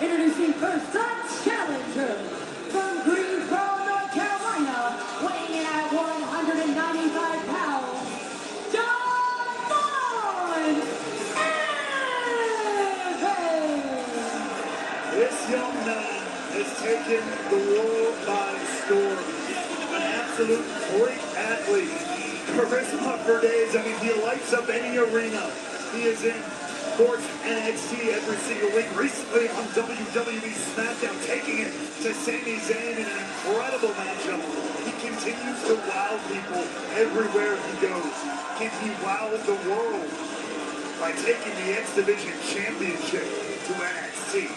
Introducing first up challenger from Greensboro, North Carolina, weighing in at 195 pounds, Javon Evans! This young man has taken the world by storm. An absolute great athlete. Charisma for days. I mean, he lights up any arena he is in. Sports NXT every single week. Recently on WWE SmackDown, taking it to Sami Zayn in an incredible matchup. He continues to wow people everywhere he goes. He wowed the world by taking the X Division Championship to NXT.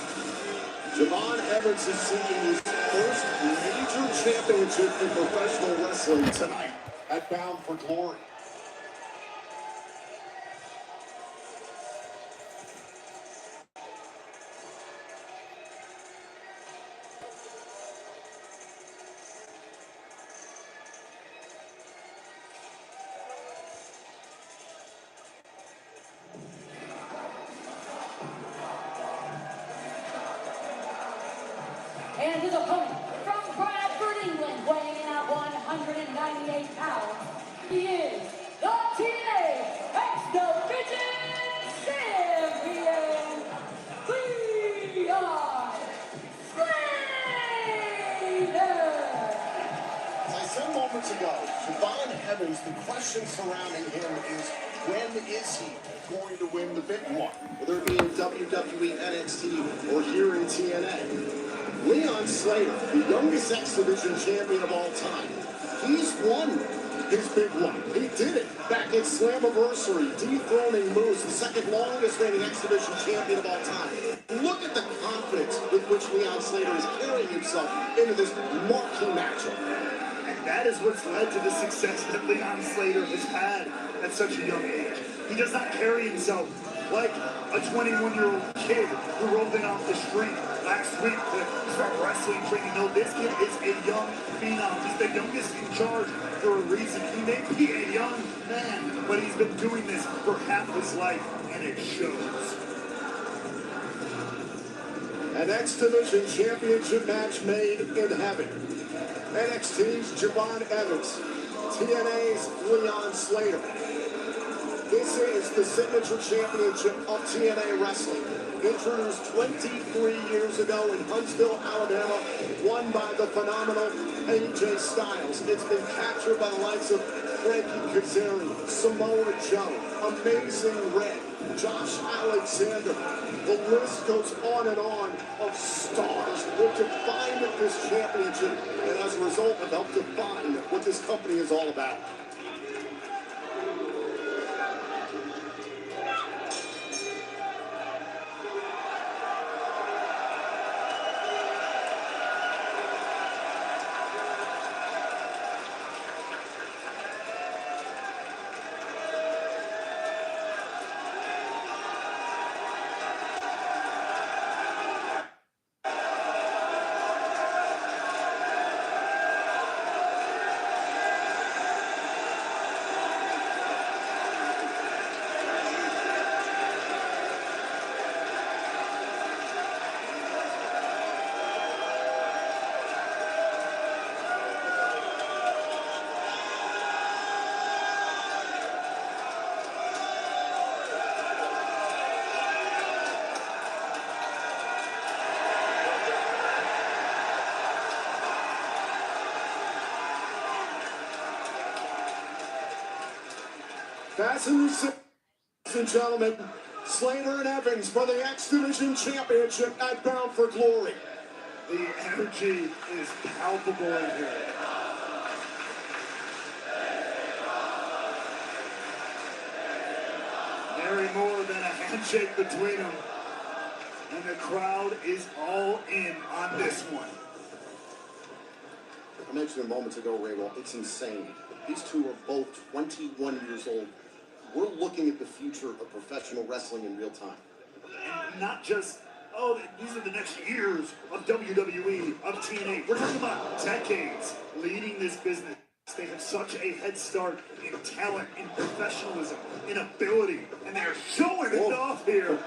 Javon Evans is seeking his first major championship in professional wrestling tonight at Bound for Glory. And his opponent from Bradford, England, weighing in at 198 pounds, he is 10 moments ago, Javon Evans, the question surrounding him is, when is he going to win the big one? Whether it be in WWE, NXT, or here in TNA. Leon Slater, the youngest X Division champion of all time, he's won his big one. He did it back at Slammiversary, dethroning Moose, the second longest reigning X Division champion of all time. Look at the confidence with which Leon Slater is carrying himself into this marquee matchup. And that is what's led to the success that Leon Slater has had at such a young age. He does not carry himself like a 21-year-old kid who rolled in off the street last week to start wrestling training. No, this kid is a young phenom. He's the youngest in charge for a reason. He may be a young man, but he's been doing this for half his life, and it shows. An X Division championship match made in heaven. NXT's Javon Evans, TNA's Leon Slater. This is the signature championship of TNA Wrestling. Introduced 23 years ago in Huntsville, Alabama, won by the phenomenal AJ Styles. It's been captured by the likes of Frankie Kazarian, Samoa Joe, Amazing Red, Josh Alexander. The list goes on and on of stars who defined this championship and as a result have helped define what this company is all about. Fasten your seats, ladies and gentlemen. Slater and Evans for the X Division Championship at Bound for Glory. The energy is palpable in here. Very more than a handshake between them. And the crowd is all in on this one. I mentioned a moment ago, Raywell, it's insane. These two are both 21 years old. We're looking at the future of professional wrestling in real time. And not just, oh, these are the next years of WWE, of TNA. We're talking about decades leading this business. They have such a head start in talent, in professionalism, in ability, and they are showing it off here.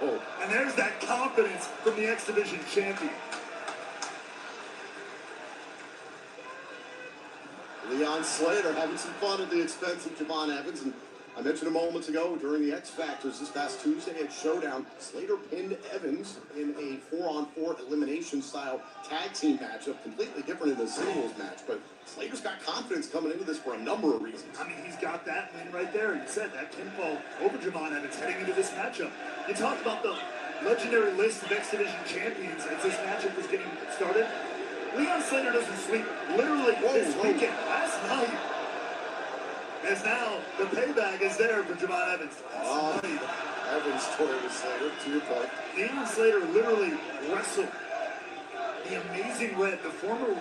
And there's that confidence from the X Division champion. Leon Slater having some fun at the expense of Javon Evans. And I mentioned a moment ago during the X Factors this past Tuesday at Showdown, Slater pinned Evans in a 4-on-4 elimination style tag team matchup, completely different in a singles match. But Slater's got confidence coming into this for a number of reasons. I mean, he's got that win right there. You said that pinfall over Javon Evans heading into this matchup. You talked about the legendary list of X Division champions as this matchup was getting started. Leon Slater doesn't sleep literally this weekend, last night. As now, the payback is there for Javon Evans. Evans toyed with Slater, to your point. Leon Slater literally wrestled the Amazing Red, the former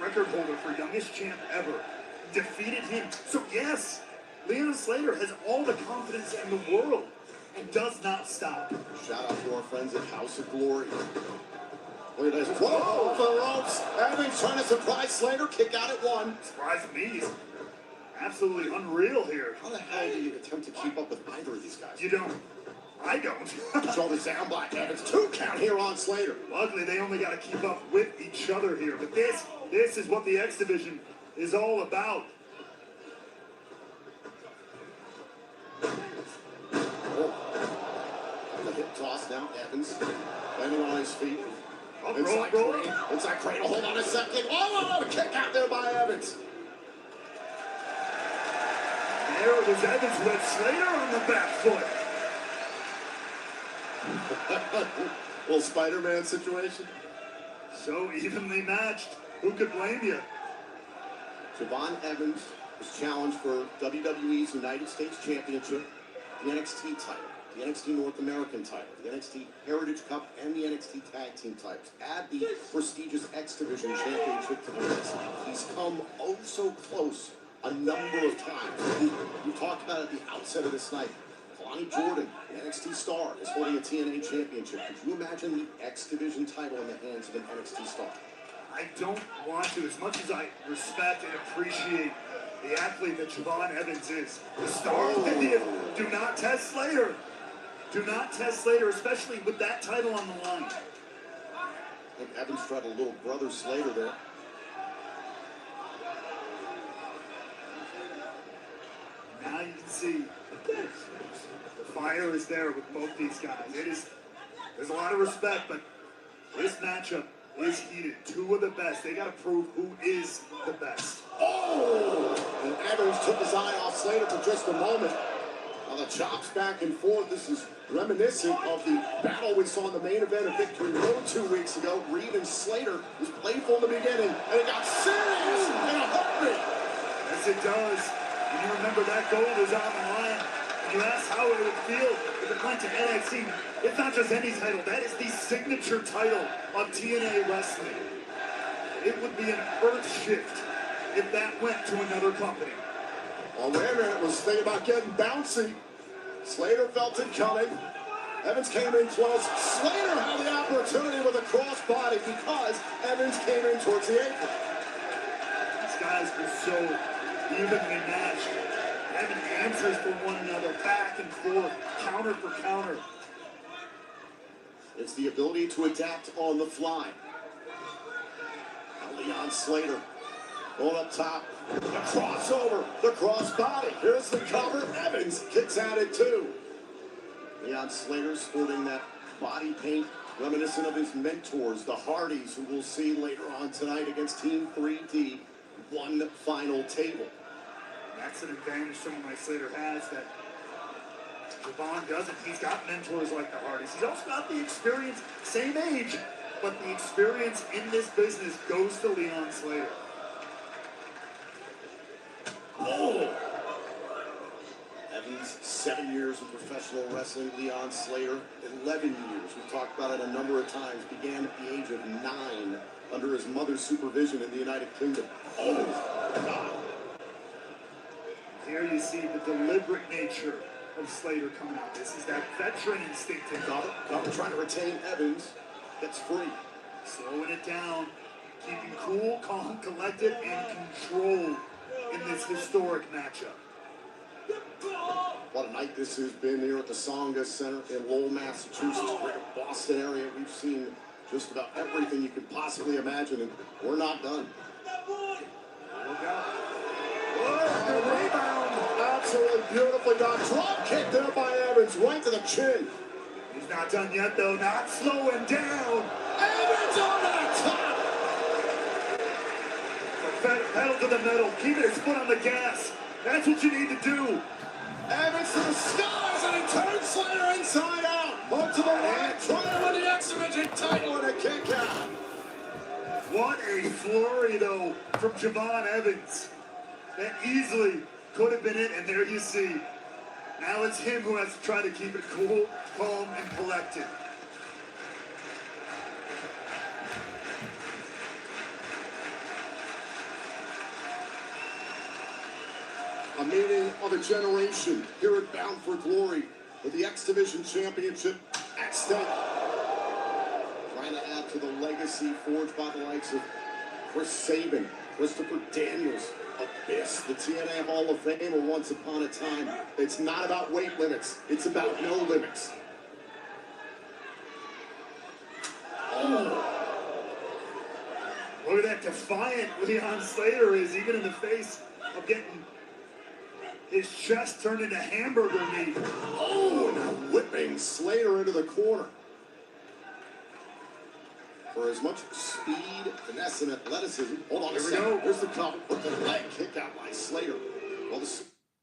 record holder for youngest champ ever, defeated him. So yes, Leon Slater has all the confidence in the world and does not stop. Shout out to our friends at House of Glory. Look at this. Whoa, the ropes. Evans trying to surprise Slater. Kick out at one. Surprise me. Absolutely unreal here. How the hell do you attempt to keep up with either of these guys? You don't. I don't. Shoulders down, Black Evans. 2 count here on Slater. Luckily, they only got to keep up with each other here. But this is what the X Division is all about. The hip toss now. Evans landing on his feet. Inside cradle. Hold on a second. Oh, kick out there by Evans. was Evans who had Slater on the back foot. Little Spider-Man situation. So evenly matched. Who could blame you? Javon Evans was challenged for WWE's United States Championship, the NXT title, the NXT North American title, the NXT Heritage Cup, and the NXT Tag Team titles. Add the prestigious X Division Championship to the list. He's come oh so close a number of times. We talked about at the outset of this night. Lonnie Jordan, the NXT star, is holding a TNA championship. Could you imagine the X Division title in the hands of an NXT star? I don't want to. As much as I respect and appreciate the athlete that Javon Evans is, the star of India, do not test Slater. Do not test Slater, especially with that title on the line. I think Evans tried a little brother Slater there. Now you can see the fire is there with both these guys. There's a lot of respect, but this matchup is heated. Two of the best. They got to prove who is the best. Oh! And Evans took his eye off Slater for just a moment. Now the chops back and forth. This is reminiscent of the battle we saw in the main event of Victory Road 2 weeks ago. Reed and Slater was playful in the beginning, and it got serious in a heartbeat. Yes, it does. And you remember that gold is on the line. And you ask how it would feel if it went to NXT. It's not just any title. That is the signature title of TNA Wrestling. It would be an earth shift if that went to another company. Oh, wait a minute. It was thinking about getting bouncy. Slater felt it coming. Evans came in close. Slater had the opportunity with a crossbody because Evans came in towards the apron. These guys were so evenly matched. Having answers for one another, back and forth, counter for counter. It's the ability to adapt on the fly. Now Leon Slater going up top. The crossover, the crossbody. Here's the cover. Evans kicks at it too. Leon Slater sporting that body paint reminiscent of his mentors, the Hardys, who we'll see later on tonight against Team 3D. One final table. That's an advantage someone like Slater has that Javon doesn't. He's got mentors like the Hardys. He's also got the experience, same age, but the experience in this business goes to Leon Slater. Oh! Evans, 7 years of professional wrestling. Leon Slater, 11 years. We've talked about it a number of times. Began at the age of 9 under his mother's supervision in the United Kingdom. Oh, God. Here you see the deliberate nature of Slater coming out. This is that veteran instinct in Cover trying to retain Evans. Gets free. Slowing it down. Keeping cool, calm, collected, and control in this historic matchup. What a night this has been here at the Songa Center in Lowell, Massachusetts, greater Boston area. We've seen just about everything you could possibly imagine, and we're not done. The rebound, absolutely beautifully done. Drop kick there by Evans, right to the chin. He's not done yet, though. Not slowing down. Evans on the top. Pedal to the metal. Keeping his foot on the gas. That's what you need to do. Evans to the skies, and he turns Slater inside out. Up to the right, trying to win the X Division title and a kick out. What a flurry, though, from Javon Evans. That easily could have been it, and there you see. Now it's him who has to try to keep it cool, calm, and collected. A meeting of a generation here at Bound for Glory with the X Division Championship at stake. Trying to add to the legacy forged by the likes of Chris Sabin, Christopher Daniels, Abyss, the TNA Hall of Famer once upon a time. It's not about weight limits. It's about no limits. Oh. Look at that defiant Leon Slater is, even in the face of getting his chest turned into hamburger meat. Oh, now whipping Slater into the corner. For as much speed, finesse, and athleticism. Hold on a second. Here's the cover with the leg kick out by Slater. Well,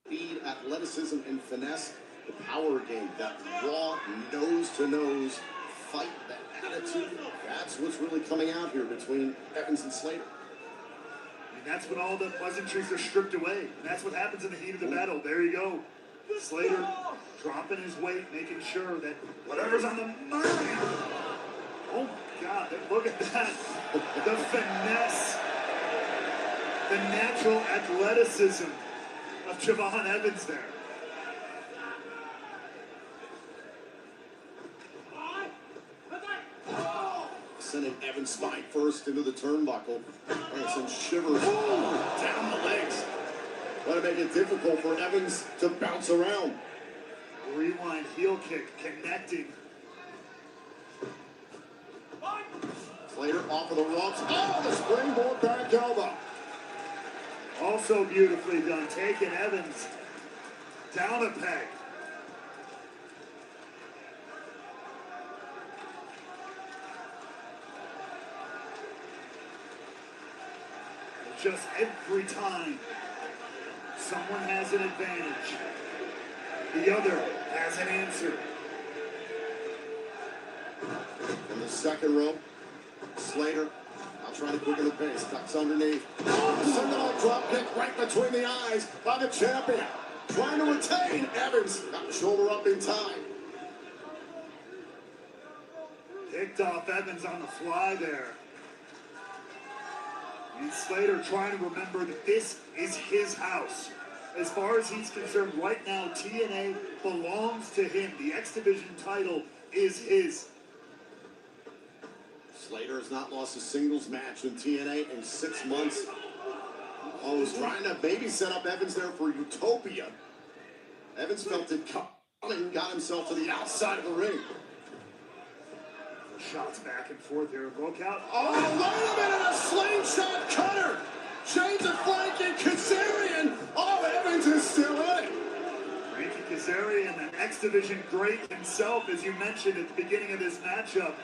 Speed, athleticism, and finesse. The power game, that raw, nose-to-nose fight, that attitude, that's what's really coming out here between Evans and Slater. And that's when all the pleasantries are stripped away. And that's what happens in the heat of the battle. There you go. Slater dropping his weight, making sure that whatever's on the mind. Oh my God, look at that. The finesse, the natural athleticism of Javon Evans there. Sending Evans spine first into the turnbuckle. And some shivers down the legs. That'll make it difficult for Evans to bounce around. Rewind heel kick connecting. Slater off of the ropes. Oh, the springboard back elbow. Also beautifully done, taking Evans down a peg. Just every time someone has an advantage, the other has an answer. From the second rope, Slater now trying to quicken the pace. Ducks underneath. Symbolic drop kick right between the eyes by the champion. Trying to retain Evans. Got the shoulder up in time. Picked off Evans on the fly there. And Slater trying to remember that this is his house. As far as he's concerned, right now, TNA belongs to him. The X Division title is his. Slater has not lost a singles match in TNA in 6 months. Oh, was trying to maybe set up Evans there for Utopia. Evans felt it coming, got himself to the outside of the ring. Shots back and forth here. Look out. Oh, wait a minute, a slingshot cutter. Change of flanking Kazarian. Oh, Evans is still in it. Frankie Kazarian, an X Division great himself, as you mentioned at the beginning of this matchup.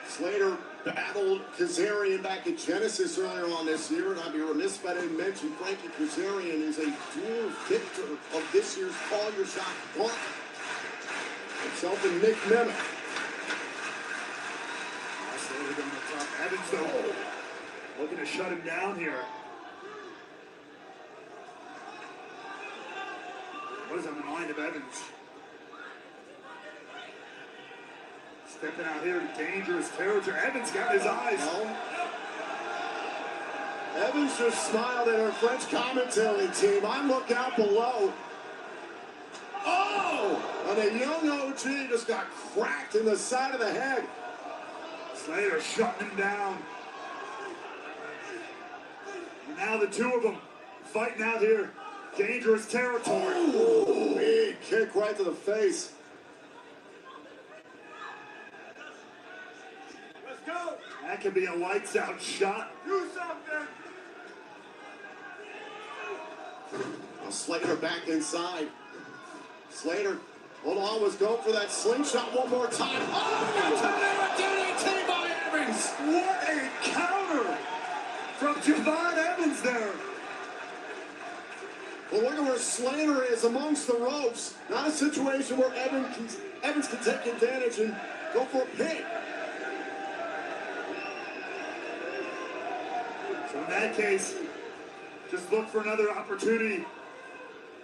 Slater battled Kazarian back at Genesis earlier on this year, and I'd be remiss if I didn't mention Frankie Kazarian is a dual victor of this year's Call Your Shot Block. Himself and Nick Nemeth. Slater going to top. Evans, though, looking to shut him down here. What is on the mind of Evans? Stepping out here to dangerous territory. Evans got his eyes. Evans just smiled at our French commentary team. I look out below. Oh! And a young OG just got cracked in the side of the head. Slater shutting him down. And now the two of them fighting out here. Dangerous territory. Ooh, big kick right to the face. Let's go. That could be a lights out shot. Do something. Now Slater back inside. Slater, hold on, was going for that slingshot one more time. Oh, DDT by Evans. What a counter from Javon Evans there. Well, look at where Slater is amongst the ropes. Not a situation where Evans can take advantage and go for a pin. So in that case, just look for another opportunity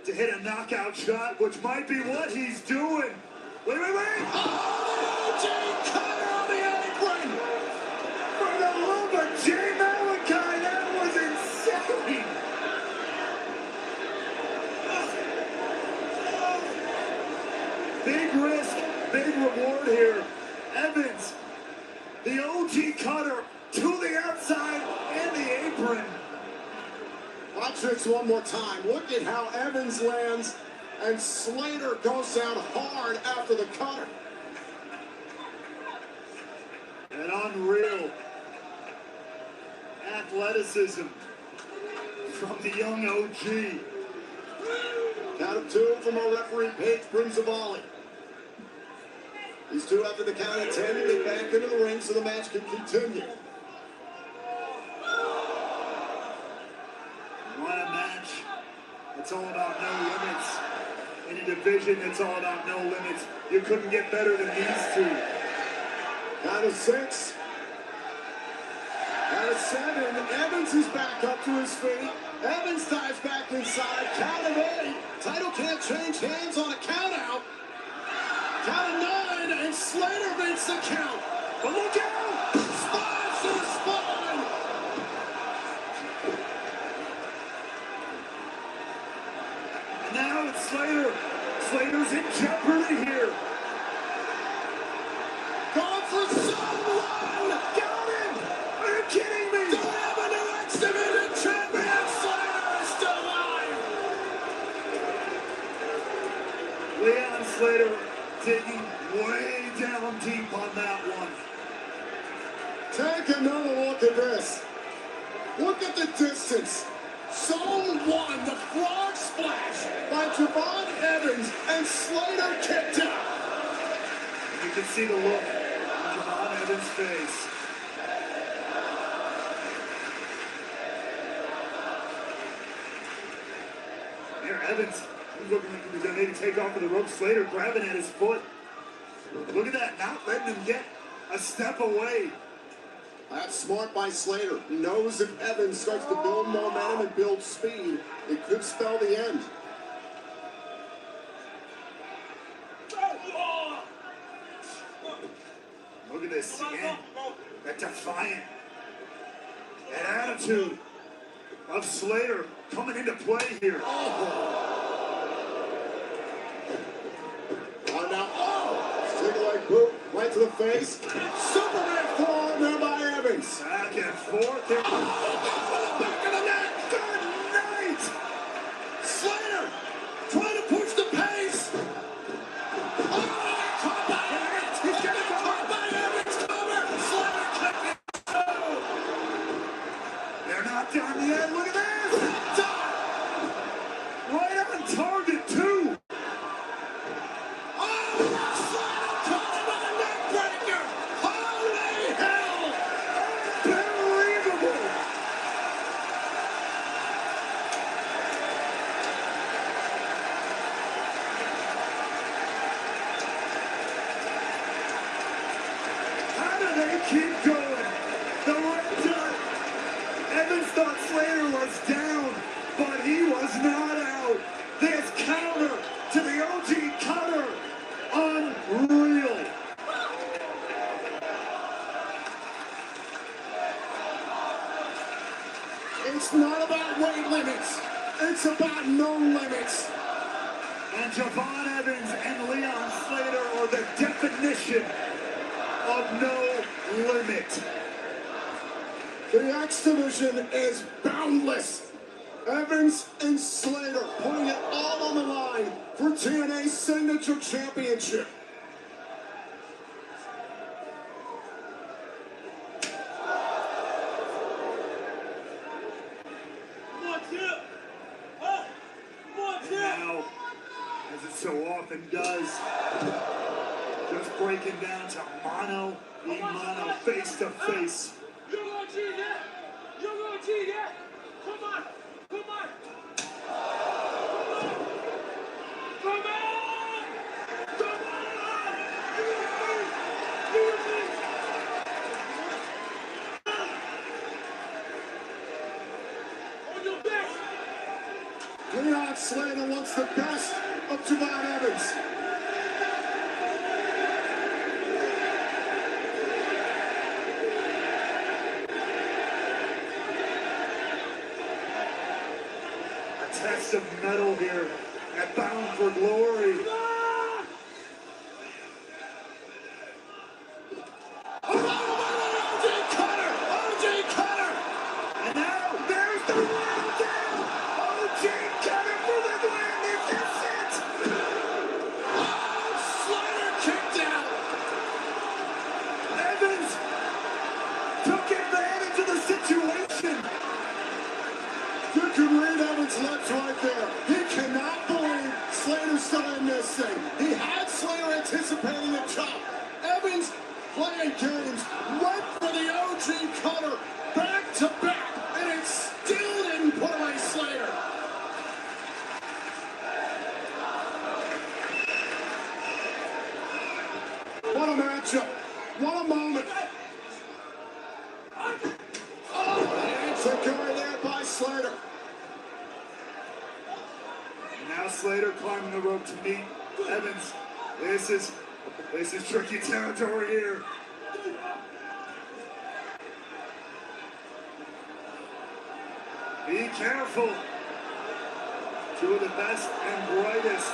to hit a knockout shot, which might be what he's doing. Wait. Oh, the OG cutter on the apron. For the love of Jay Malachi, that was insane. Big risk, big reward here. Evans, the OG cutter to the outside and the apron. Watch this one more time. Look at how Evans lands and Slater goes down hard after the cutter. An unreal athleticism from the young OG. Count of two from our referee, Paige brings a volley. These two after the count of 10 to get back into the ring so the match can continue. What a match It's all about no limits. In a division that's all about no limits, you couldn't get better than these two. Out of 6. Out of 7. Evans is back up to his feet. Evans dives back inside. Count of 8. Title can't change hands on a count out. Count of 9. And Slater makes the count. But look out! Splash to the spine! And now it's Slater. Slater's in jeopardy here. Going for someone! Got him! Are you kidding me? Do we have a new X Division champion? Slater is still alive! Leon Slater digging way down deep on that one. Take another look at this. Look at the distance. Zone 1, the frog splash by Javon Evans, and Slater kicked out. You can see the look on Javon Evans' face. There, Evans, he's looking like he was going to maybe take off of the rope. Slater grabbing at his foot. Look at that, not letting him get a step away. That's smart by Slater. He knows if Evans starts to build momentum and build speed, it could spell the end. Look at this again. That defiant, that attitude of Slater coming into play here. Oh, now, single leg boot right to the face. Superman forearm there by Evans. Back and forth. There. Back of the neck. Good night. Slater trying to push the pace. Caught by Evans. He's getting caught by Evans. Cover. Slater kicking. They're not done yet. Look at this. Right on target, too. Keep going. The red dot. Evans thought Slater was down, but he was not out. This counter to the OG cutter. Unreal. It's not about weight limits. It's about no limits. And Javon Evans and Leon Slater are the definition of no limit. The X Division is boundless. Evans and Slater putting it all on the line for TNA's Signature Championship. Now, as it so often does, just breaking down to mano a mano, face to face. You're gonna cheat that! You're gonna cheat that! Come on! Come on! Come on! Come on! On your best! Leon Slater wants the best of Javon Evans. Test of metal here at Bound for Glory. OG Cutter! And now there's the win down. OG Cutter for the win. Is this it? Slater kicked out. Evans took advantage of the situation. You can read Evans' lips right there. He cannot believe Slater's still in this thing. He had Slater anticipating a chop. Evans playing games, went for the OG Cutter back to back, and it still didn't put away Slater. Secured there by Slater. Now Slater climbing the rope to meet Evans. This is tricky territory here. Be careful. Two of the best and brightest.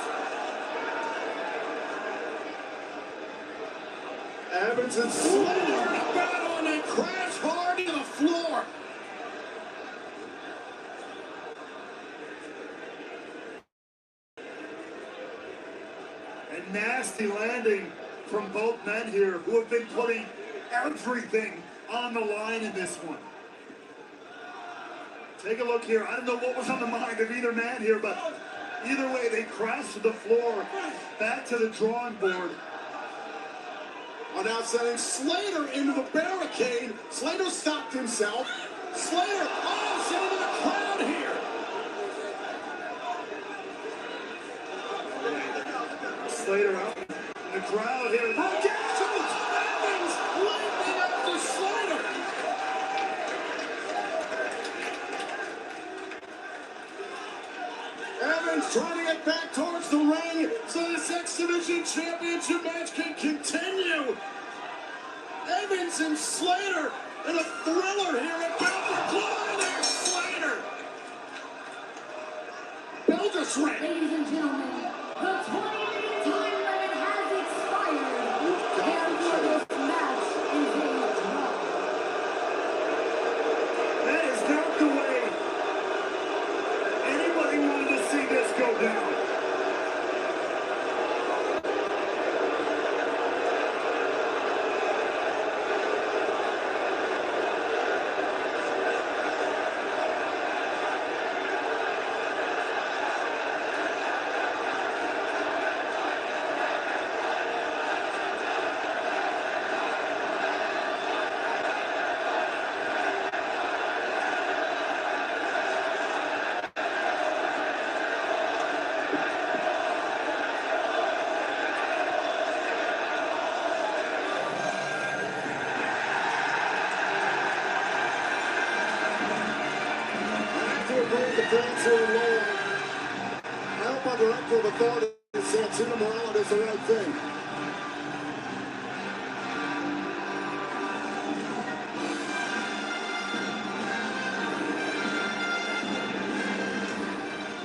Evans and Slater in a battle, and they crash hard to the floor. A nasty landing from both men here who have been putting everything on the line in this one. Take a look here. I don't know what was on the mind of either man here, but either way, they crashed to the floor, back to the drawing board. Are now sending Slater into the barricade. Slater stopped himself. Slater, sent into the crowd here. Slater out in the crowd here. Evans leaping after Slater. Evans trying to get back towards the ring so this X Division Championship match can continue. Evans and Slater in a thriller here at Belfort. Glory there, Slater. Bell just rang. Ladies and gentlemen, the 20-minute time limit has expired. Therefore, this match is a draw. That is not the way anybody wanted to see this go down. I hope our director of authority said Tina Morales does the right thing.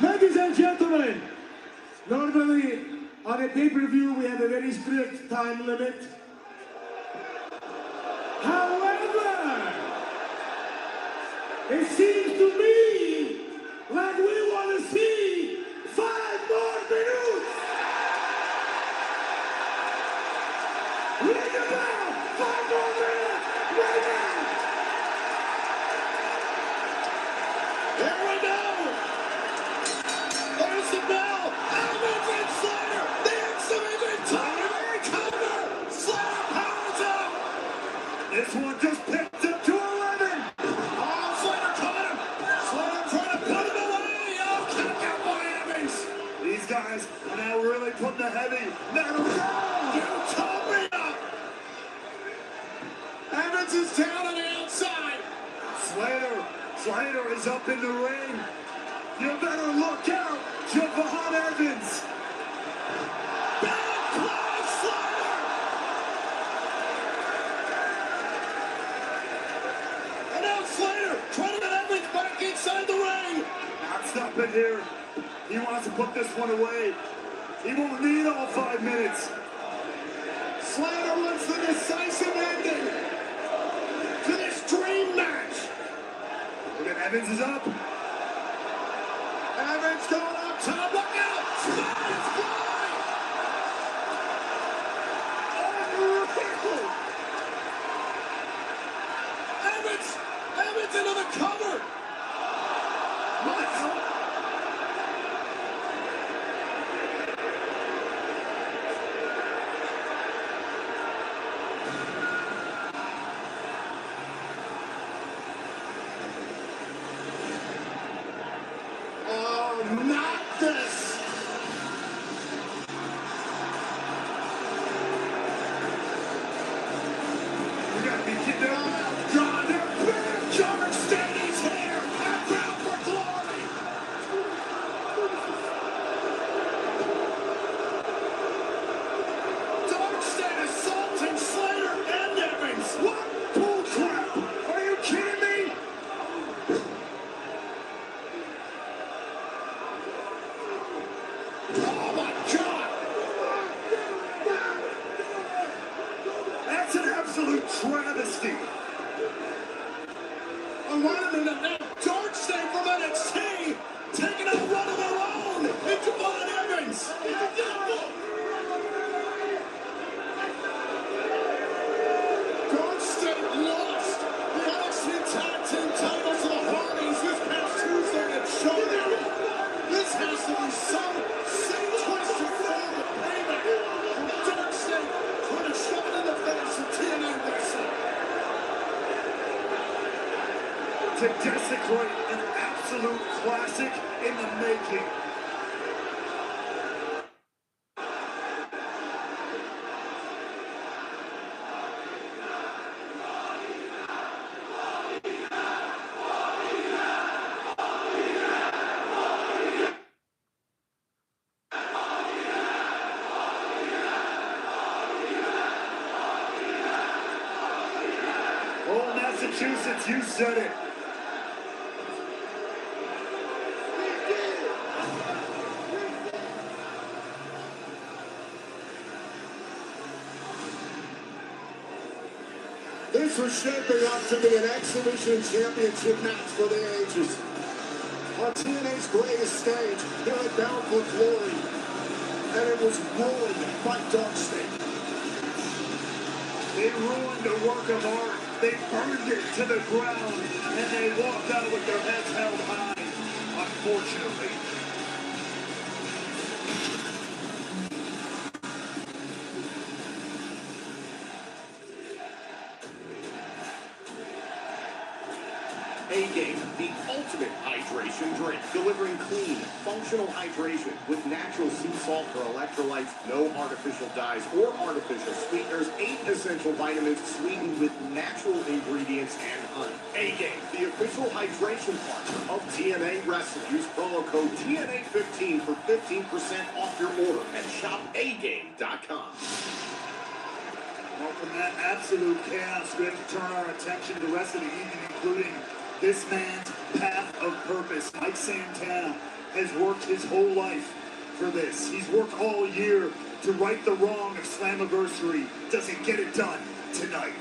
Ladies and gentlemen, normally on a pay-per-view we have a very strict time limit. However, it seems to me like we want to see 5 more minutes. Ring the bell, 5 more minutes, right now. Here we go. There's the bell. Evans and Slater. The X Division title cover. Slater powers out. This one just picked up to 11. Oh, Slater caught him. Slater trying to put him away. Oh, kick out by Evans. These guys are now really putting the heavy metal down. Utopia. Evans is down on the outside. Slater is up in the ring. You better look out, Javon Evans. Big play, Slater. And now Slater trying to get Evans back inside the ring. Not stopping here. He wants to put this one away. He won't need all 5 minutes. Slater wants the decisive ending to this dream match. Look at Evans is up. Evans going up top. Look out! Slater's flying! Oh, Evans into the cover. What? Not this. Wait a minute now. Dark State from NXT taking a run of their own into Von Evans. Dark State lost the NXT Tag Team titles to the Hardys this past Tuesday at Showdown. This has to be some sick, twisted form of payback from Dark State trying to shove it in the face of TNA Wrestling. To desecrate an absolute classic in the making. Oh, Massachusetts, you said it. This was shaping up to be an exhibition championship match for the ages. On TNA's greatest stage, they were bound for glory, and it was ruined by Dark State. They ruined a work of art. They burned it to the ground, and they walked out with their heads held high, unfortunately. A-Game, the ultimate hydration drink, delivering clean, functional hydration with natural sea salt or electrolytes, no artificial dyes or artificial sweeteners, 8 essential vitamins sweetened with natural ingredients and honey. A-Game, the official hydration partner of TNA Wrestling. Use promo code TNA15 for 15% off your order at shopagame.com. Well, from that absolute chaos, we have to turn our attention to the rest of the evening, including this man's path of purpose. Mike Santana has worked his whole life for this. He's worked all year to right the wrong of Slammiversary. Doesn't get it done tonight.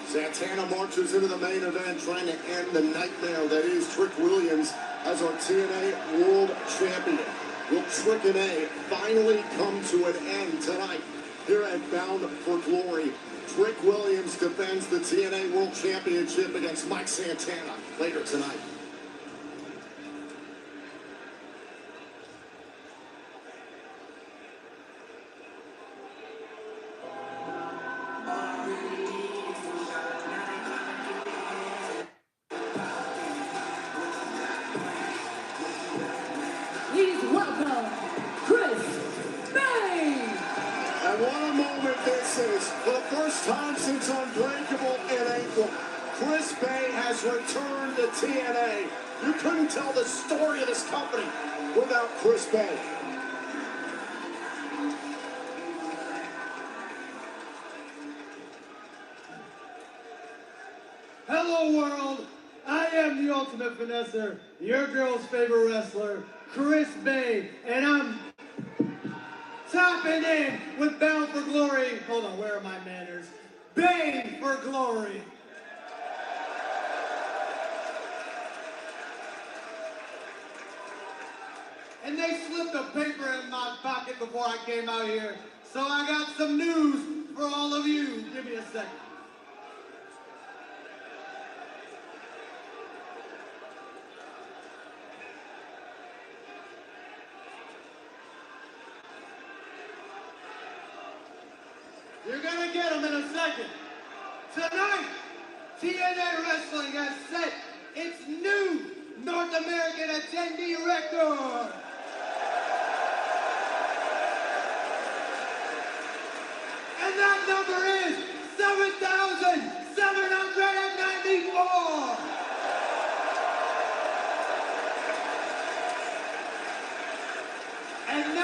Santana marches into the main event trying to end the nightmare that is Trick Williams as our TNA World Champion. Will Trick and A finally come to an end tonight here at Bound for Glory? Trick Williams defends the TNA World Championship against Mike Santana later tonight. Please welcome Chris Bay. And what a moment this is. For the first time since Unbreakable in April, Chris Bay has returned to TNA. You couldn't tell the story of this company without Chris Bay. Hello world, I am the Ultimate Finesser, your girl's favorite wrestler, Chris Bay, and I'm tapping in with Bound for Glory. Hold on, where are my manners? Bay for Glory. And they slipped a paper in my pocket before I came out here, so I got some news for all of you. Give me a second. You're gonna get them in a second. Tonight, TNA Wrestling has set its new North American attendee record. And that number is 7,794. And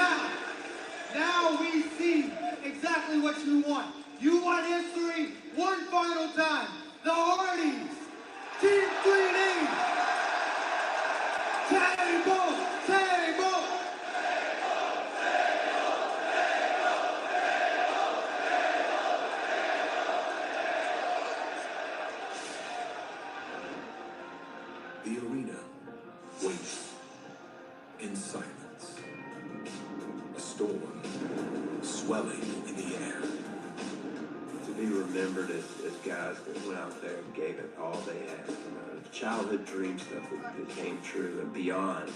now we see exactly what you want. You want history one final time. The Hardys, Team 3D, table. The arena waits in silence. A storm swelling in the air. To be remembered as guys that went out there and gave it all they had. Childhood dream stuff that came true and beyond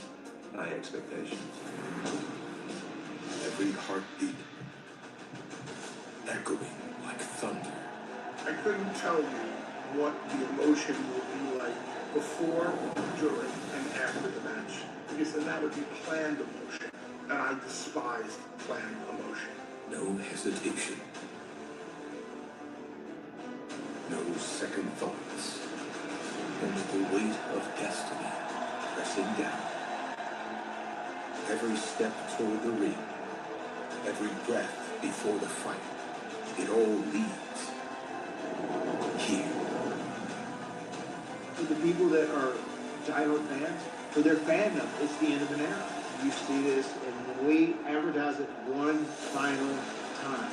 my expectations. Every heartbeat echoing like thunder. I couldn't tell you what the emotion will be like before, during, and after the match. Because then that would be planned emotion. And I despised planned emotion. No hesitation. No second thoughts. And the weight of destiny pressing down. Every step toward the ring. Every breath before the fight. It all leads here. For the people that are diehard fans, for their fandom, it's the end of an era. You see this, and when we advertise it one final time.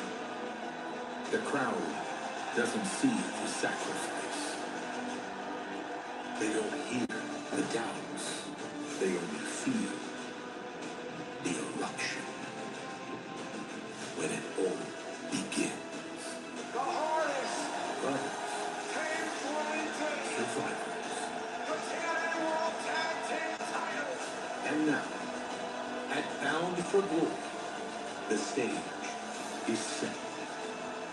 The crowd doesn't see the sacrifice. They don't hear the doubts. They only feel the eruption. When it all begins. The hardest. Brothers. Survivors. World Tag Team titles. And now, at Bound for Glory, the stage is set.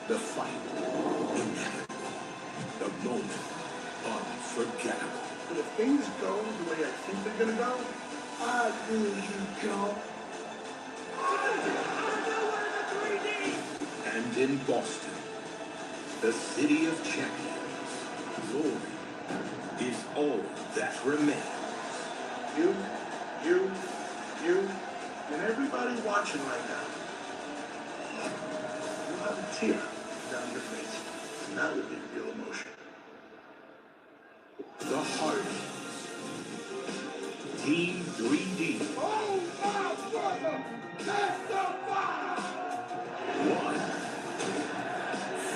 The fight inevitable. The moment unforgettable. But if things go the way I think they're gonna go, I knew you'd go. And in Boston, the city of champions, glory is all that remains. You, and everybody watching right now. You'll have a tear down your face. And that would be real emotion. The Hardys. Team 3D. Oh, my brother! That's the fire! One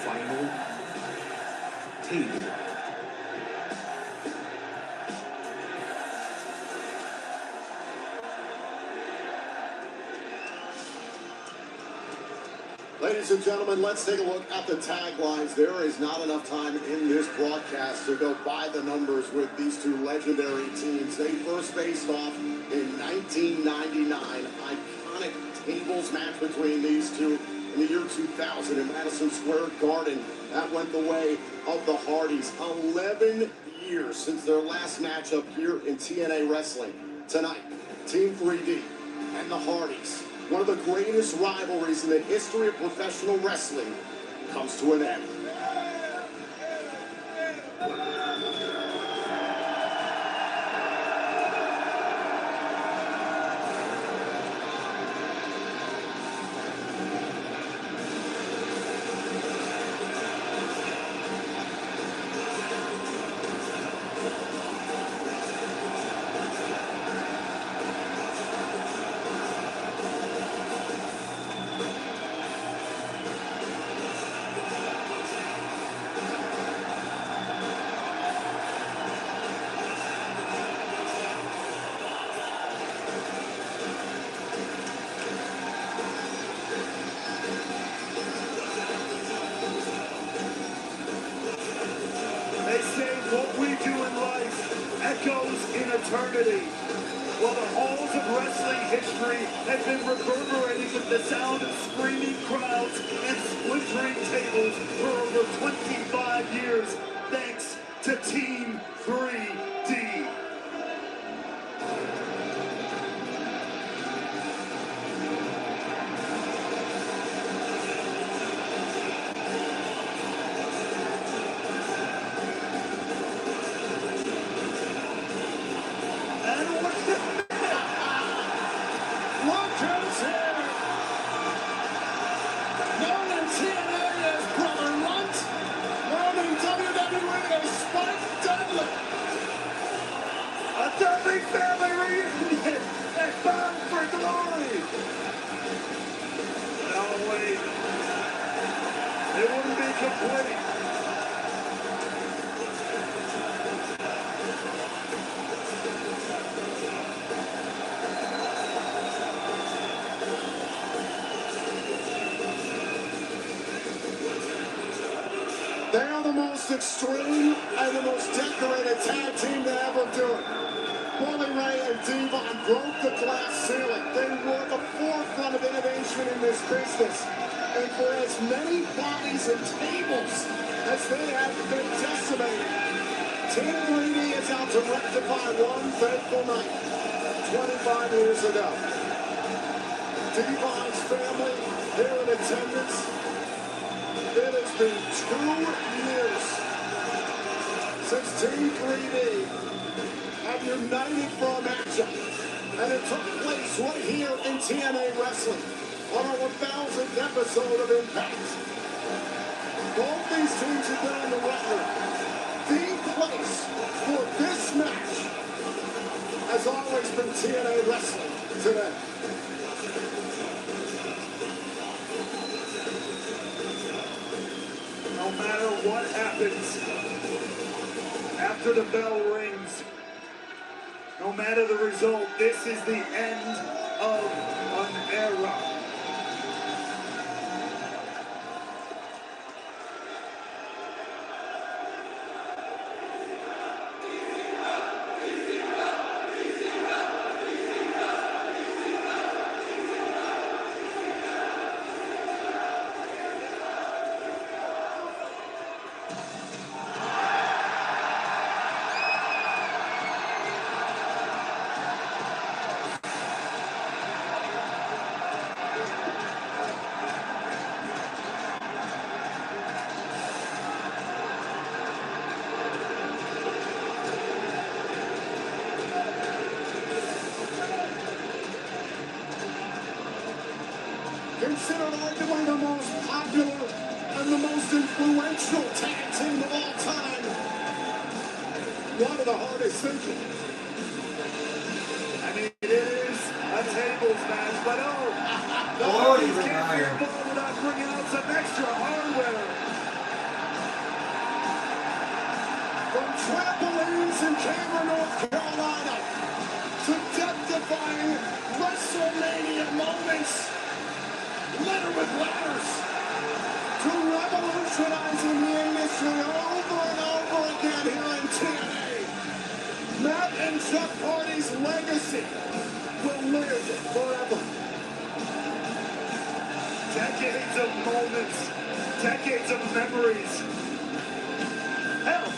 final table. Ladies and gentlemen, let's take a look at the taglines. There is not enough time in this broadcast to go by the numbers with these two legendary teams. They first faced off in 1999. Iconic tables match between these two in the year 2000 in Madison Square Garden. That went the way of the Hardys. 11 years since their last matchup here in TNA Wrestling. Tonight, Team 3D and the Hardys, one of the greatest rivalries in the history of professional wrestling, comes to an end. They say what we do in life echoes in eternity. Well, the halls of wrestling history have been reverberating with the sound of screaming crowds and splintering tables for over 25 years, thanks to Team 3D. Look who's here! Known in TNA as Brother Lunt, known in WWE as Spike Dudley. A Dudley family reunion at Bound for Glory. No, wait. It wouldn't be complete. most extreme and the most decorated tag team to ever do it. Bully Ray and Devon broke the glass ceiling. They were the forefront of innovation in this business. And for as many bodies and tables as they have been decimated, Team 3D is out to rectify one fateful night 25 years ago. Devon's family here in attendance. It has been 2 years since Team 3D have united for a matchup. And it took place right here in TNA Wrestling on our 1000th episode of Impact. Both these teams have been on the record. The place for this match has always been TNA Wrestling today. No matter what happens after the bell rings, no matter the result, this is the end of an era. Considered arguably the most popular and the most influential tag team of all time. One of the hardest thinking. I mean, it is a tables match, but the Oh, Hardys he's can't higher. get involved without bringing out some extra hardware. From trampolines in Cameron, North Carolina, to death-defying WrestleMania moments littered with ladders, to revolutionizing the industry over and over again here in TNA. Matt and Jeff Hardy's legacy will live forever. Decades of moments, decades of memories. Hell,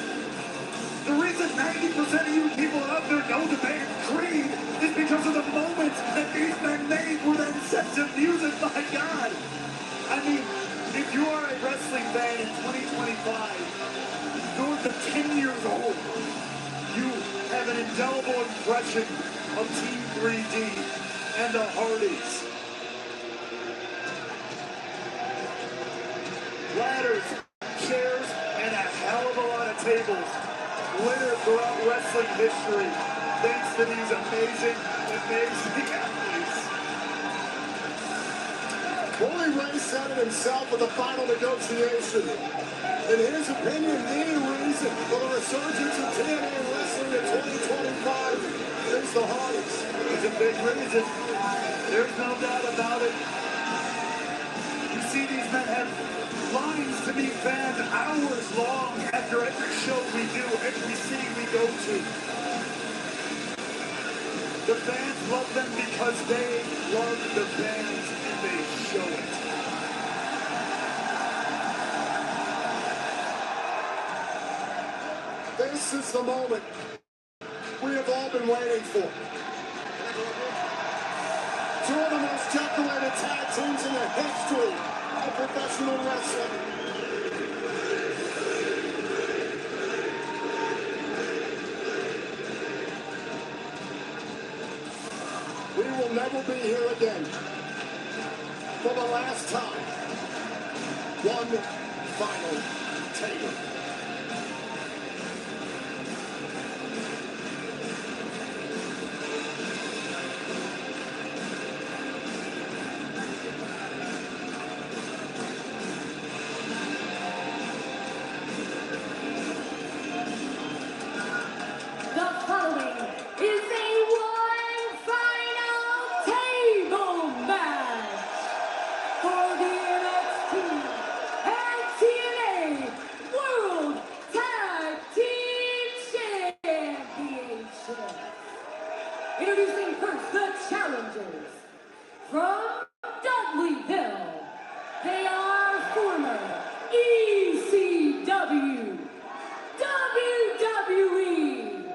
the reason 90% of you people out there know the band Creed is because of the moments that these men made were then set to music. My God. I mean, if you are a wrestling fan in 2025, north of 10 years old, you have an indelible impression of Team 3D and the Hardys. Ladders, chairs, and a hell of a lot of tables littered throughout wrestling history thanks to these amazing athletes. Bully Ray said it himself with the final negotiation. In his opinion, the reason for the resurgence of TNA Wrestling in 2025 is the Hardys. It's a big reason. There's no doubt about it. You see these men have lines to meet fans hours long after every show we do, every city we go to. The fans love them because they love the fans and they show it. This is the moment we have all been waiting for. Two of the most decorated tag teams in the history of professional wrestling. We will never be here again for the last time. One final table. The following is a one final table match for the NXT and TNA World challengers. From Dudleyville, they are former ECW, WWE,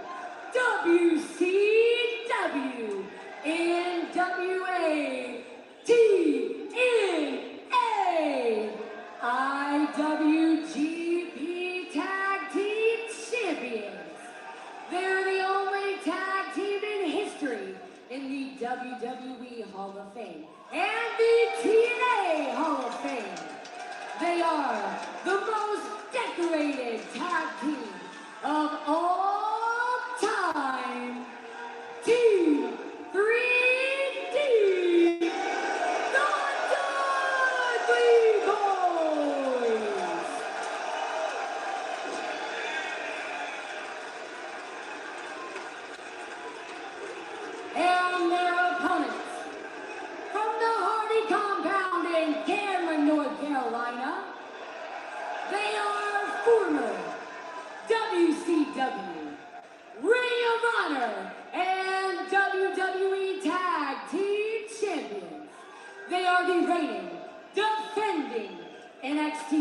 WCW, NWA, TNA, IWGP Tag Team Champions. They're the only tag team in history in the WWE Hall of Fame and the TNA Hall of Fame. They are the most decorated tag team of all time. Team 3D, the Dudley Boys. And their opponents, from the Hardy compound in Cameron, North Carolina, they are former WCW, Ring of Honor, and WWE Tag Team Champions. They are the reigning, defending NXT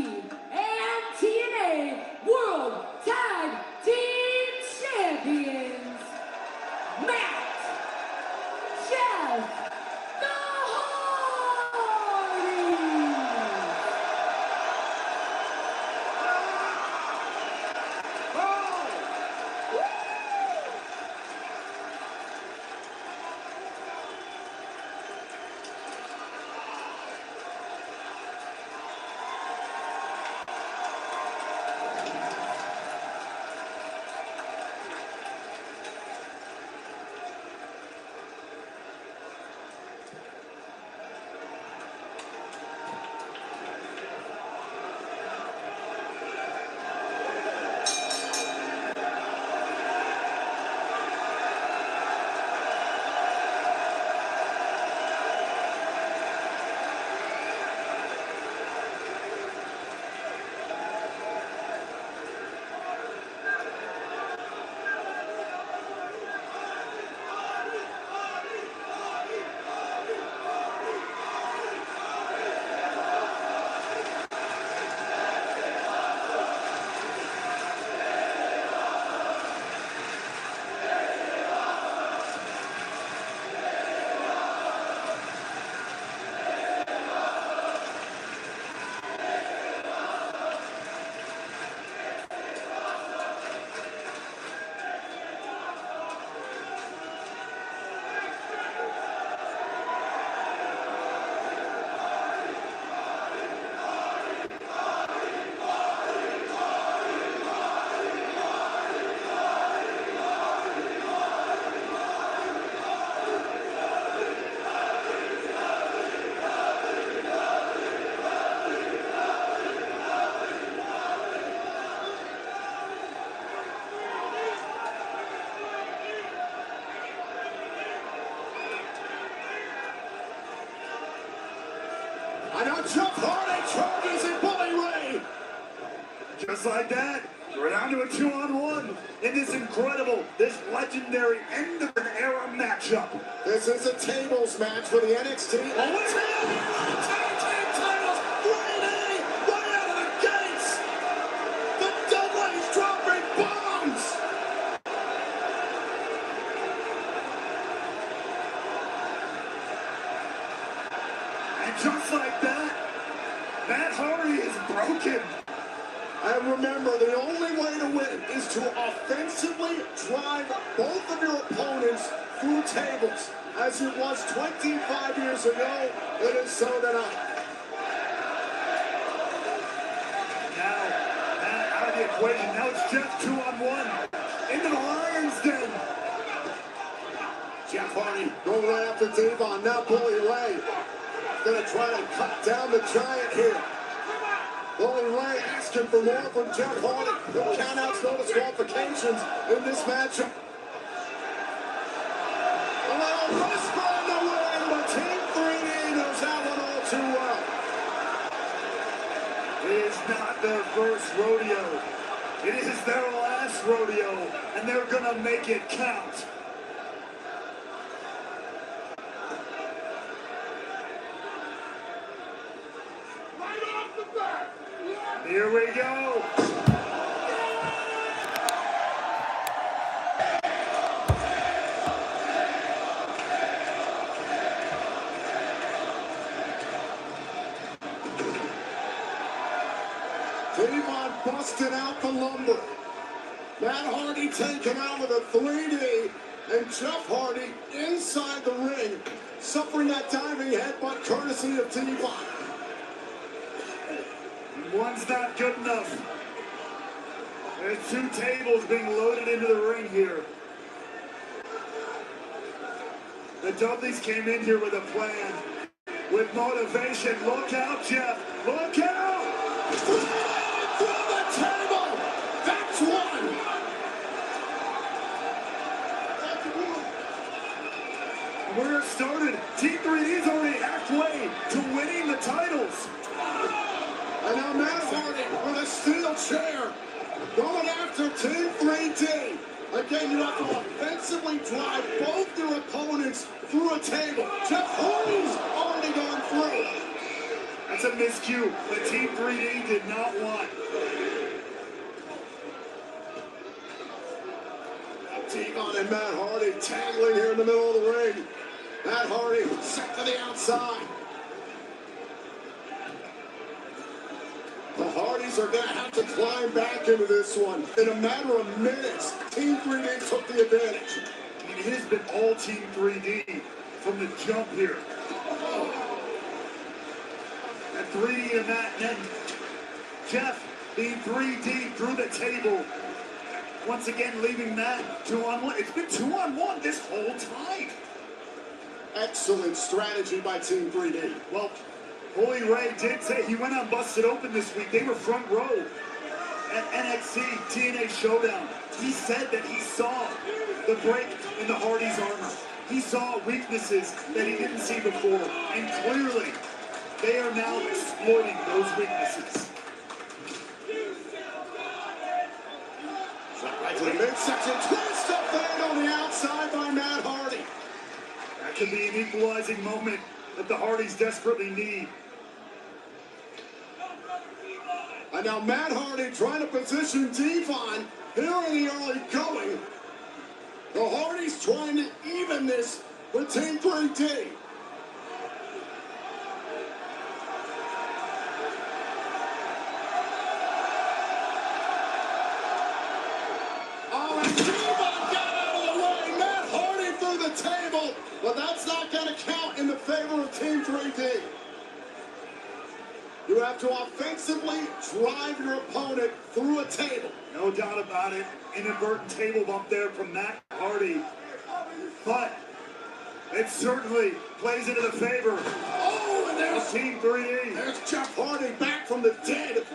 and TNA World Tag Team Champions. Matt, Jeff, the Hardys. And now Jeff Hardy charges in Bully Ray. Just like that, we're down to a 2-on-1 in this incredible, this legendary end of an era matchup. This is a tables match for the NXT and TNA Tag Team titles. Brady right out of the gates. The Dudleys dropping bombs. And just like that, Matt Hardy is broken. And remember, the only way to win is to offensively drive both of your opponents through tables. As it was 25 years ago, it is so tonight. Now, Matt out of the equation. Now it's Jeff 2-on-1 into the Lion's Den. Jeff Hardy going right after Devon. Now Bully Ray gonna try to cut down the giant here. Bully Ray asking for more from Jeff Hardy. No countouts, no disqualifications in this matchup. A little whisper in the wind, but Team 3D knows that one all too well. It is not their first rodeo. It is their last rodeo, and they're gonna make it count. lumber. Matt Hardy taken out with a 3D, and Jeff Hardy inside the ring, suffering that diving headbutt courtesy of T-Bot. One's not good enough. There's 2 tables being loaded into the ring here. The Dudleys came in here with a plan, with motivation. Look out, Jeff. Look out! Through the table! That's one! Where it started, Team 3D's already halfway to winning the titles. And now Matt Hardy with a steel chair going after Team 3D. Again, you have to offensively drive both your opponents through a table. Jeff Hardy's already gone through. That's a miscue that Team 3D did not want. T-Bot and Matt Hardy tangling here in the middle of the ring. Matt Hardy set to the outside. The Hardys are going to have to climb back into this one. In a matter of minutes, Team 3D took the advantage. I mean, it has been all Team 3D from the jump here. That 3D and Matt, and then Jeff being 3D through the table. Once again, leaving Matt 2-on-1. It's been 2-on-1 this whole time. Excellent strategy by Team 3D. Well, Bully Ray did say he went on Busted Open this week. They were front row at NXT TNA Showdown. He said that he saw the break in the Hardys' armor. He saw weaknesses that he didn't see before. And clearly, they are now exploiting those weaknesses. Right to the midsection, twist up there on the outside by Matt Hardy. That could be an equalizing moment that the Hardys desperately need. And now Matt Hardy trying to position Devon here in the early going. The Hardys trying to even this with Team 3D. Oh, and Devon got out of the way. Matt Hardy through the table, but that's not going to count in the favor of Team 3D. You have to offensively drive your opponent through a table. No doubt about it. Inadvertent table bump there from Matt Hardy. But it certainly plays into the favor and there's Team 3D. There's Jeff Hardy back from the dead.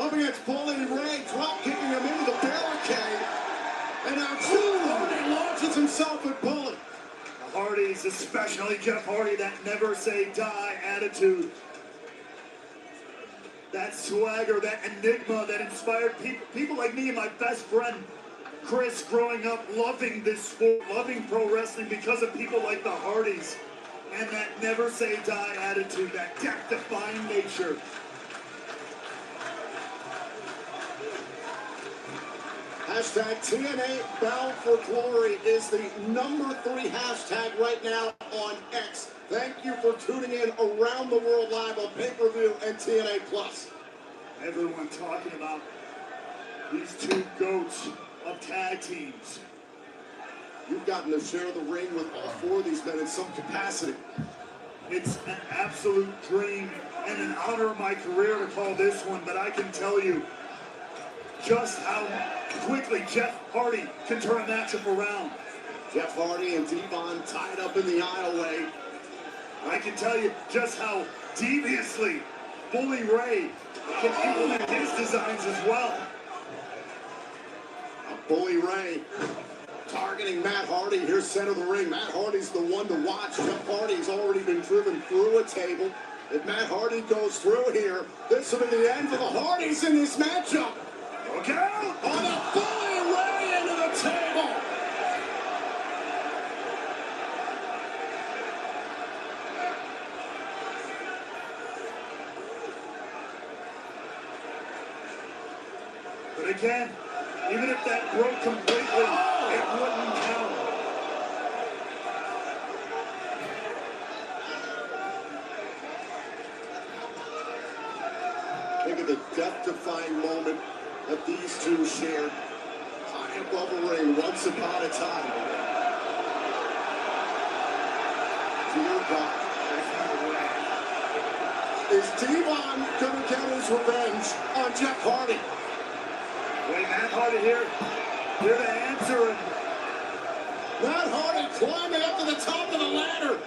Up against Bully Ray, drop kicking him into the barricade. And now Jeff Hardy launches himself at Bully. The Hardys, especially Jeff Hardy, that never say die attitude. That swagger, that enigma that inspired people like me and my best friend, Chris, growing up loving this sport, loving pro wrestling because of people like the Hardys. And that never say die attitude, that death-defying nature. Hashtag TNA Bound for Glory is the #3 hashtag right now on X. Thank you for tuning in around the world live on pay-per-view and TNA Plus. Everyone talking about these 2 goats of tag teams. You've gotten to share the ring with all 4 of these men in some capacity. It's an absolute dream and an honor of my career to call this one, but I can tell you just how quickly Jeff Hardy can turn a matchup around. Jeff Hardy and Devon tied up in the aisleway. I can tell you just how deviously Bully Ray can implement his designs as well. Bully Ray targeting Matt Hardy here center of the ring. Matt Hardy's the one to watch. Jeff Hardy's already been driven through a table. If Matt Hardy goes through here, this will be the end for the Hardys in this matchup. Look out! On a Bully Ray into the table. But again, even if that broke completely, it wouldn't count. Think of the death-defying moment that these two shared high above the ring once upon a time. Dear God. Is Devon gonna get his revenge on Jeff Hardy? Wait, Matt Hardy here. You're the answer. And Matt Hardy climbing up to the top of the ladder.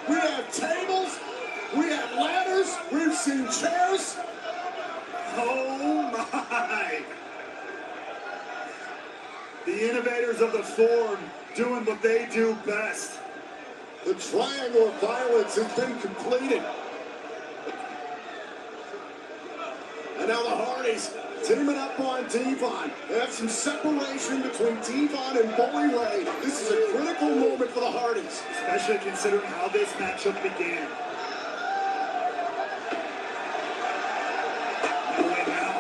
We have tables. We have ladders. We've seen chairs. oh my! The innovators of the Form doing what they do best. The triangle of violence has been completed. And now the Hardys teaming up on Devon. They have some separation between Devon and Bully Ray. This is a critical moment for the Hardys. Especially considering how this matchup began. No way now.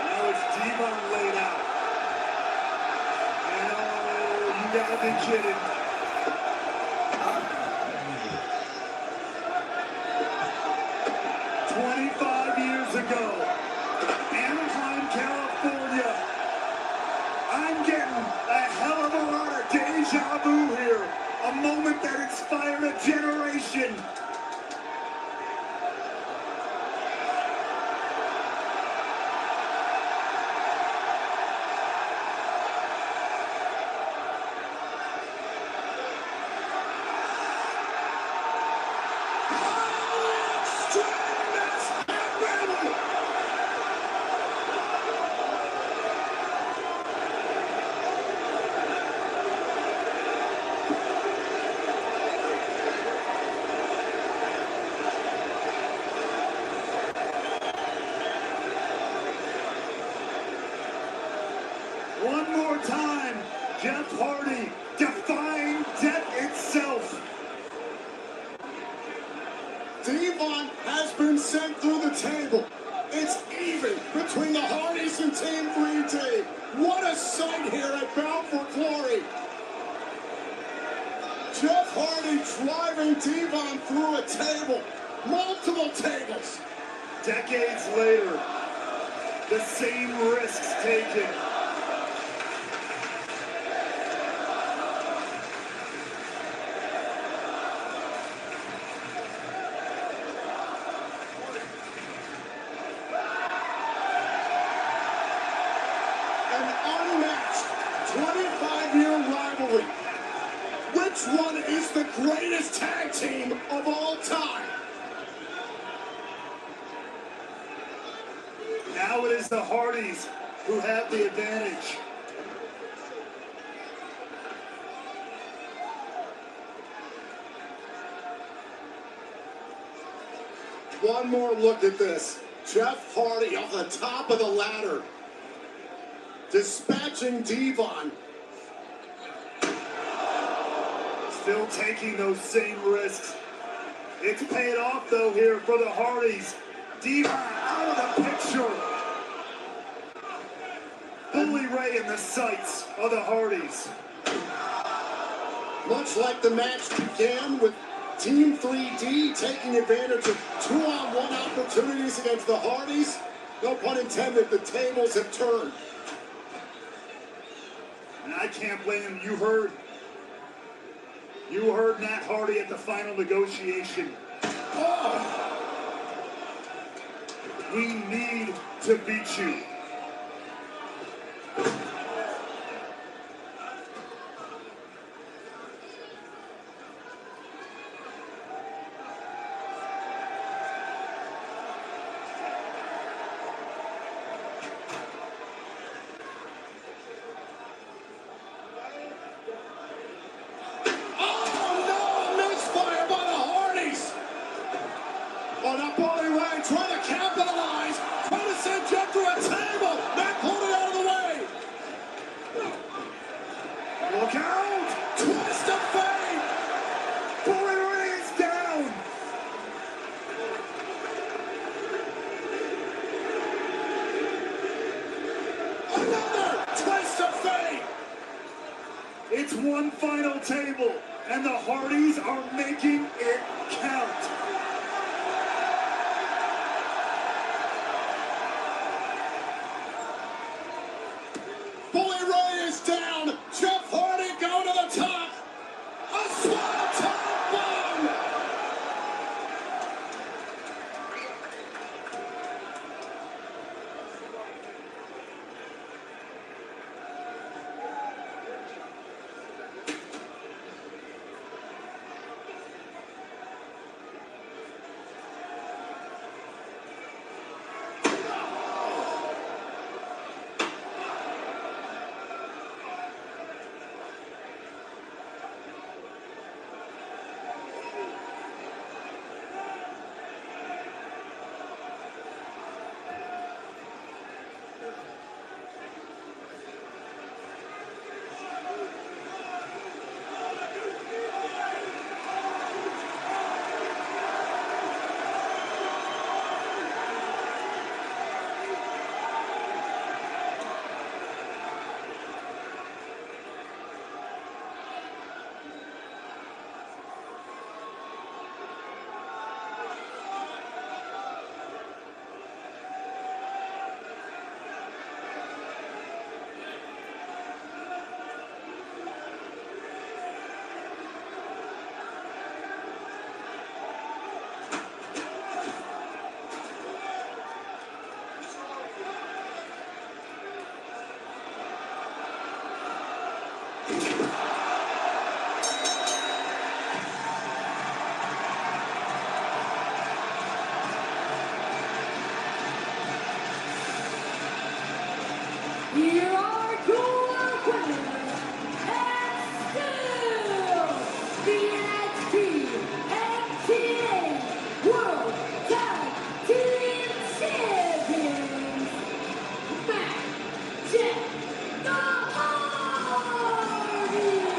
Now it's Devon laid out. And oh, you gotta be kidding. Ago, Anaheim, California. I'm getting a hell of a lot of deja vu here. A moment that inspired a generation. One more time, Jeff Hardy defying death itself. Devon has been sent through the table. It's even between the Hardys and Team 3D. What a sight here at Bound for Glory. Jeff Hardy driving Devon through a table. Multiple tables. Decades later, the same risks taken. An unmatched 25-year rivalry. Which one is the greatest tag team of all time? Now it is the Hardys who have the advantage. One more look at this. Jeff Hardy off the top of the ladder. Dispatching Devon. Still taking those same risks. It's paid off though here for the Hardys. Devon out of the picture. Bully Ray in the sights of the Hardys. Much like the match began with Team 3D taking advantage of 2-on-1 opportunities against the Hardys, no pun intended, the tables have turned. And I can't blame him. You heard Matt Hardy at the final negotiation. Oh. We need to beat you. Oh, now Bully Ray trying to capitalize, trying to send Jeff to a table. Matt pulled it out of the way. Look out! Twist of fate. Bully Ray is down. Another twist of fate. It's one final table, and the Hardys are making it count. Here are your winners, and still the NXT MTA World Tag Team Champions, Matt, Jeff, the Hardy.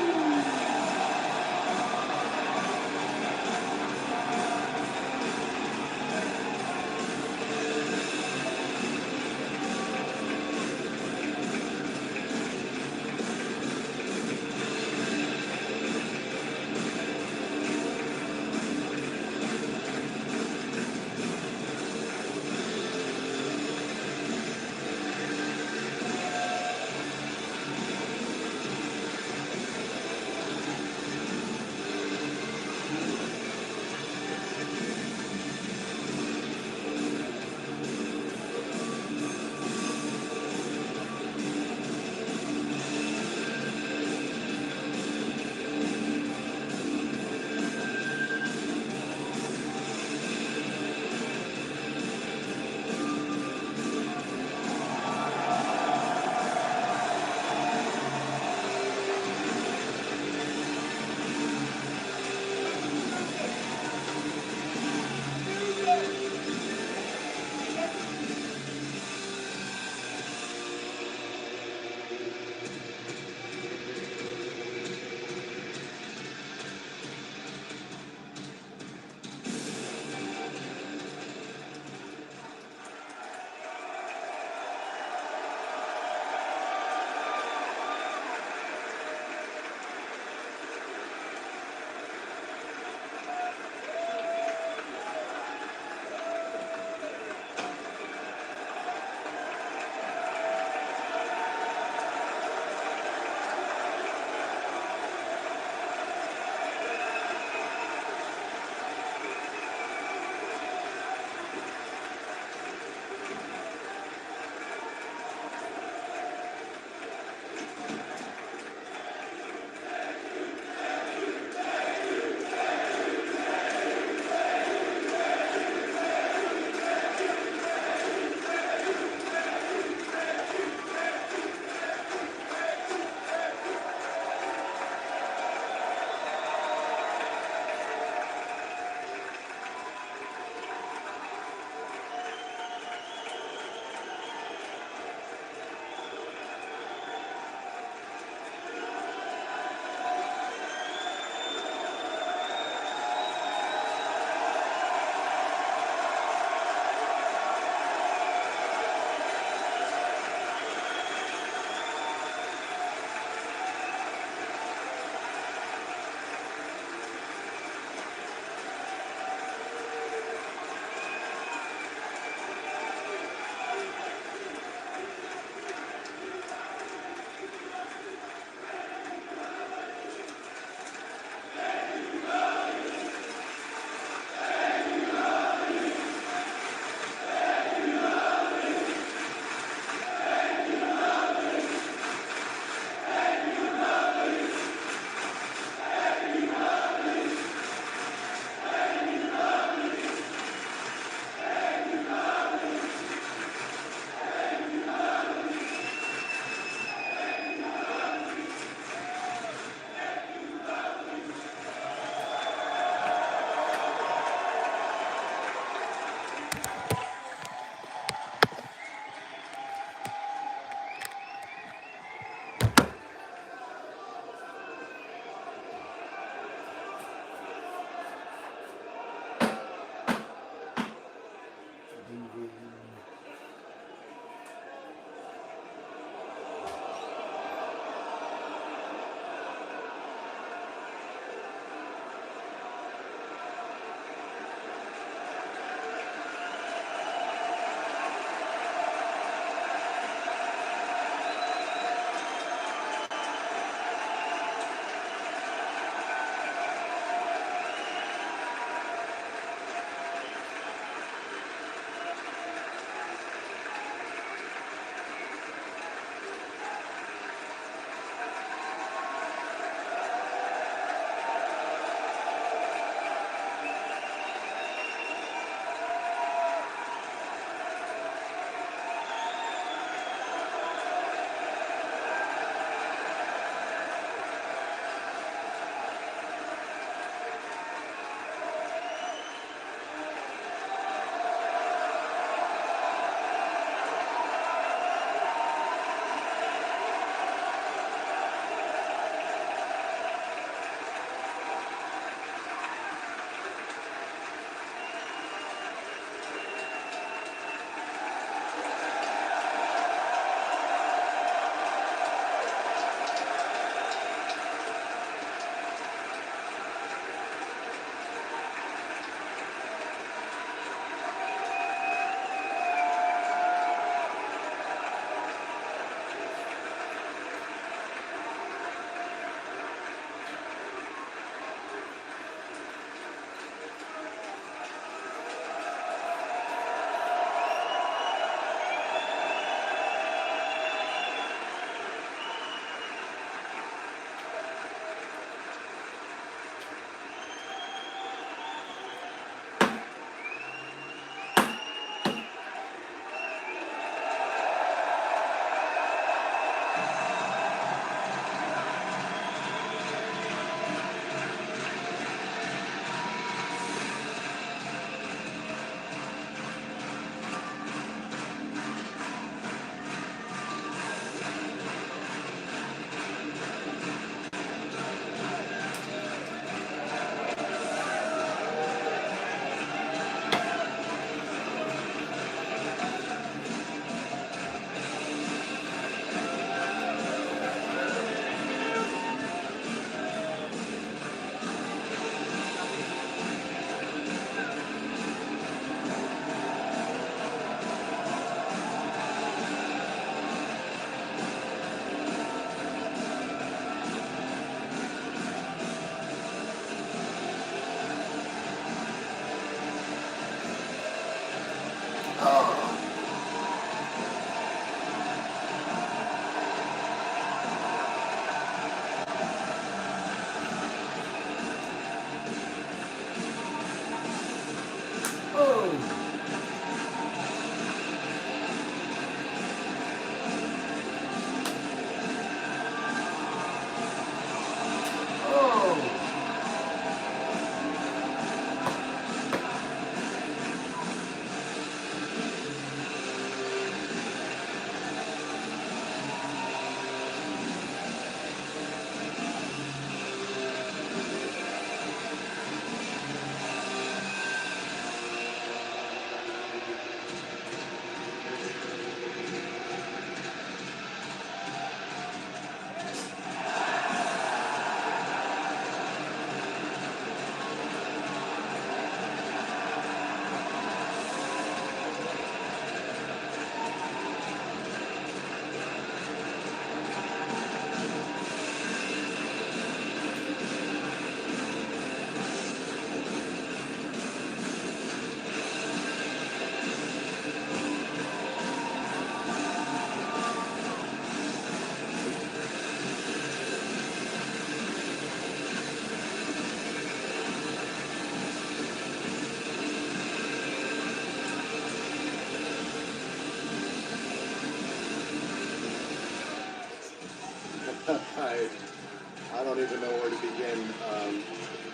I don't even know where to begin.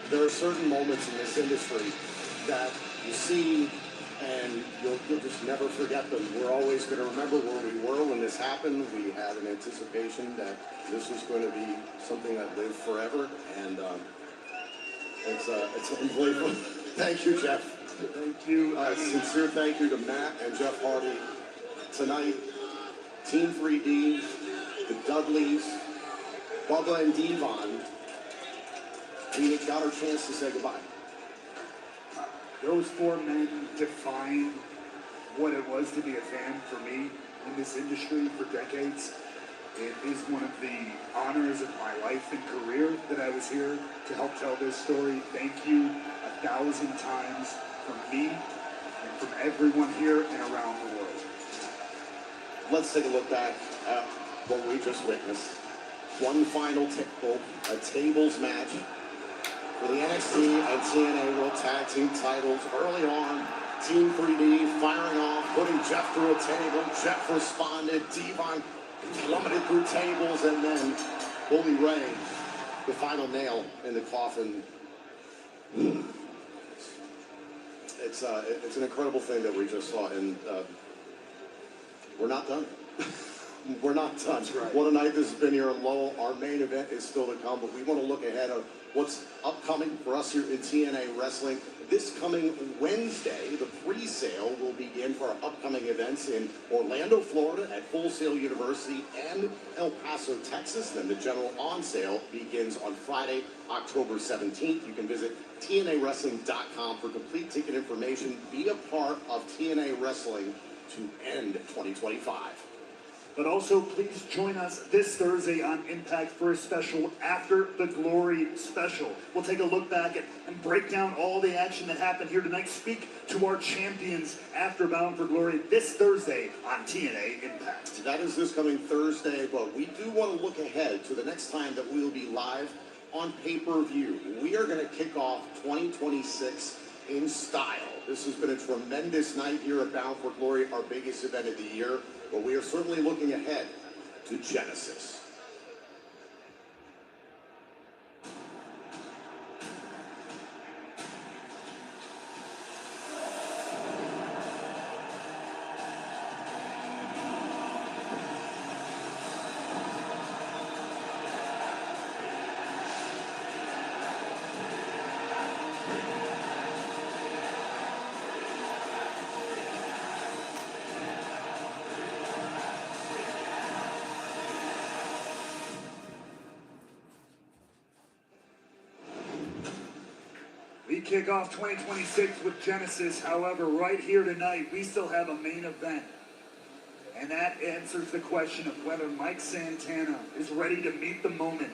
There are certain moments in this industry that you see and you'll just never forget them. We're always going to remember where we were when this happened. We had an anticipation that this was going to be something that lived forever, and it's unbelievable. Thank you, Jeff. Thank you. Sincere thank you to Matt and Jeff Hardy. Tonight, Team 3D, the Dudleys, Bubba and Devon, we got our chance to say goodbye. Those four men defined what it was to be a fan for me in this industry for decades. It is one of the honors of my life and career that I was here to help tell this story. Thank you 1,000 times from me and from everyone here and around the world. Let's take a look back at what we just witnessed. One final table, a tables match for the NXT and TNA World Tag Team titles. Early on, Team 3D firing off, putting Jeff through a table. Jeff responded. Devon plummeted through tables, and then Bully Ray, the final nail in the coffin. It's an incredible thing that we just saw, and we're not done. We're not done. Right. What a night this has been here in Lowell. Our main event is still to come, but we want to look ahead of what's upcoming for us here in TNA Wrestling. This coming Wednesday, the pre-sale will begin for our upcoming events in Orlando, Florida at Full Sail University and El Paso, Texas. Then the general on sale begins on Friday, October 17th. You can visit TNAWrestling.com for complete ticket information. Be a part of TNA Wrestling to end 2025. But also, please join us this Thursday on Impact for a special After the Glory special. We'll take a look back and break down all the action that happened here tonight. Speak to our champions after Bound for Glory this Thursday on TNA Impact. That is this coming Thursday, but we do want to look ahead to the next time that we will be live on pay-per-view. We are going to kick off 2026 in style. This has been a tremendous night here at Bound for Glory, our biggest event of the year. But we are certainly looking ahead to Genesis. We kick off 2026 with Genesis. However, right here tonight, we still have a main event. And that answers the question of whether Mike Santana is ready to meet the moment,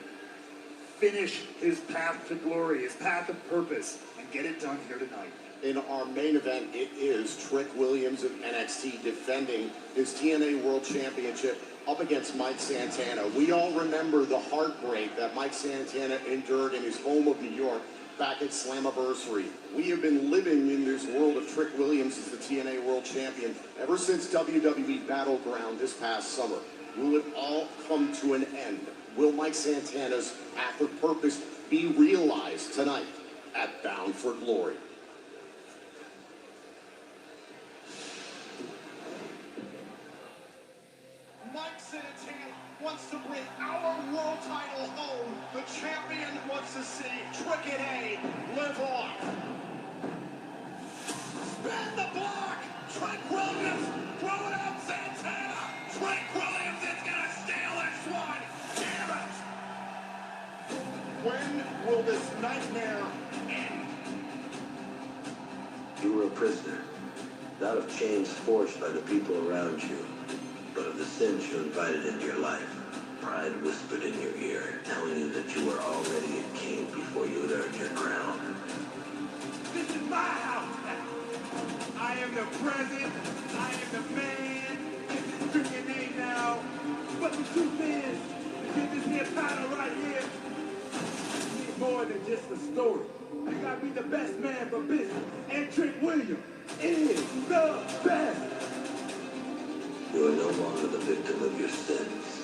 finish his path to glory, his path of purpose, and get it done here tonight. In our main event, it is Trick Williams of NXT defending his TNA World Championship up against Mike Santana. We all remember the heartbreak that Mike Santana endured in his home of New York back at Slammiversary. We have been living in this world of Trick Williams as the TNA World Champion ever since WWE Battleground this past summer. Will it all come to an end? Will Mike Santana's path of purpose be realized tonight at Bound for Glory? Mike Santana wants to bring our world title home. The champion wants to see Trick A live on. Spin the block! Trick Williams throwing out Santana! Trick Williams is gonna steal this one! Damn it! When will this nightmare end? You were a prisoner, not of chains forced by the people around you, but of the sins you invited into your life. Pride whispered in your ear, telling you that you were already a king before you had earned your crown. This is my house now. I am the president. I am the man. This is Trick A now. But the truth is, to get this here title right here, you need more than just a story. You gotta be the best man for business. And Trick Williams is the best. You are no longer the victim of your sins.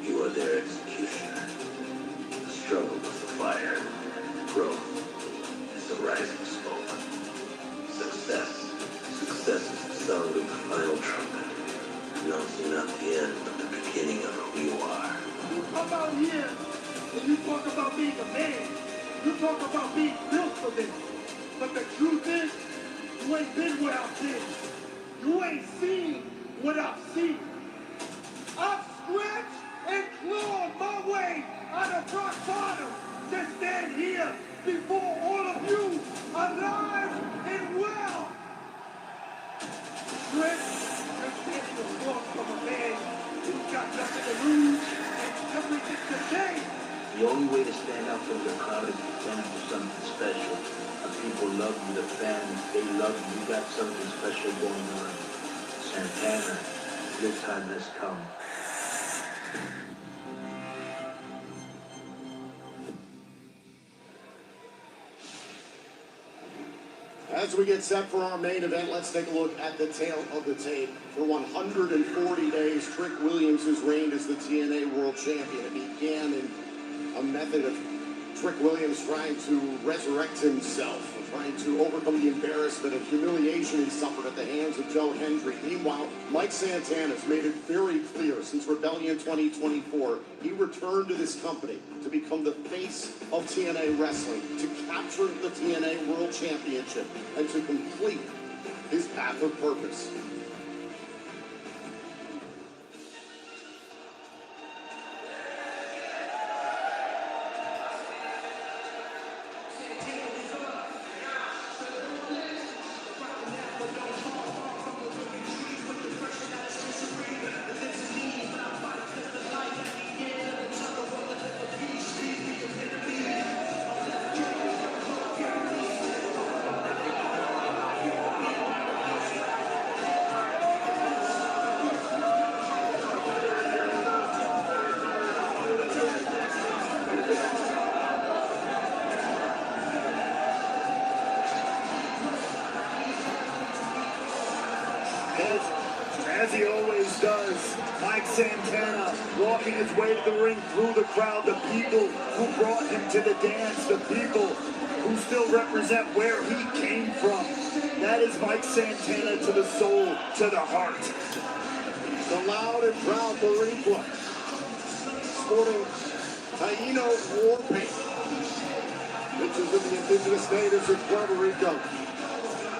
You are their executioner. You talk about being a man. You talk about being built for this. But the truth is, you ain't been what I've been. You ain't seen what I've seen. I've scratched and clawed my way out of rock bottom to stand here before all of you, alive and well. Strength just getting a walk from a man who's got nothing to lose and everything to gain. The only way to stand out from the crowd is to stand for something special. The people love you, the fans, they love you. You got something special going on. Santana, your time has come. As we get set for our main event, let's take a look at the tail of the tape. For 140 days, Trick Williams has reigned as the TNA World Champion. It began in a method of Trick Williams trying to resurrect himself, trying to overcome the embarrassment and humiliation he suffered at the hands of Joe Hendry. Meanwhile, Mike Santana has made it very clear since Rebellion 2024, he returned to this company to become the face of TNA Wrestling, to capture the TNA World Championship, and to complete his path of purpose. As he always does, Mike Santana walking his way to the ring through the crowd, the people who brought him to the dance, the people who still represent where he came from. That is Mike Santana to the soul, to the heart. The loud and proud Boricua, sporting Taino war paint, which is of the indigenous natives of Puerto Rico.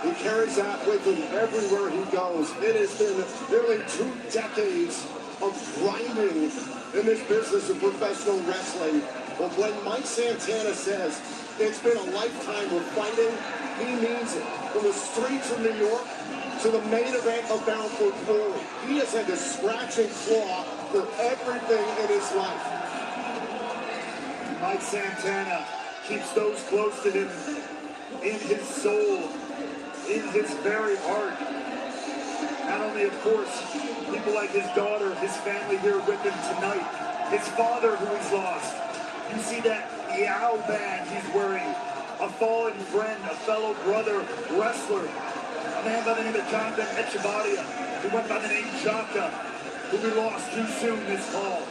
He carries that with him everywhere he goes. It has been nearly 2 decades of grinding in this business of professional wrestling. But when Mike Santana says it's been a lifetime of fighting, he means it. From the streets of New York to the main event of Bound for Glory, he has had to scratch and claw for everything in his life. Mike Santana keeps those close to him in his soul, in his very heart. Not only, of course, people like his daughter, his family here with him tonight, his father who he's lost. You see that Yao band he's wearing, a fallen friend, a fellow brother, wrestler, a man by the name of Jonathan Echevarria, who went by the name Chaka, who we lost too soon this fall.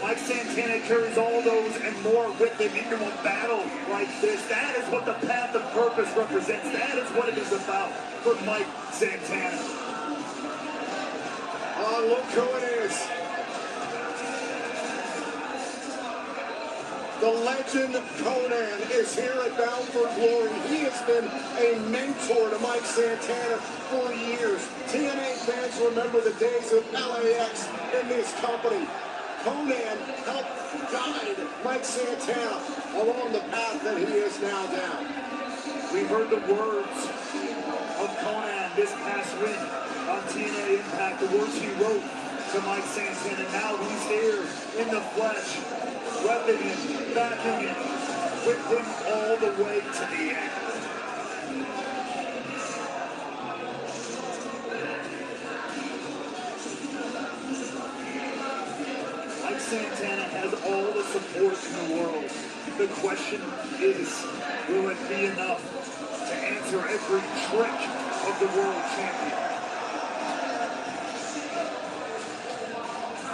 Mike Santana carries all those and more with him into a battle like this. That is what the path of purpose represents. That is what it is about for Mike Santana. Oh, look who it is. The legend Conan is here at Bound for Glory. He has been a mentor to Mike Santana for years. TNA fans remember the days of LAX in this company. Conan helped guide Mike Santana along the path that he is now down. We heard the words of Conan this past week on TNA Impact, the words he wrote to Mike Santana. Now he's here in the flesh, repping him, backing him, with him all the way to the end. Mike Santana has all the support in the world. The question is, will it be enough to answer every trick of the world champion?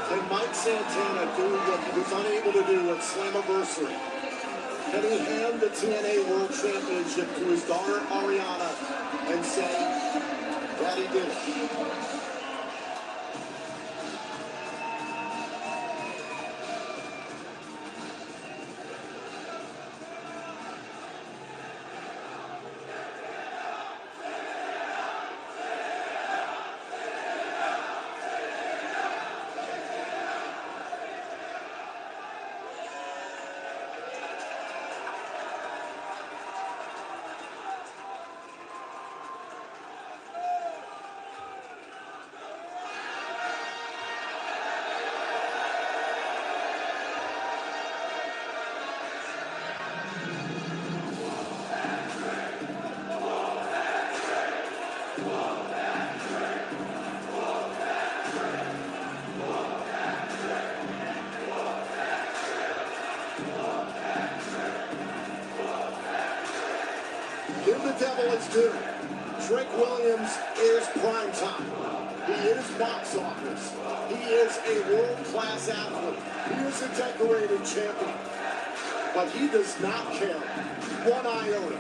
Can Mike Santana do what he was unable to do at Slammiversary? Can he hand the TNA World Championship to his daughter Ariana and say, Daddy did it? give the devil his due. Trick Williams is prime time. He is box office. He is a world-class athlete. He is a decorated champion. But he does not care one iota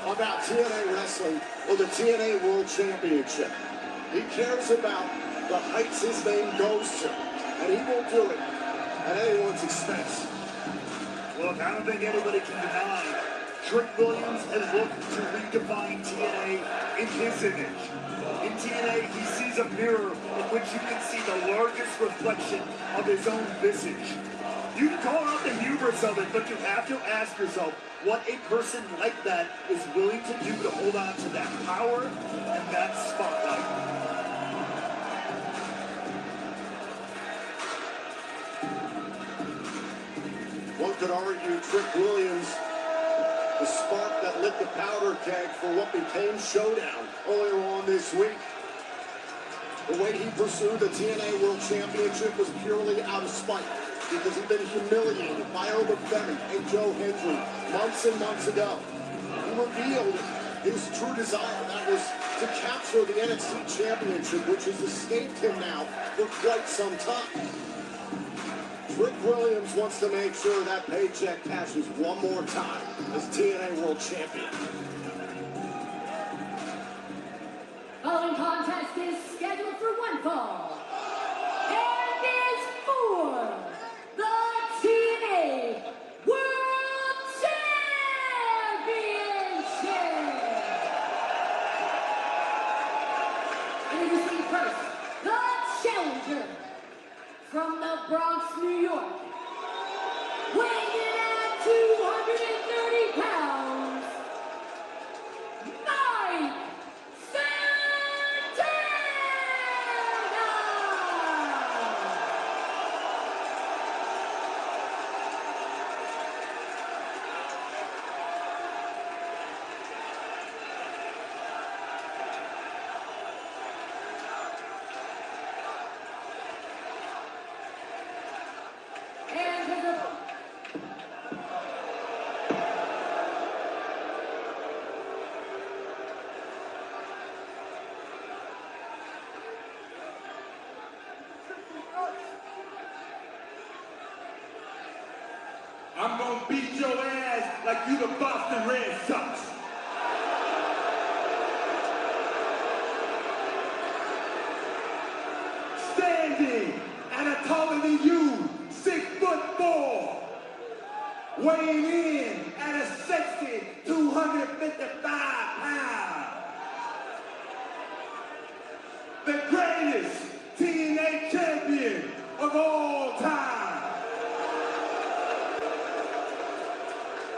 about TNA Wrestling or the TNA World Championship. He cares about the heights his name goes to, and he will do it at anyone's expense. Look, I don't think anybody can deny Trick Williams has looked to redefine TNA in his image. In TNA, he sees a mirror in which you can see the largest reflection of his own visage. You can call out the hubris of it, but you have to ask yourself what a person like that is willing to do to hold on to that power and that spotlight. One could argue Trick Williams, the spark that lit the powder keg for what became Showdown earlier on this week. The way he pursued the TNA World Championship was purely out of spite, because he'd been humiliated by Oba Femi and Joe Hendry months and months ago. He revealed his true desire, that was to capture the NXT Championship, which has escaped him now for quite some time. Trick Williams wants to make sure that paycheck cashes one more time as TNA World Champion. Following contest is scheduled for one fall. And is for the TNA World Championship. Introducing first, the challenger from the Bronx, New York, weighing in at 230 pounds, Mike Santana! And to the I'm gonna beat your ass like you the Boston Red Sox. Standing at a taller than you, 6'4", weighing in at a sexy 255 pounds. The greatest TNA champion of all time.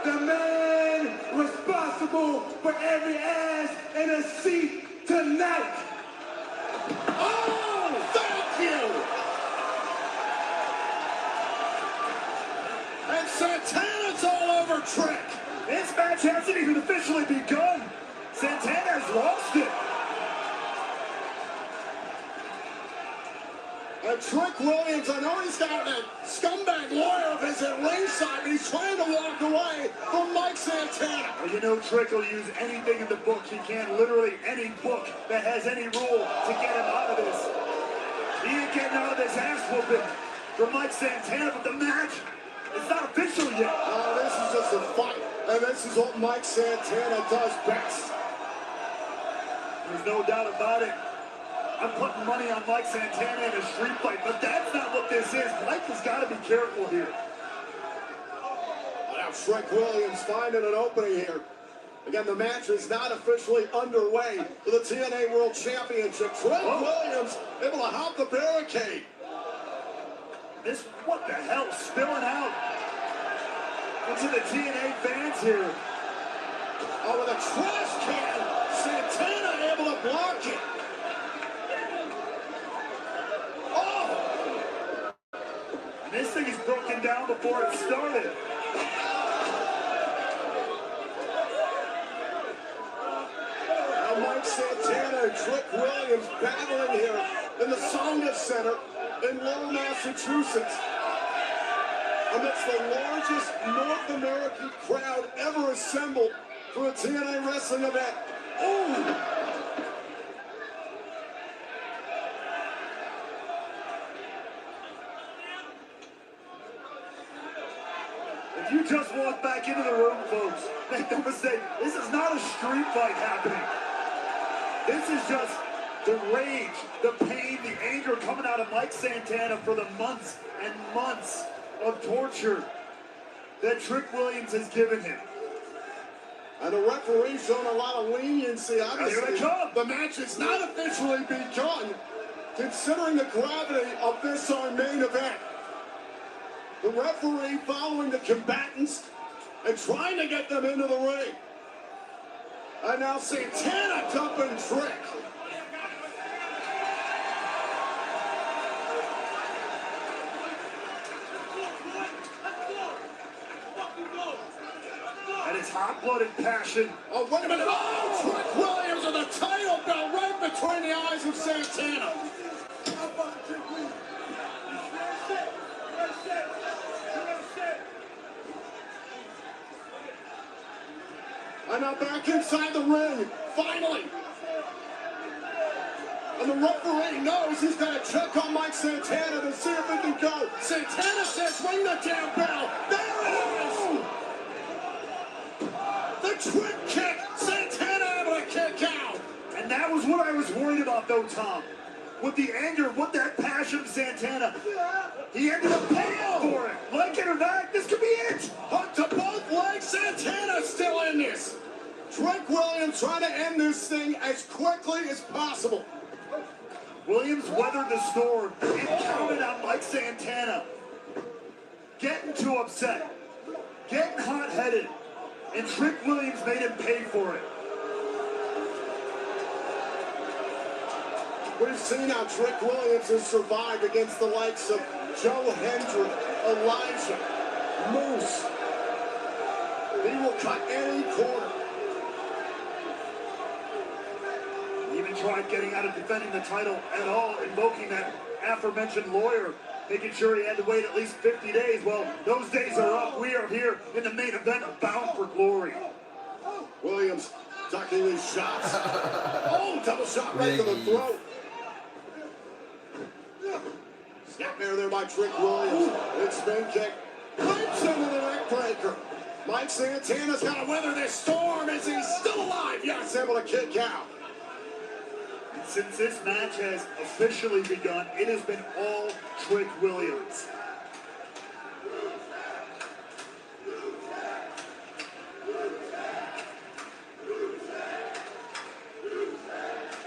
The man responsible for every ass in a seat tonight. Oh, thank you! And Santana's all over Trick. This match hasn't even officially begun. Santana's lost it. And Trick Williams, I know he's got a scumbag lawyer of his at ringside, but he's trying to walk away from Mike Santana. Well, you know Trick will use anything in the book he can, literally any book that has any rule to get him out of this. He ain't getting out of this ass whooping from Mike Santana, but the match, it's not official yet. This is just a fight, and this is what Mike Santana does best. There's no doubt about it. I'm putting money on Mike Santana in a street fight, but that's not what this is. Mike has got to be careful here. Now Trick Williams finding an opening here. Again, the match is not officially underway for the TNA World Championship. Trick Williams able to hop the barricade. This, what the hell, spilling out into the TNA fans here. Oh, with a trash can, Santana able to block it. This thing is broken down before it started. Now Mike Santana and Trick Williams battling here in the Songa Center in Lowell, Massachusetts. Amidst the largest North American crowd ever assembled for a TNA wrestling event. Ooh! If you just walk back into the room, folks, make no mistake, this is not a street fight happening. This is just the rage, the pain, the anger coming out of Mike Santana for the months and months of torture that Trick Williams has given him. And the referee's shown a lot of leniency. Obviously, here they come. The match has not officially begun, considering the gravity of this our main event. The referee following the combatants and trying to get them into the ring. And now Santana dumping Trick. And it's hot-blooded passion. Oh, wait a minute. Oh, Trick Williams with the title belt right between the eyes of Santana. And now back inside the ring, finally. And the referee knows he's got to check on Mike Santana to see if he can go. Santana says, ring the damn bell. There it is. The Trick kick. Santana able to kick out. And that was what I was worried about, though, Tom. With the anger, with that passion of Santana, he ended up paying for it. Like it or not, this could be it. Hook to both legs. Santana's still in this. Trick Williams trying to end this thing as quickly as possible. Williams weathered the storm and counted on Mike Santana. Getting too upset. Getting hot-headed. And Trick Williams made him pay for it. We've seen how Trick Williams has survived against the likes of Joe Hendry, Elijah, Moose. He will cut any corner. He even tried getting out of defending the title at all, invoking that aforementioned lawyer, making sure he had to wait at least 50 days. Well, those days are up. We are here in the main event of Bound for Glory. Williams ducking his shots. Oh, double shot right to the throat. Snap there by Trick Williams. Big spin kick. Rips into the neck breaker. Mike Santana's got to weather this storm as he's still alive. Yes, able to kick out. Since this match has officially begun, it has been all Trick Williams.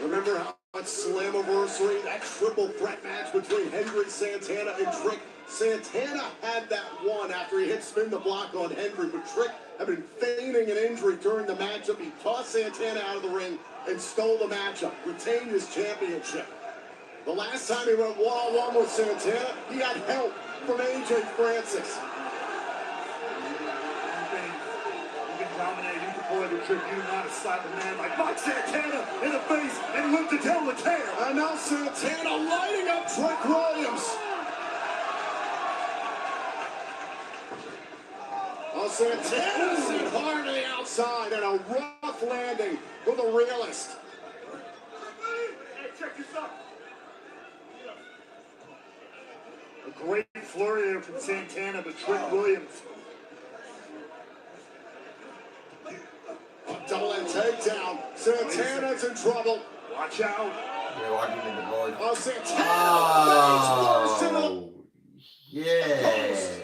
Remember how at Slammiversary, that triple threat match between Hendry, Santana, and Trick. Santana had that one after he hit spin the block on Hendry, but Trick had been feigning an injury during the matchup. He tossed Santana out of the ring and stole the matchup, retained his championship. The last time he went one-on-one with Santana, he had help from AJ Francis. You can dominate, you can avoid the Trick, you do not slap a man like Mike Santana in the face and live to tell the tale. And now Santana lighting up Trick Williams. Oh, Santana sent hard to the outside and a rough landing for the realist. Hey, check this out. A great flurry there from Santana, but Trick Williams. A double and takedown. Santana's in trouble. Watch out. They're walking in the board. Oh, Santana face first into the... Yeah.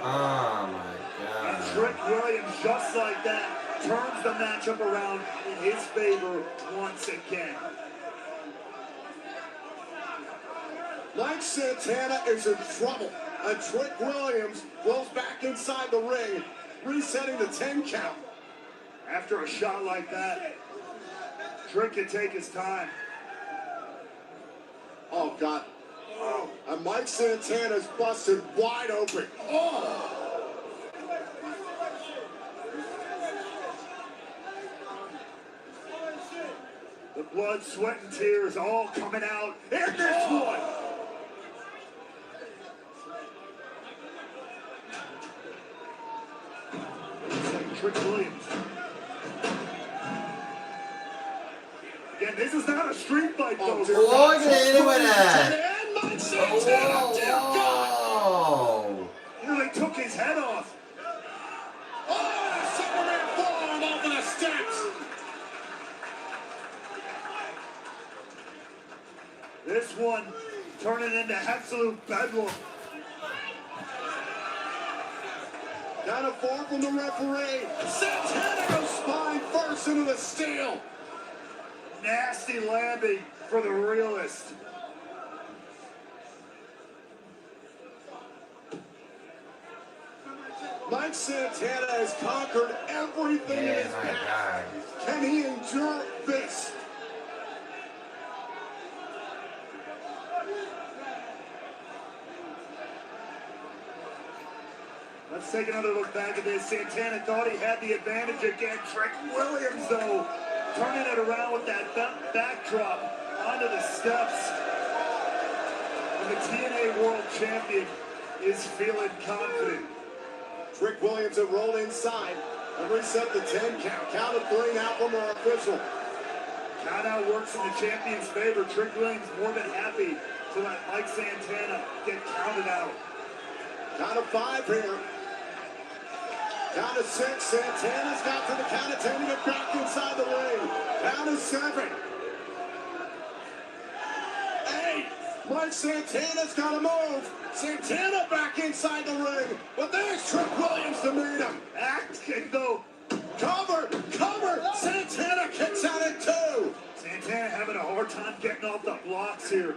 Oh my God. And Trick Williams, just like that, turns the matchup around in his favor once again. Mike Santana is in trouble. And Trick Williams goes back inside the ring, resetting the 10 count. After a shot like that, Trick can take his time. Oh, God. Oh. And Mike Santana's busted wide open. Oh! The blood, sweat, and tears all coming out in this one. Trick Williams. Again, this is not a street fight, folks. Oh, look at it, look at that. And Mike Santana, dear God. Oh. Nearly took his head off. Oh, Superman forearm over the steps. This one turning into absolute bedlam. Down a 4 from the referee. Santana goes spine first into the steel. Nasty landing for the realist. Mike Santana has conquered everything in his path. Can he endure this? Let's take another look back at this. Santana thought he had the advantage again. Trick Williams, though, turning it around with that backdrop onto the steps. And the TNA World Champion is feeling confident. Trick Williams had rolled inside and reset the 10 count. Count of 3 now from our official. Count out works in the champion's favor. Trick Williams more than happy to let Mike Santana get counted out. Count of 5 here. Count of 6. Santana's got to the count of 10 to get back inside the ring. Count of 7. 8. Mike Santana's got to move. Santana back inside the ring. But there's Trick Williams to meet him. Acting though. Cover. Cover. Santana kicks out at 2. Santana having a hard time getting off the blocks here.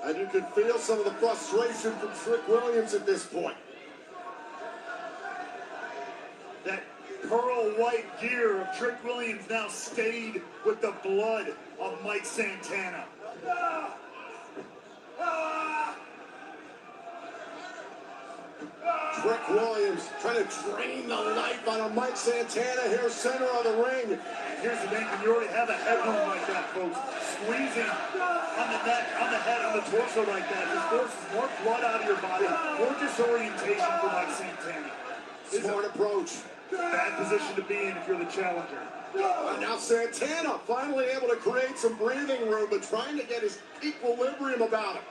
And you can feel some of the frustration from Trick Williams at this point. That pearl white gear of Trick Williams now stayed with the blood of Mike Santana. Trick Williams trying to drain the life out of Mike Santana here, center of the ring. Here's the thing, when you already have a head wound like that, folks, squeezing on the neck, on the head, on the torso like that, just forces more blood out of your body, more disorientation for Mike Santana. Smart approach. Bad position to be in if you're the challenger. And now Santana finally able to create some breathing room, but trying to get his equilibrium about him.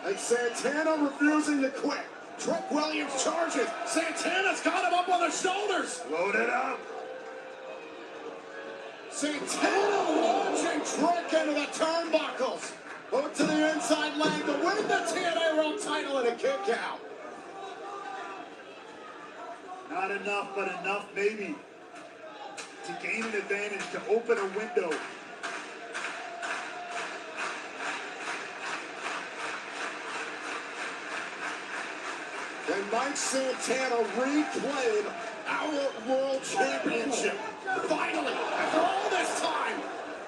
And Santana refusing to quit. Trick Williams charges. Santana's got him up on the shoulders. Load it up. Santana launching Trick into the turnbuckles. Hook to the inside leg to win the TNA World title and a kick out. Not enough, but enough maybe to gain an advantage, to open a window. And Mike Santana reclaimed our World Championship. Finally, after all this time,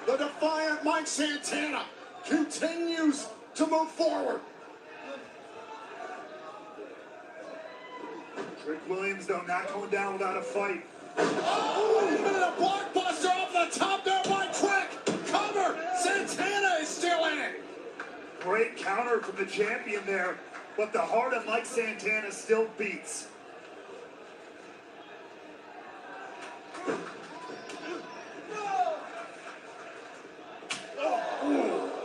the defiant Mike Santana continues to move forward. Trick Williams, though, not going down without a fight. Oh, and a blockbuster off the top there by Trick. Cover. Santana is still in it. Great counter from the champion there, but the heart of Mike Santana still beats.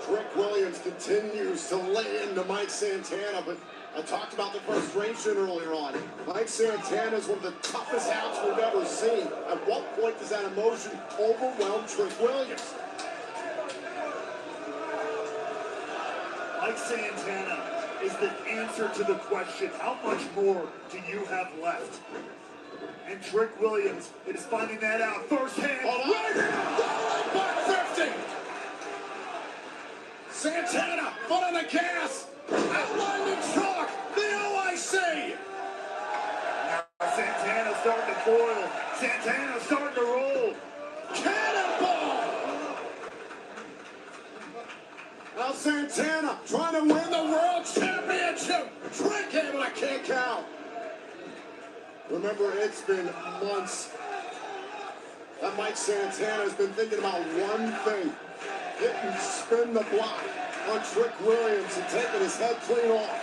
Trick Williams continues to lay into Mike Santana, but I talked about the frustration earlier on. Mike Santana is one of the toughest outs we've ever seen. At what point does that emotion overwhelm Trick Williams? Mike Santana is the answer to the question, how much more do you have left? And Trick Williams is finding that out firsthand. Right here, back 50. Santana, foot on the gas. Outlined in chalk, the OIC. Now Santana starting to boil. Santana starting to roll. Cannonball. Now Santana trying to win the World Championship. Trick able to kick out. Remember, it's been months that Mike Santana has been thinking about one thing. Hitting spin the block on Trick Williams and taking his head clean off.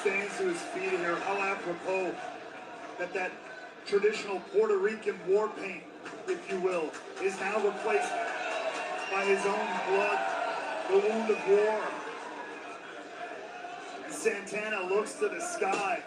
stands to his feet here. How apropos that traditional Puerto Rican war paint, if you will, is now replaced by his own blood, the wound of war. And Santana looks to the sky.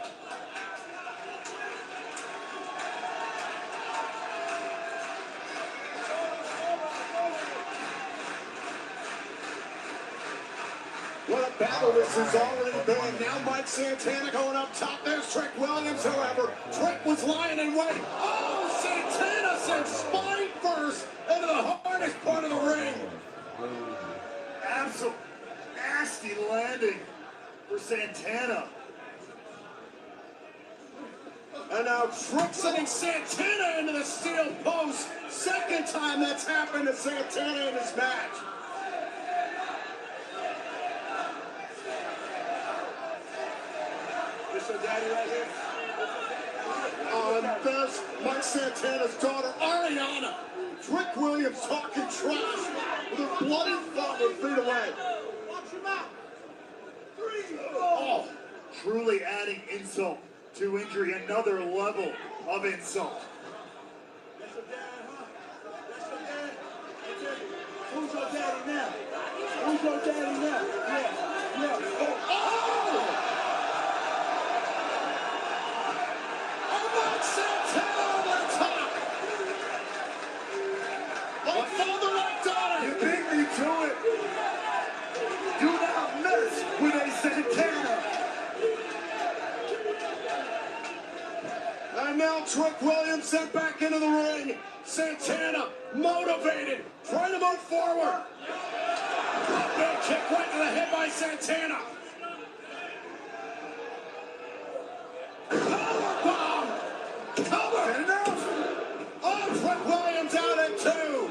What a battle this has already been. Now Mike Santana going up top. There's Trick Williams, however. Trick was lying in wait. Oh, Santana sent spine first into the hardest part of the ring. Absolute nasty landing for Santana. And now Trick sending Santana into the steel post. Second time that's happened to Santana in this match. This your daddy right here? And there's Mike Santana's daughter, Ariana. Trick Williams talking trash with her bloody thumb a feet away. Oh, truly adding insult to injury, another level of insult. Who's your daddy now? Who's your daddy now? Yeah. Santana over the top. Like father, like daughter. You beat me to it. Do not mess with a Santana. And now Trick Williams sent back into the ring. Santana motivated, trying to move forward. Big kick right to the head by Santana. Powerbomb. Cover! Enough! Oh, Trick Williams out at 2.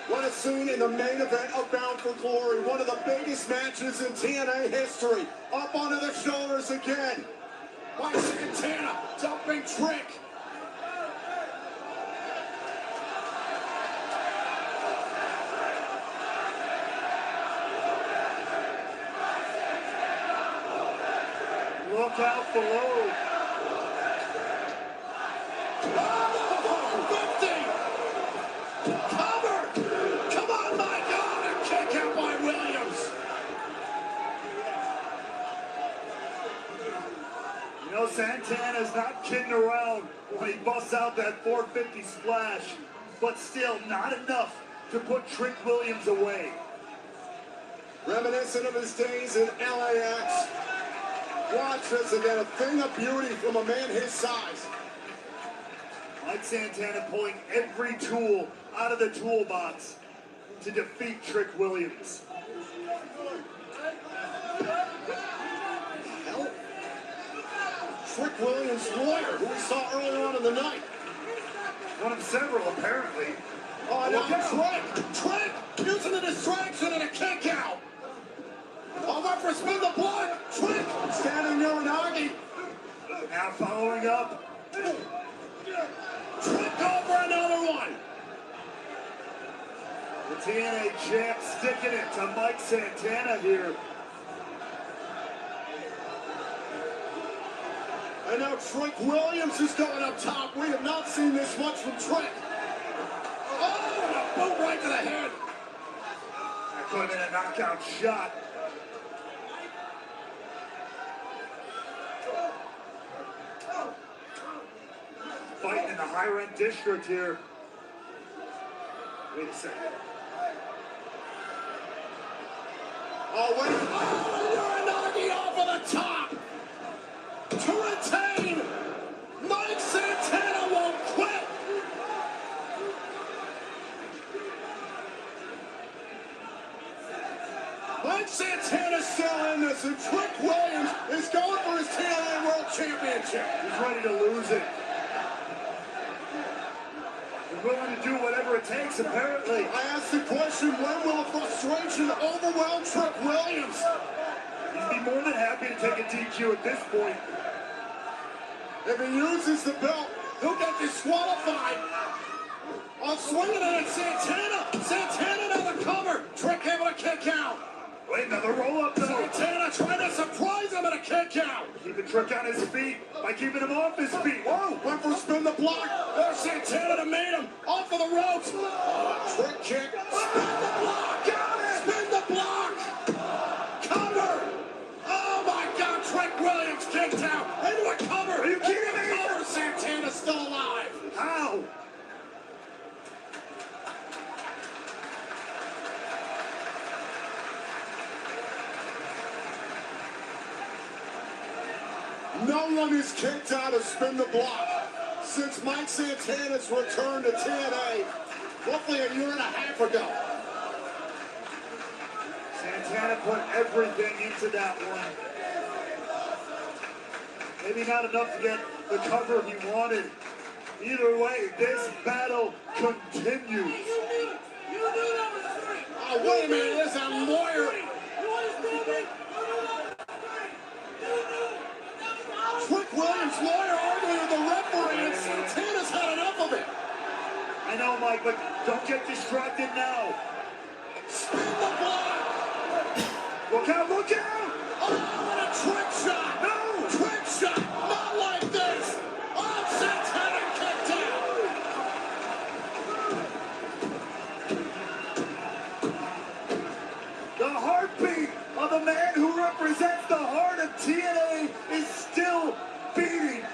What a scene in the main event of Bound for Glory. One of the biggest matches in TNA history. Up onto the shoulders again. By Santana, dumping Trick. Look out below. Oh, 50! Cover! Come on, my God! A kick out by Williams. You know, Santana's not kidding around when he busts out that 450 splash, but still not enough to put Trick Williams away. Reminiscent of his days in LAX. Watch this again, a thing of beauty from a man his size. Mike Santana pulling every tool out of the toolbox to defeat Trick Williams. Hell, Trick Williams' lawyer, who we saw earlier on in the night. One of several, apparently. Oh, now Trick using the distraction and a kick out. Oh, referee spin the block. Trick standing near Unagi. Now following up. Trick over another one. The TNA champ sticking it to Mike Santana here. And now Trick Williams is going up top. We have not seen this much from Trick. Oh, and a boot right to the head. That could have been a knockout shot. Fighting in the high-rent district here. Wait a second. Oh, wait. Oh, Uranagi off of the top. To retain. Mike Santana won't quit. Mike Santana's still in this, and Trick Williams is going for his TNA World Championship. He's ready to lose it. He's willing to do whatever it takes, apparently. I asked the question, when will the frustration overwhelm Trick Williams? He'd be more than happy to take a DQ at this point. If he uses the belt, he'll get disqualified. On swinging at Santana. Santana to the cover. Trick able to kick out. Wait, another roll-up though. Santana trying to surprise him at a kick out. Keeping Trick on his feet by keeping him off his feet. Whoa! Went for a spin the block. There's Santana to meet him. Off of the ropes. Trick kick. Spin the block. Got it. Spin the block. Cover. Oh my God. Trick Williams kicked out. Into a cover. Are you kidding me? Cover. Santana's still alive. How? No one is kicked out of spin the block since Mike Santana's return to TNA roughly a year and a half ago. Santana put everything into that one. Maybe not enough to get the cover he wanted. Either way, this battle continues. Oh, wait a minute, there's a lawyer. Trick Williams' lawyer arguing with the referee, and Santana's had enough of it. I know, Mike, but don't get distracted now. Spin the block. Look out, look out! Oh, and a trick shot. No, trick shot. Not like this. Oh, Santana kicked out. The heartbeat of the man who represents the heart of TNA is still beating.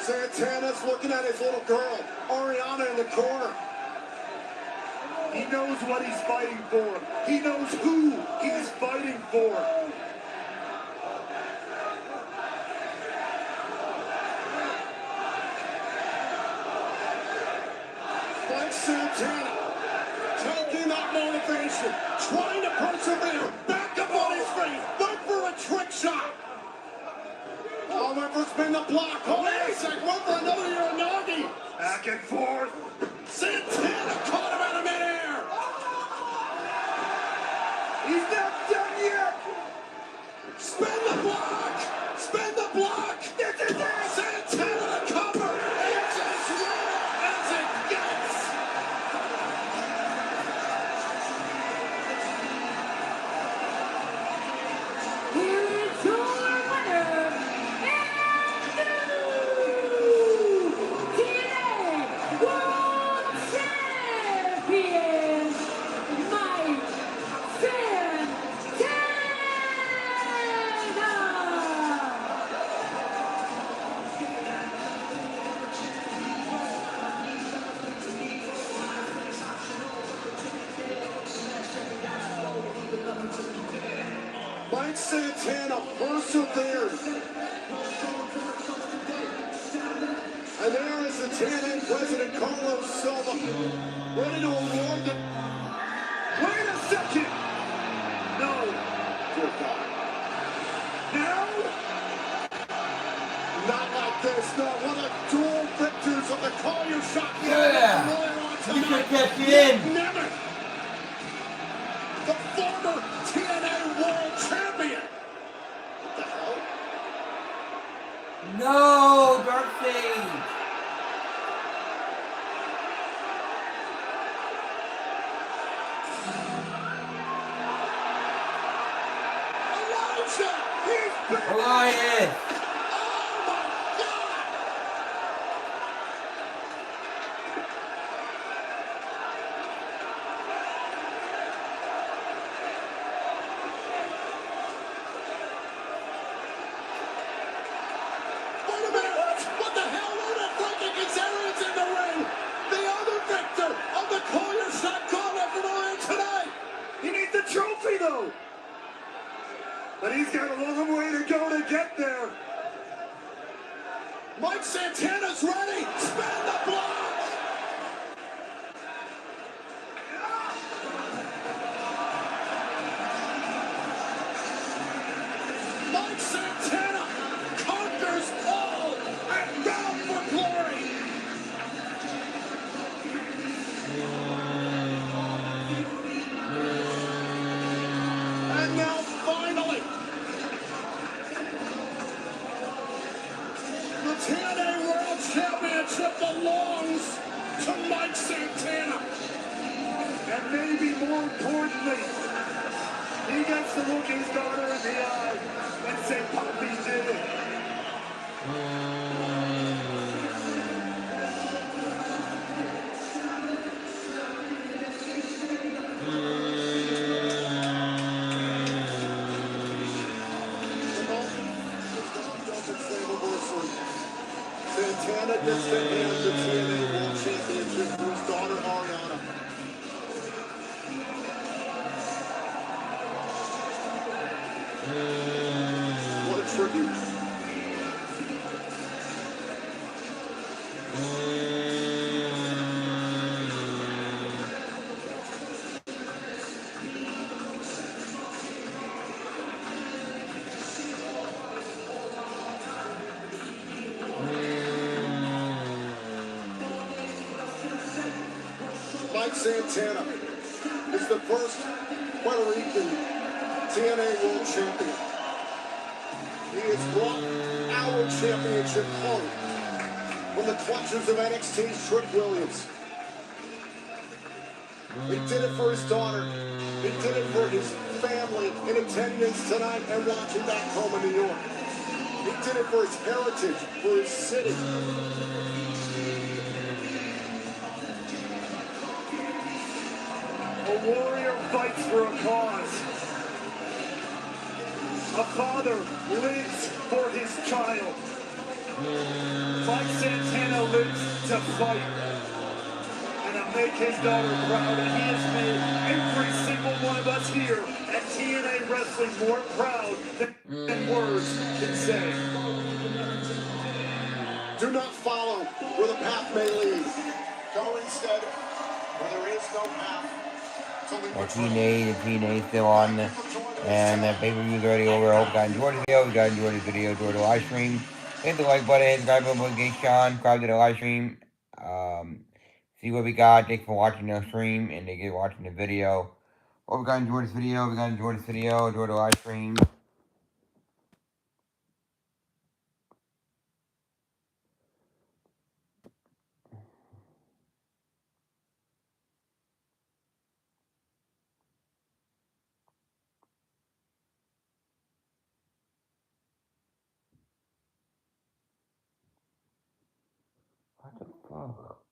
Santana's looking at his little girl, Ariana, in the corner. He knows what he's fighting for. He knows who he's fighting for. Mike Santana taking that motivation, trying to persevere, back up on his feet, went for a trick shot. Oh, went for spin the block. Hold on a sec, went for another Uranagi. Back and forth. Santana caught him out of midair. He's not done yet. Spin the block. Spin the block. This is it. Santana to cover. It's as real as it gets. Here is your winner, TNA World Champion, Mike Santana. Mike Santana perseveres. And there is the TNA President Carlos Silva, ready to award the... Wait a second. No. Dear God. Now? Not like this, no. One of the dual victors of the Call Your Shot. Yeah. You can catch it in. Never. The former TNA World Champion. What the hell? No, Dark Sage. Elijah! He's back! Elias. Oh my God! Wait a minute! What the hell? Luna Frankie Kazarian's in the ring! The other victor of the Call Your Shot Gauntlet from earlier today! He needs the trophy though. But he's got a long way to go to get there. Mike Santana's ready! Spin the block! Mike Santana conquers all and bound for glory! And now finally, more importantly, he gets to look his daughter in the eye and say, Poppy did it. Santana gets to hand the TNA World Championship to his daughter Ariana. What a tribute. Mike Santana is the first Puerto Rican TNA World Champion. He has brought our championship home from the clutches of NXT's Trick Williams. He did it for his daughter. He did it for his family in attendance tonight and watching back home in New York. He did it for his heritage, for his city. A warrior fights for a cause. A father lives for his child. Mike Santana lives to fight and to make his daughter proud. And he has made every single one of us here at TNA Wrestling more proud than words can say. Do not follow where the path may lead. Go instead where there is no path. The TNA still on, and the pay-per-view is already over. I hope you guys enjoyed the video. If you guys enjoyed this video, enjoyed the live stream, hit the like button, subscribe to the notification, subscribe to the live stream. See what we got. Thanks for watching the stream, and thank you for watching the video. Hope you guys enjoyed this video. If you guys enjoyed this video, enjoy the live stream. What the fuck?